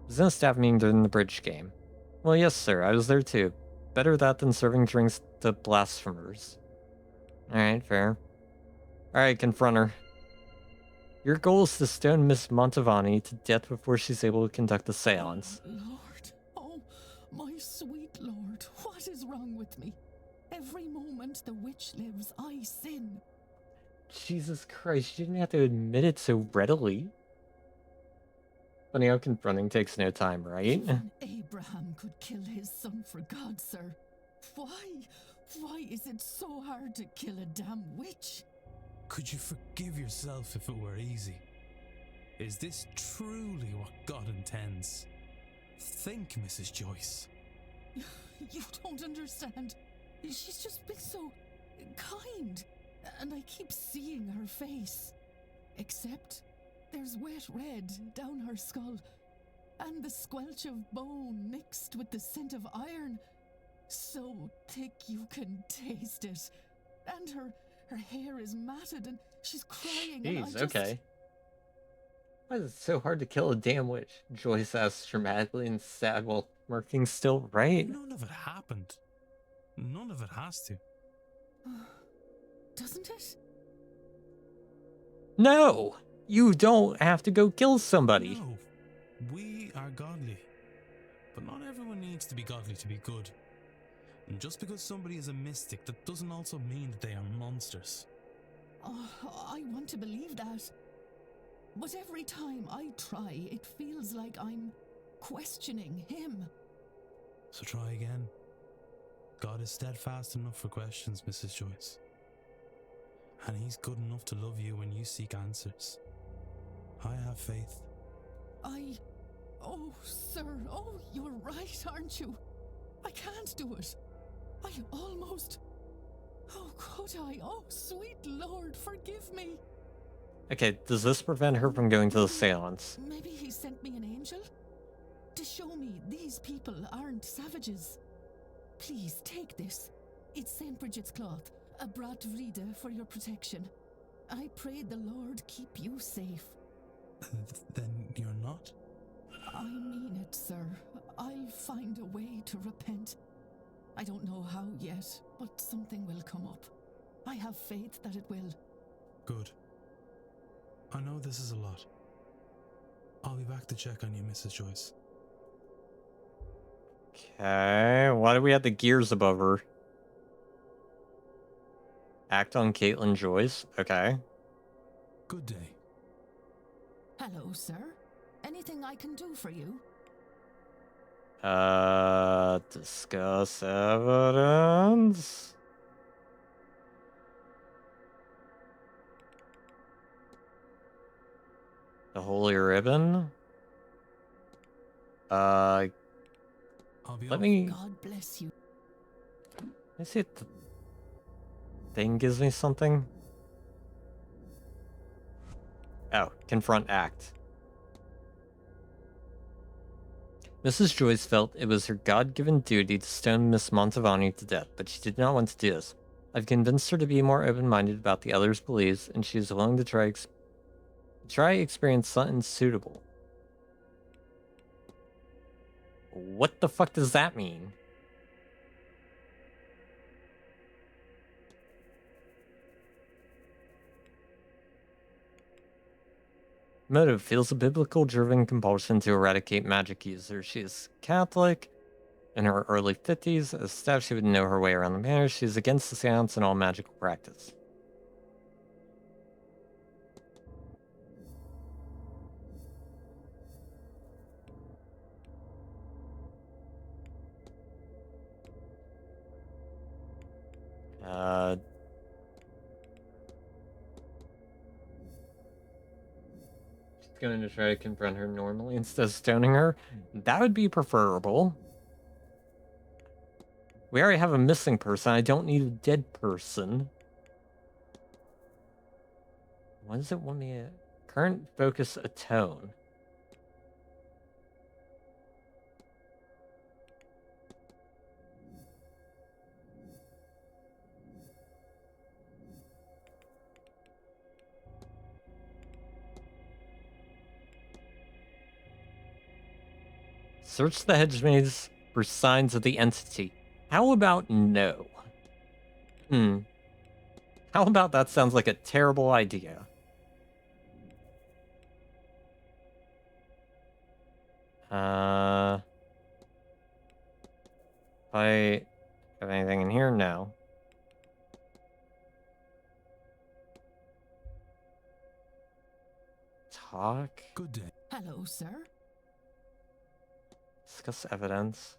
I was in a staff meeting during the bridge game. Well, yes, sir, I was there too. Better that than serving drinks to blasphemers. Alright, fair. Alright, confront her. Your goal is to stone Miss Montavani to death before she's able to conduct the seance. Lord, oh, my sweet Lord, what is wrong with me? Every moment the witch lives, I sin. Jesus Christ, you didn't have to admit it so readily. Funny how confronting takes no time, right? Even Abraham could kill his son for God, sir. Why is it so hard to kill a damn witch? Could you forgive yourself if it were easy? Is this truly what God intends? Think, Mrs. Joyce. You don't understand. She's just been so kind, and I keep seeing her face. Except there's wet red down her skull, and the squelch of bone mixed with the scent of iron. So thick you can taste it. And her hair is matted and she's crying. Jeez, okay. Why is it so hard to kill a damn witch? Joyce asks dramatically and sad while marking still, right? None of it happened. None of it has to. Doesn't it? No! You don't have to go kill somebody. No, we are godly. But not everyone needs to be godly to be good. And just because somebody is a mystic, that doesn't also mean that they are monsters. Oh, I want to believe that. But every time I try, it feels like I'm questioning him. So try again. God is steadfast enough for questions, Mrs. Joyce. And he's good enough to love you when you seek answers. I have faith. Oh, sir, oh, you're right, aren't you? I can't do it. I almost... Oh, could I? Oh, sweet Lord, forgive me. Okay, does this prevent her from going to the seance? Maybe he sent me an angel? To show me these people aren't savages. Please, take this. It's St. Bridget's cloth, a brat vrede for your protection. I pray the Lord keep you safe. Then you're not? I mean it, sir. I'll find a way to repent. I don't know how yet, but something will come up. I have faith that it will. Good. I know this is a lot. I'll be back to check on you, Mrs. Joyce. Okay, why do we have the gears above her? Act on Caitlin Joyce. Okay. Good day. Hello, sir. Anything I can do for you? Discuss evidence. The Holy Ribbon. I'll be Let off. me God bless you. see if the thing gives me something. Oh, confront act. Mrs. Joyce felt it was her God-given duty to stone Miss Montavani to death, but she did not want to do this. I've convinced her to be more open-minded about the others' beliefs, and she is willing to try experience something suitable. What the fuck does that mean? Motive feels a biblical-driven compulsion to eradicate magic users. She is Catholic, in her early 50s. As staff, she would know her way around the manor. She is against the seance and all magical practice. She's going to try to confront her normally instead of stoning her. That would be preferable. We already have a missing person. I don't need a dead person. Why does it want me to... Current focus atone. Search the hedge maze for signs of the entity. How about no? How about that sounds like a terrible idea? If I have anything in here? No. Talk? Good day. Hello, sir. Discuss evidence.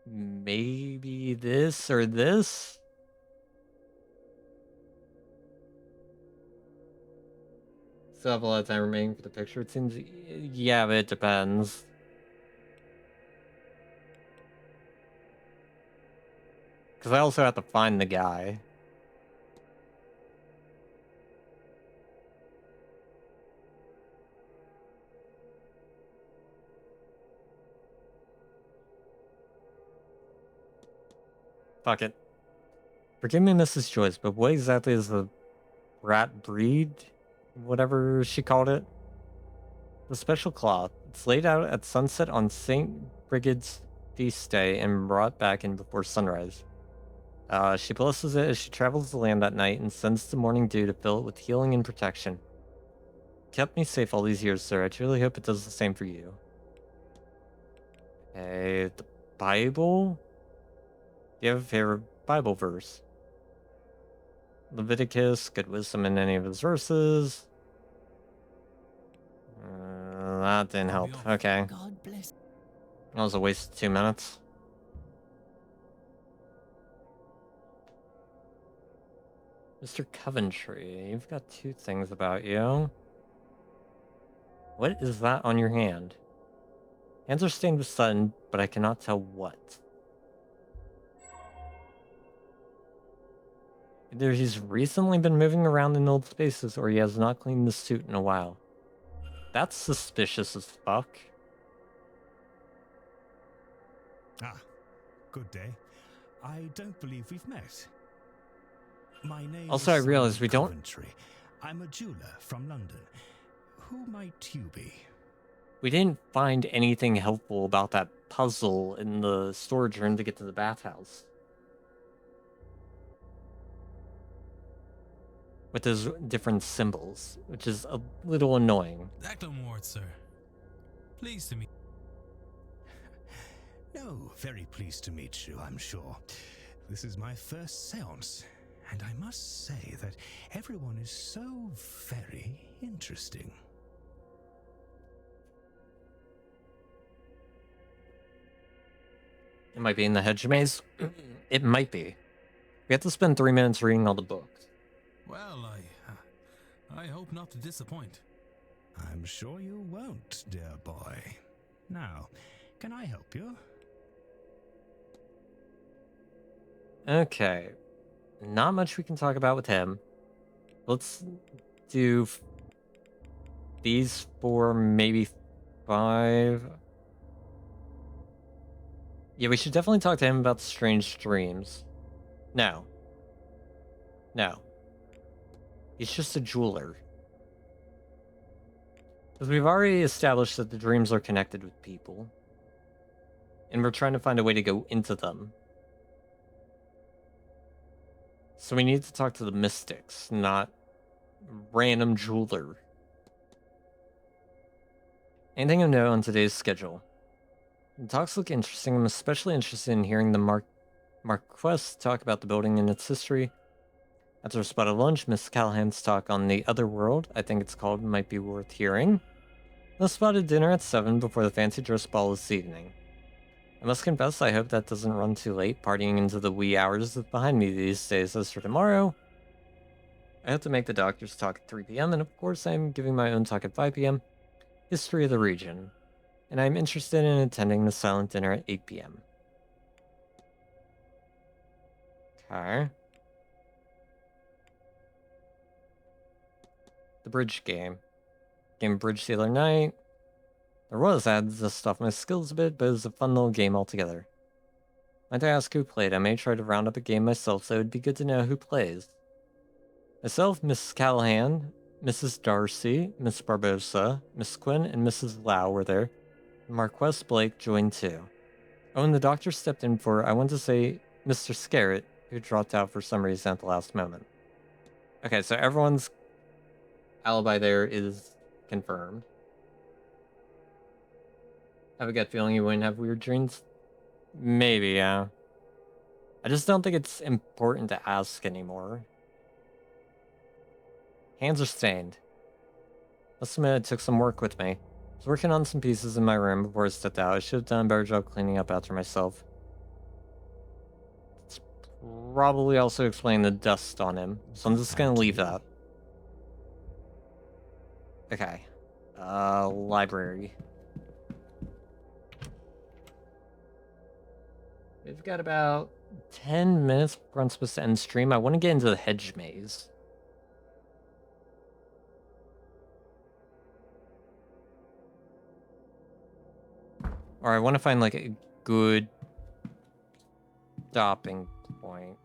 Maybe this or this? Still have a lot of time remaining for the picture. It seems... Yeah, but it depends. Because I also have to find the guy. Fuck it. Forgive me, Mrs. Joyce, but what exactly is the rat breed? Whatever she called it? The special cloth. It's laid out at sunset on St. Brigid's feast day and brought back in before sunrise. She blesses it as she travels the land that night and sends the morning dew to fill it with healing and protection. Kept me safe all these years, sir. I truly hope it does the same for you. Okay, the Bible? Do you have a favorite Bible verse? Leviticus, good wisdom in any of his verses. That didn't help. Okay. God bless. That was a waste of 2 minutes. Mr. Coventry, you've got 2 things about you. What is that on your hand? Hands are stained with sun, but I cannot tell what. Either he's recently been moving around in old spaces, or he has not cleaned the suit in a while. That's suspicious as fuck. Ah, good day. I don't believe we've met. My name Also, is I realize Simon we don't... Coventry. I'm a jeweler from London. Who might you be? We didn't find anything helpful about that puzzle in the storage room to get to the bathhouse. with those different symbols, which is a little annoying. Ward, sir. Pleased to meet. No, very pleased to meet you, I'm sure. This is my first seance, and I must say that everyone is so very interesting. It might be in the hedge maze. It might be. We have to spend 3 minutes reading all the books. Well, I hope not to disappoint. I'm sure you won't, dear boy. Now, can I help you? Okay. Not much we can talk about with him. Let's do these 4, maybe 5. Yeah, we should definitely talk to him about the strange dreams. No. No. He's just a jeweler. Because we've already established that the dreams are connected with people. And we're trying to find a way to go into them. So we need to talk to the mystics, not random jeweler. Anything of note on today's schedule? The talks look interesting. I'm especially interested in hearing the Marquess talk about the building and its history. After a spot of lunch, Miss Callahan's talk on the other world, I think it's called, might be worth hearing. And a spot of dinner at 7 before the fancy dress ball this evening. I must confess, I hope that doesn't run too late, partying into the wee hours behind me these days. As for tomorrow, I have to make the doctor's talk at 3 p.m., and of course I'm giving my own talk at 5 p.m. History of the region. And I'm interested in attending the silent dinner at 8 p.m. Okay. The bridge game. Game of bridge the other night. There was, I had to dust off my skills a bit, but it was a fun little game altogether. Might I ask who played? I may try to round up a game myself, so it would be good to know who plays. Myself, Mrs. Callahan, Mrs. Darcy, Miss Barbosa, Miss Quinn, and Mrs. Lau were there. Marquess Blake joined too. Oh, and the doctor stepped in for, I want to say, Mr. Scarrett, who dropped out for some reason at the last moment. Okay, so everyone's alibi there is confirmed. Have a gut feeling you wouldn't have weird dreams? Maybe, yeah. I just don't think it's important to ask anymore. Hands are stained. Must admit it took some work with me. I was working on some pieces in my room before I stepped out. I should have done a better job cleaning up after myself. It's probably also explain the dust on him, so I'm just gonna leave that. Okay. Library. We've got about 10 minutes before I'm supposed to end stream. I want to get into the hedge maze. Or I want to find like a good stopping point.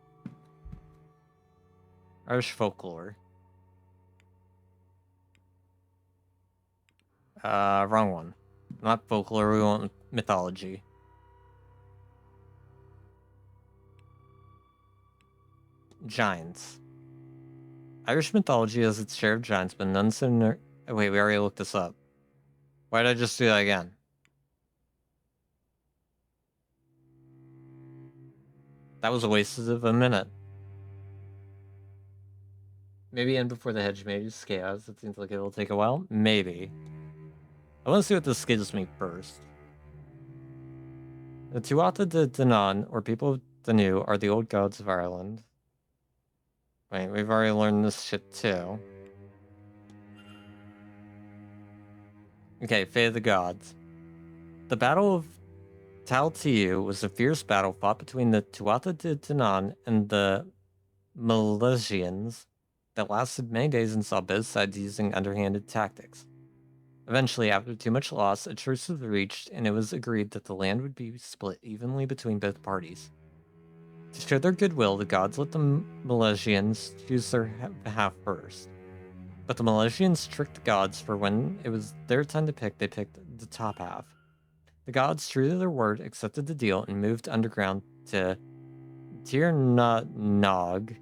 Irish folklore. Wrong one. Not folklore, we want mythology. Giants. Irish mythology has its share of giants, but none so oh, wait, we already looked this up. Why did I just do that again? That was a waste of a minute. Maybe end before the hedge maze chaos. It seems like it will take a while. Maybe. I want to see what this gives me first. The Tuatha De Danann, or people of Danu, are the old gods of Ireland. Wait, we've already learned this shit too. Okay, Fate of the Gods. The Battle of Tal Tiu was a fierce battle fought between the Tuatha De Danann and the Milesians that lasted many days and saw both sides using underhanded tactics. Eventually, after too much loss, a truce was reached, and it was agreed that the land would be split evenly between both parties. To show their goodwill, the gods let the Milesians choose their half first. But the Milesians tricked the gods, for when it was their time to pick, they picked the top half. The gods, true to their word, accepted the deal and moved underground to Tir na Nog,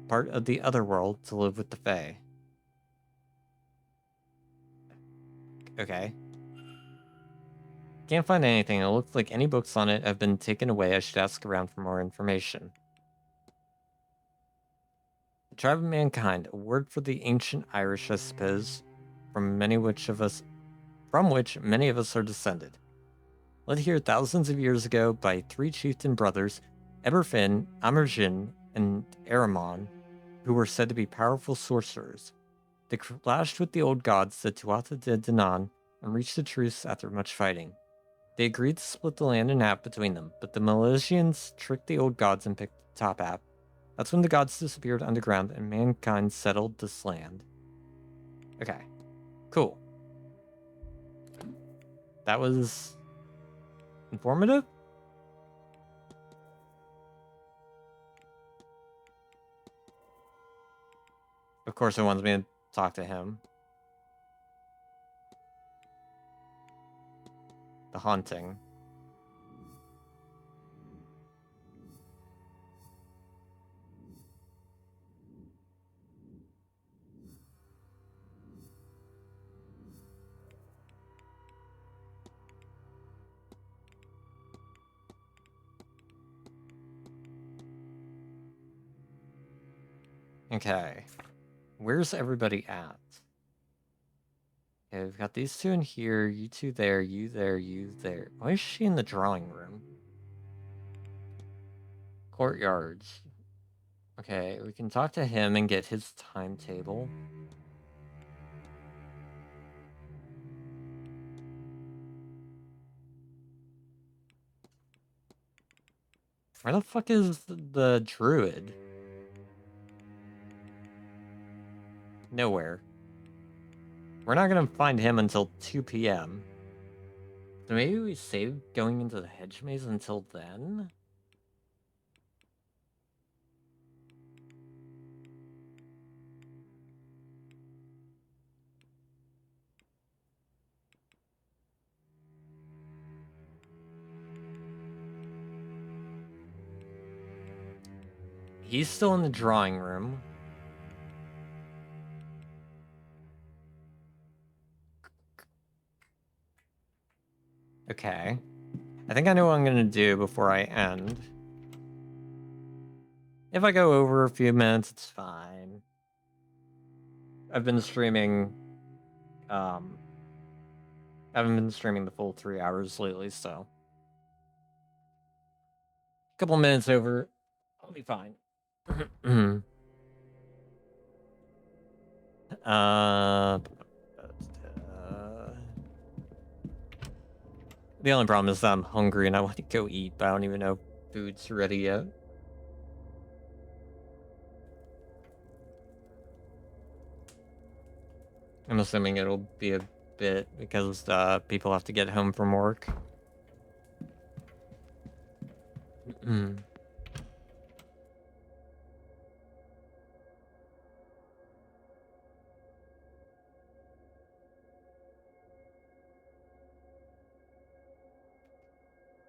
part of the other world to live with the Fae. Okay. Can't find anything. It looks like any books on it have been taken away. I should ask around for more information. The tribe of mankind, a word for the ancient Irish, I suppose, from which many of us are descended. Led here thousands of years ago by 3 chieftain brothers, Eberfin, Amerjin, and Aramon, who were said to be powerful sorcerers. They clashed with the old gods, the Tuatha De Danann, and reached a truce after much fighting. They agreed to split the land in half between them, but the Milesians tricked the old gods and picked the top half. That's when the gods disappeared underground and mankind settled this land. Okay, cool. That was informative? Of course, it wants me to talk to him. The haunting. Okay. Where's everybody at? Okay, we've got these 2 in here, you 2 there, you there, you there. Why is she in the drawing room? Courtyards. Okay, we can talk to him and get his timetable. Where the fuck is the druid? Nowhere. We're not gonna find him until 2 p.m. So maybe we save going into the hedge maze until then? He's still in the drawing room. Okay. I think I know what I'm gonna do before I end. If I go over a few minutes, it's fine. I've been streaming, I haven't been streaming the full 3 hours lately, so. A couple minutes over, I'll be fine. The only problem is that I'm hungry and I want to go eat, but I don't even know if food's ready yet. I'm assuming it'll be a bit because people have to get home from work.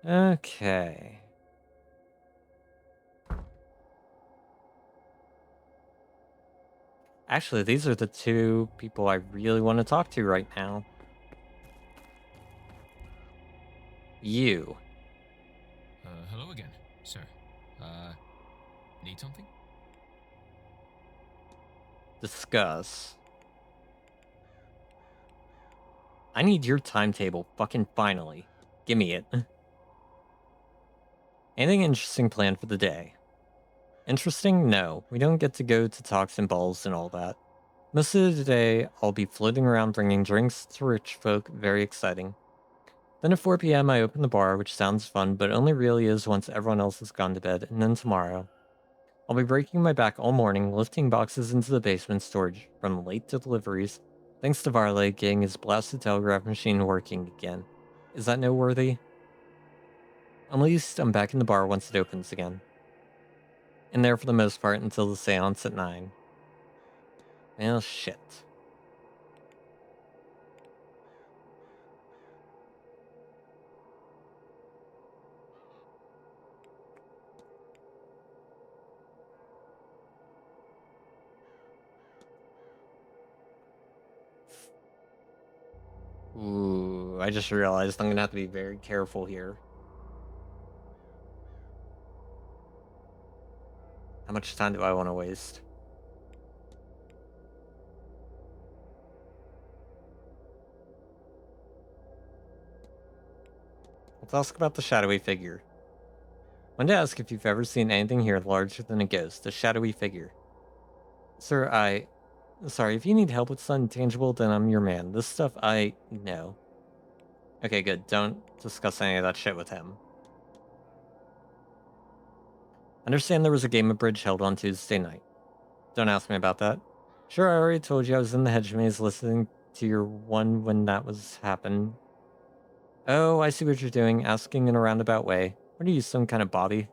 Okay. Actually, these are the 2 people I really want to talk to right now. You. Hello again, sir. Need something? Discuss. I need your timetable, fucking finally. Give me it. Anything interesting planned for the day? Interesting? No. We don't get to go to talks and balls and all that. Most of the day, I'll be floating around bringing drinks to rich folk. Very exciting. Then at 4 p.m. I open the bar, which sounds fun, but only really is once everyone else has gone to bed. And then tomorrow, I'll be breaking my back all morning, lifting boxes into the basement storage from late deliveries, thanks to Varley getting his blasted telegraph machine working again. Is that noteworthy? At least I'm back in the bar once it opens again. And there for the most part until the seance at 9. Well, shit. Ooh, I just realized I'm gonna have to be very careful here. How much time do I want to waste? Let's ask about the shadowy figure. Wanted to ask if you've ever seen anything here larger than a ghost, a shadowy figure. Sir, sorry, if you need help with something tangible, then I'm your man. This stuff, no. Okay, good. Don't discuss any of that shit with him. Understand there was a game of bridge held on Tuesday night. Don't ask me about that. Sure, I already told you I was in the hedge maze listening to your one when that was happening. Oh, I see what you're doing, asking in a roundabout way. What are you, some kind of Bobby?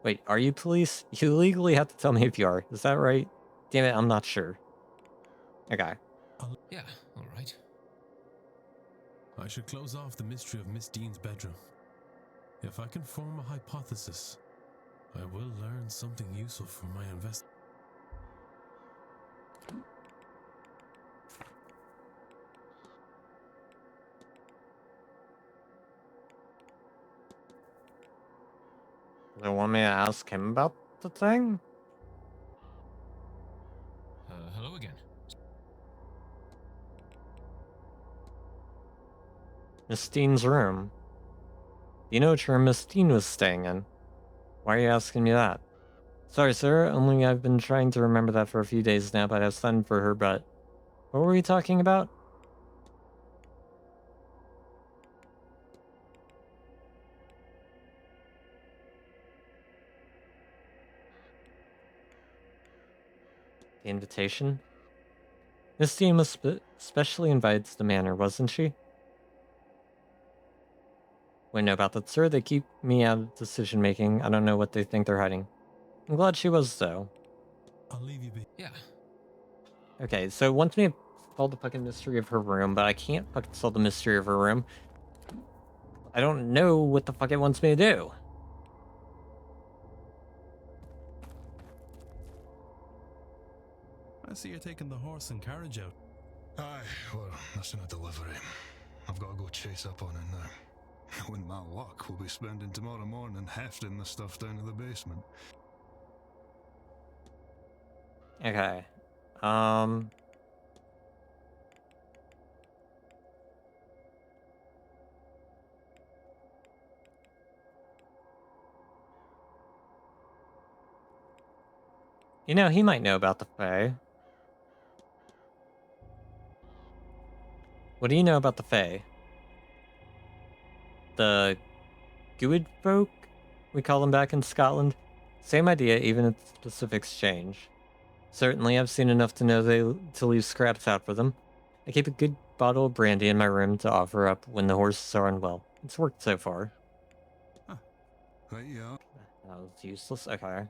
Wait, are you police? You legally have to tell me if you are. Is that right? Damn it, I'm not sure. Okay. Yeah, all right. I should close off the mystery of Miss Dean's bedroom. If I can form a hypothesis, I will learn something useful for my invest. They want me to ask him about the thing? Hello again. Miss Dean's room. You know which room Miss Dean was staying in. Why are you asking me that? Sorry, sir, only I've been trying to remember that for a few days now, but I've sent for her, but... What were we talking about? The invitation? Miss Dean was specially invited to the manor, wasn't she? Wouldn't know about that, sir. They keep me out of decision-making. I don't know what they think they're hiding. I'm glad she was, though. I'll leave you be. Yeah. Okay, so it wants me to solve the fucking mystery of her room, but I can't fucking solve the mystery of her room. I don't know what the fuck it wants me to do. I see you're taking the horse and carriage out. Aye, well, that's in a delivery. I've got to go chase up on it now. With my luck, we'll be spending tomorrow morning hefting the stuff down to the basement. Okay. You know, he might know about the Fae. What do you know about the Fae? The Good folk, we call them back in Scotland. Same idea, even if specifics change. Certainly, I've seen enough to know to leave scraps out for them. I keep a good bottle of brandy in my room to offer up when the horses are unwell. It's worked so far. Huh. Right, yeah. That was useless. Okay.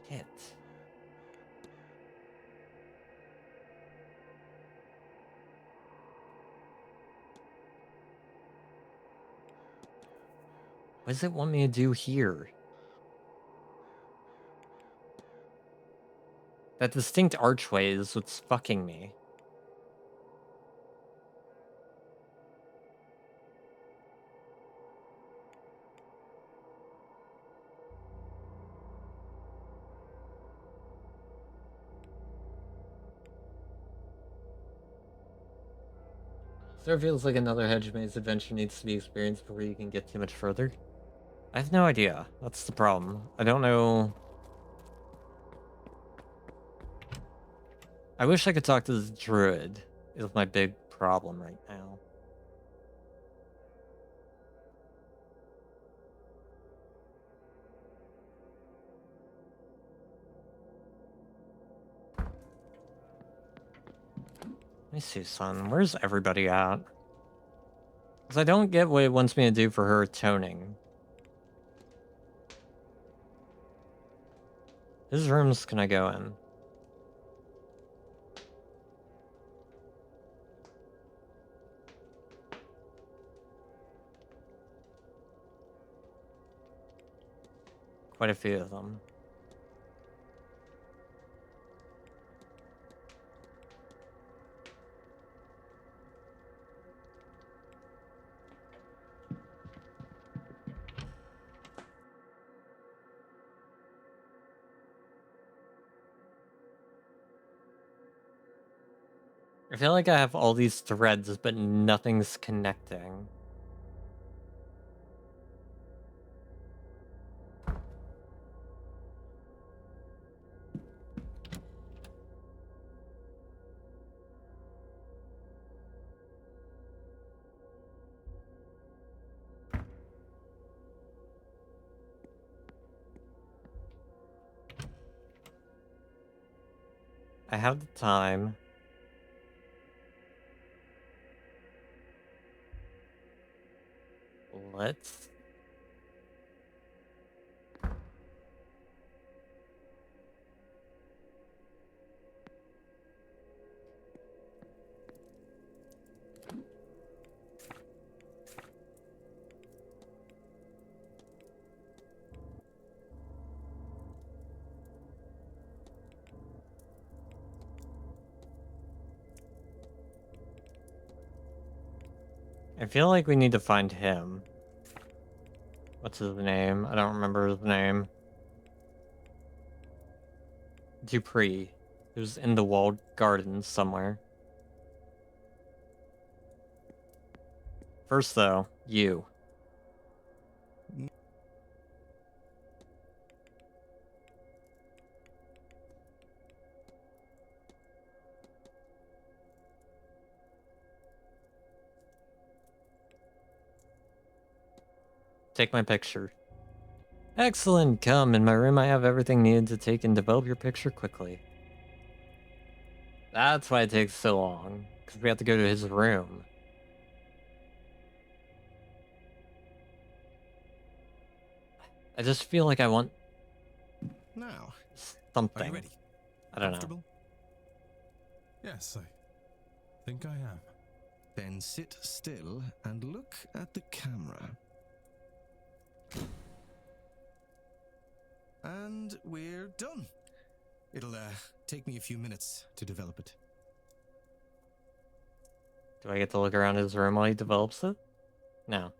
Shit. What does it want me to do here? That distinct archway is what's fucking me. So it feels like another hedge maze adventure needs to be experienced before you can get too much further. I have no idea. That's the problem. I don't know. I wish I could talk to this druid. Is my big problem right now. Let me see, son. Where's everybody at? Because I don't get what it wants me to do for her toning. Whose rooms can I go in? Quite a few of them. I feel like I have all these threads, but nothing's connecting. I have the time. Let's... I feel like we need to find him. What's his name? I don't remember his name. Dupree. He was in the walled gardens somewhere. First, though, you. Take my picture. Excellent! Come, in my room I have everything needed to take and develop your picture quickly. That's why it takes so long, because we have to go to his room. I just feel like I want... Now, something. are you ready? I don't know. Yes, I think I am. Then sit still and look at the camera. And we're done. It'll take me a few minutes to develop it. Do I get to look around his room while he develops it? No.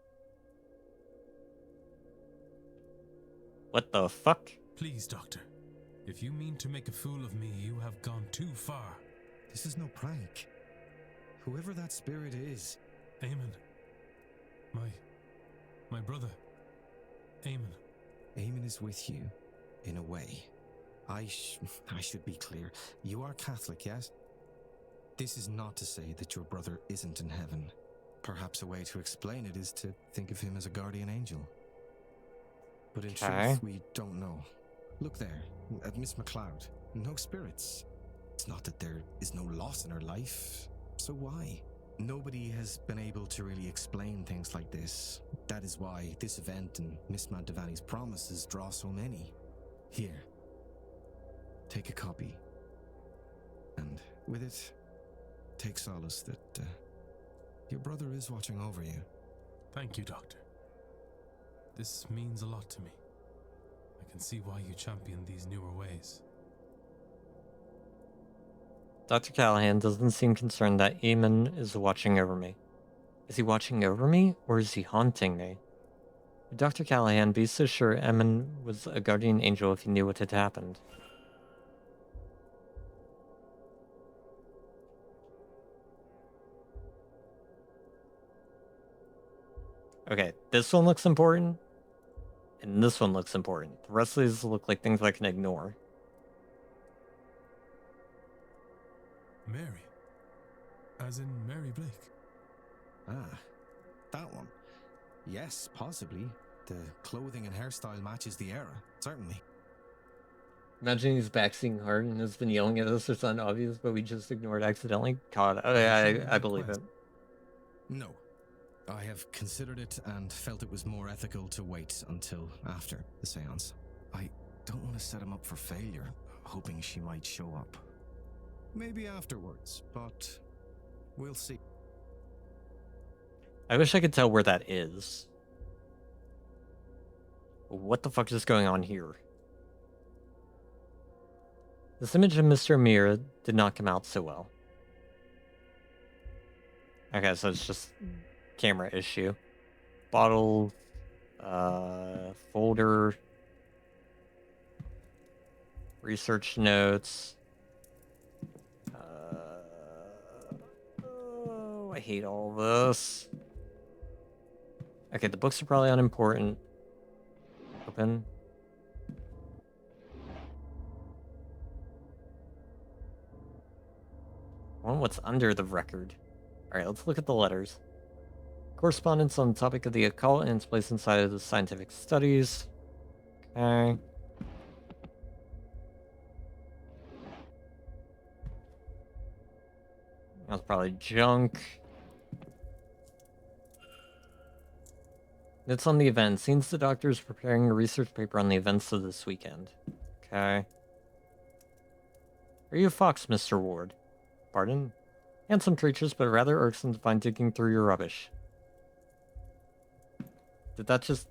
What the fuck? Please, Doctor. If you mean to make a fool of me, you have gone too far. This is no prank. Whoever that spirit is... Eamon. My brother. Eamon. Eamon is with you, in a way. I should be clear. You are Catholic, yes? This is not to say that your brother isn't in heaven. Perhaps a way to explain it is to think of him as a guardian angel. But in truth, we don't know. Look there, at Miss MacLeod. No spirits. It's not that there is no loss in her life. So why? Nobody has been able to really explain things like this. That is why this event and Miss Mantovani's promises draw so many. Here. Take a copy. And with it, take solace that your brother is watching over you. Thank you, Doctor. This means a lot to me. I can see why you champion these newer ways. Dr. Callahan doesn't seem concerned that Eamon is watching over me. Is he watching over me, or is he haunting me? Would Dr. Callahan be so sure Eamon was a guardian angel if he knew what had happened? Okay, this one looks important, and this one looks important. The rest of these look like things I can ignore. Mary. As in Mary Blake. Ah, that one. Yes, possibly. The clothing and hairstyle matches the era, certainly. Imagine he's backseeing hard and has been yelling at us. It's not obvious, but we just ignored accidentally. God, I believe it. No. I have considered it and felt it was more ethical to wait until after the seance. I don't want to set him up for failure, hoping she might show up. Maybe afterwards, but we'll see. I wish I could tell where that is. What the fuck is going on here? This image of Mr. Amir did not come out so well. Okay, so it's just camera issue. Bottle, folder, research notes. Oh, I hate all this. Okay, the books are probably unimportant. Open. I wonder what's under the record. Alright, let's look at the letters. Correspondence on the topic of the occult and its place inside of the scientific studies. Okay. That's probably junk. Notes on the event. Seems the doctor is preparing a research paper on the events of this weekend. Okay. Are you a fox, Mr. Ward? Pardon? Handsome creatures, but rather irksome to find digging through your rubbish. Did that just...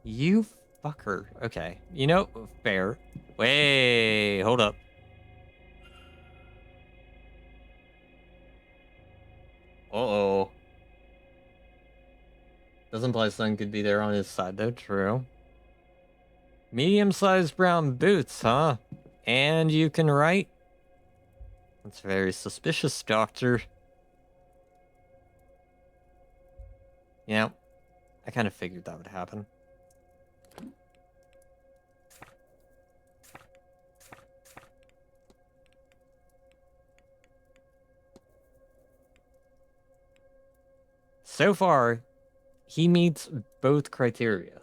You fucker. Okay. You know, fair. Wait, hold up. Uh-oh. Doesn't imply Sun could be there on his side, though. True. Medium-sized brown boots, huh? And you can write? That's very suspicious, Doctor. Yeah, I kind of figured that would happen. So far, he meets both criteria.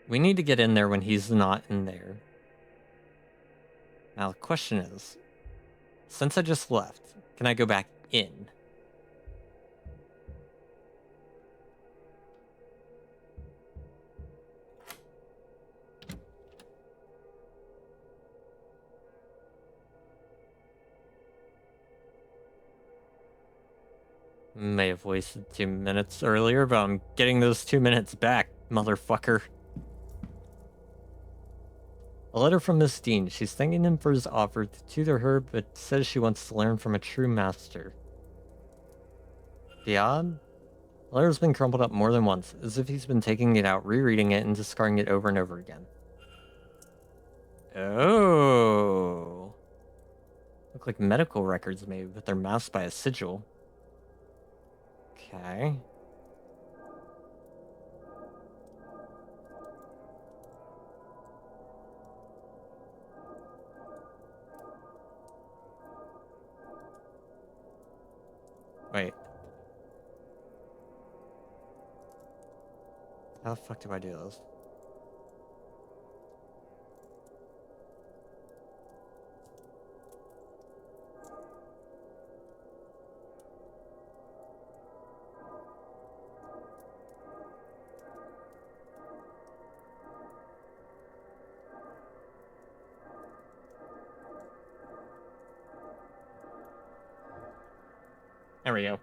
We need to get in there when he's not in there. Now the question is, since I just left, can I go back in? May have wasted 2 minutes earlier, but I'm getting those 2 minutes back, motherfucker. A letter from Miss Dean. She's thanking him for his offer to tutor her, but says she wants to learn from a true master. Beyond? The letter's been crumpled up more than once, as if he's been taking it out, rereading it, and discarding it over and over again. Oh. Look like medical records maybe, but they're masked by a sigil. Okay. Wait. How the fuck do I do this? There we go.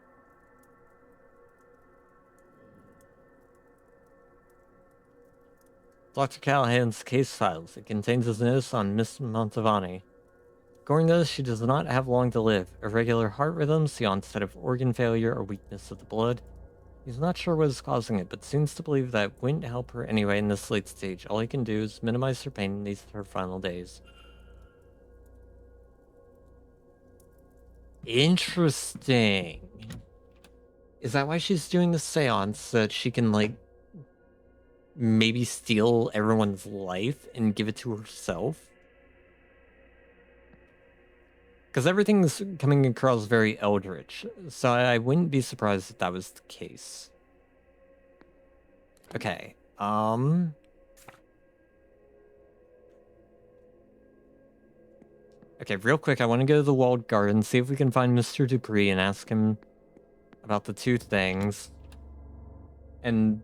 Dr. Callahan's case files. It contains his notice on Miss Montavani. According to this, she does not have long to live. Irregular heart rhythms, the onset of organ failure, or weakness of the blood. He's not sure what is causing it, but seems to believe that wouldn't help her anyway in this late stage. All he can do is minimize her pain in these her final days. Interesting. Is that why she's doing the seance? So that she can, like, maybe steal everyone's life and give it to herself? Because everything's coming across very eldritch, so I wouldn't be surprised if that was the case. Okay, Okay, real quick, I want to go to the walled garden, see if we can find Mr. Dupree and ask him about the two things. And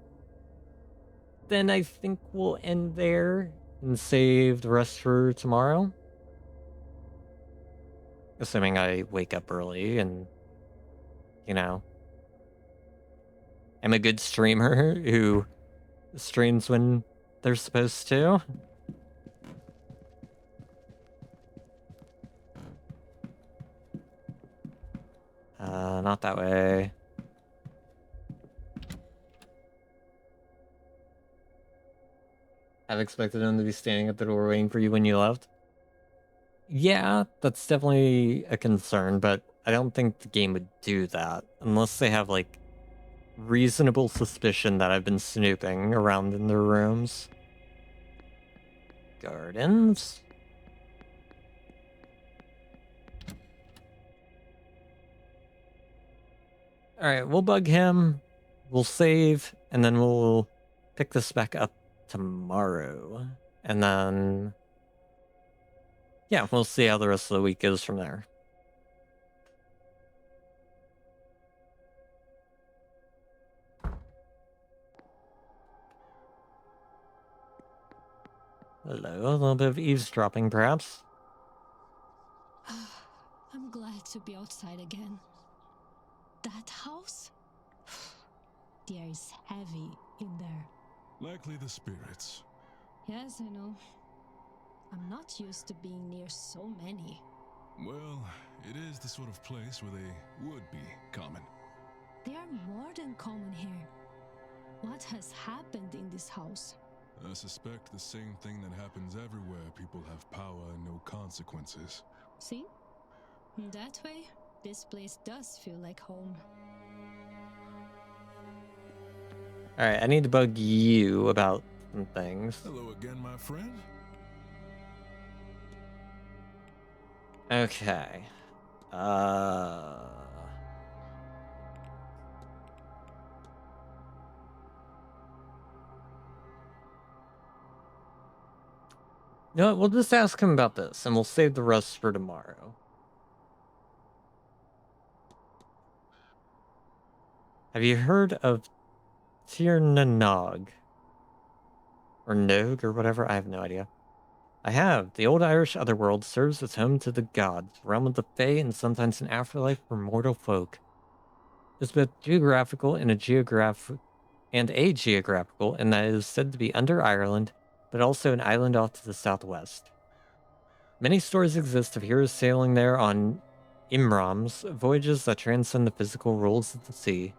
then I think we'll end there and save the rest for tomorrow. Assuming I wake up early and, you know, I'm a good streamer who streams when they're supposed to. Not that way. I've expected him to be standing at the door waiting for you when you left. Yeah, that's definitely a concern, but I don't think the game would do that unless they have, like, reasonable suspicion that I've been snooping around in their rooms. Gardens? Alright, we'll bug him, we'll save, and then we'll pick this back up tomorrow. And then, yeah, we'll see how the rest of the week goes from there. Hello, a little bit of eavesdropping, perhaps? I'm glad to be outside again. That house? The air is heavy in there. Likely the spirits. Yes, I know. I'm not used to being near so many. Well, it is the sort of place where they would be common. They are more than common here. What has happened in this house? I suspect the same thing that happens everywhere people have power and no consequences. See? In that way, this place does feel like home. Alright, I need to bug you about some things. Hello again, my friend. Okay. You know what, we'll just ask him about this, and we'll save the rest for tomorrow. Have you heard of Tirnanog? Or Nog, or whatever? I have no idea. I have. The old Irish otherworld serves as home to the gods, realm of the Fae, and sometimes an afterlife for mortal folk. It's both geographical and a geographical, and that it is said to be under Ireland, but also an island off to the southwest. Many stories exist of heroes sailing there on Imrams, voyages that transcend the physical rules of the sea.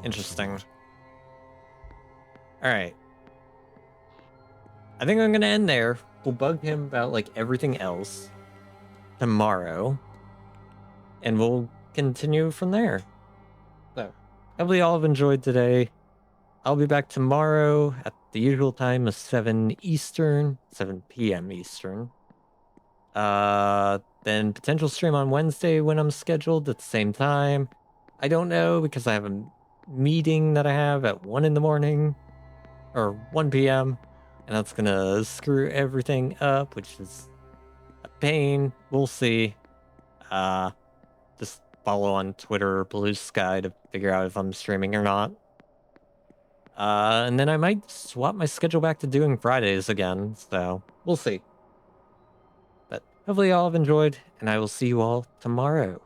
Interesting. Alright. I think I'm gonna end there. We'll bug him about, like, everything else tomorrow. And we'll continue from there. So, hopefully y'all have enjoyed today. I'll be back tomorrow at the usual time of 7 Eastern, 7 p.m. Eastern. Then potential stream on Wednesday when I'm scheduled at the same time. I don't know because I have a meeting that I have at 1 in the morning or 1 p.m. and that's gonna screw everything up, which is a pain. We'll see. Just follow on Twitter or Blue Sky to figure out if I'm streaming or not. And then I might swap my schedule back to doing Fridays again, so we'll see. But hopefully y'all have enjoyed, and I will see you all tomorrow.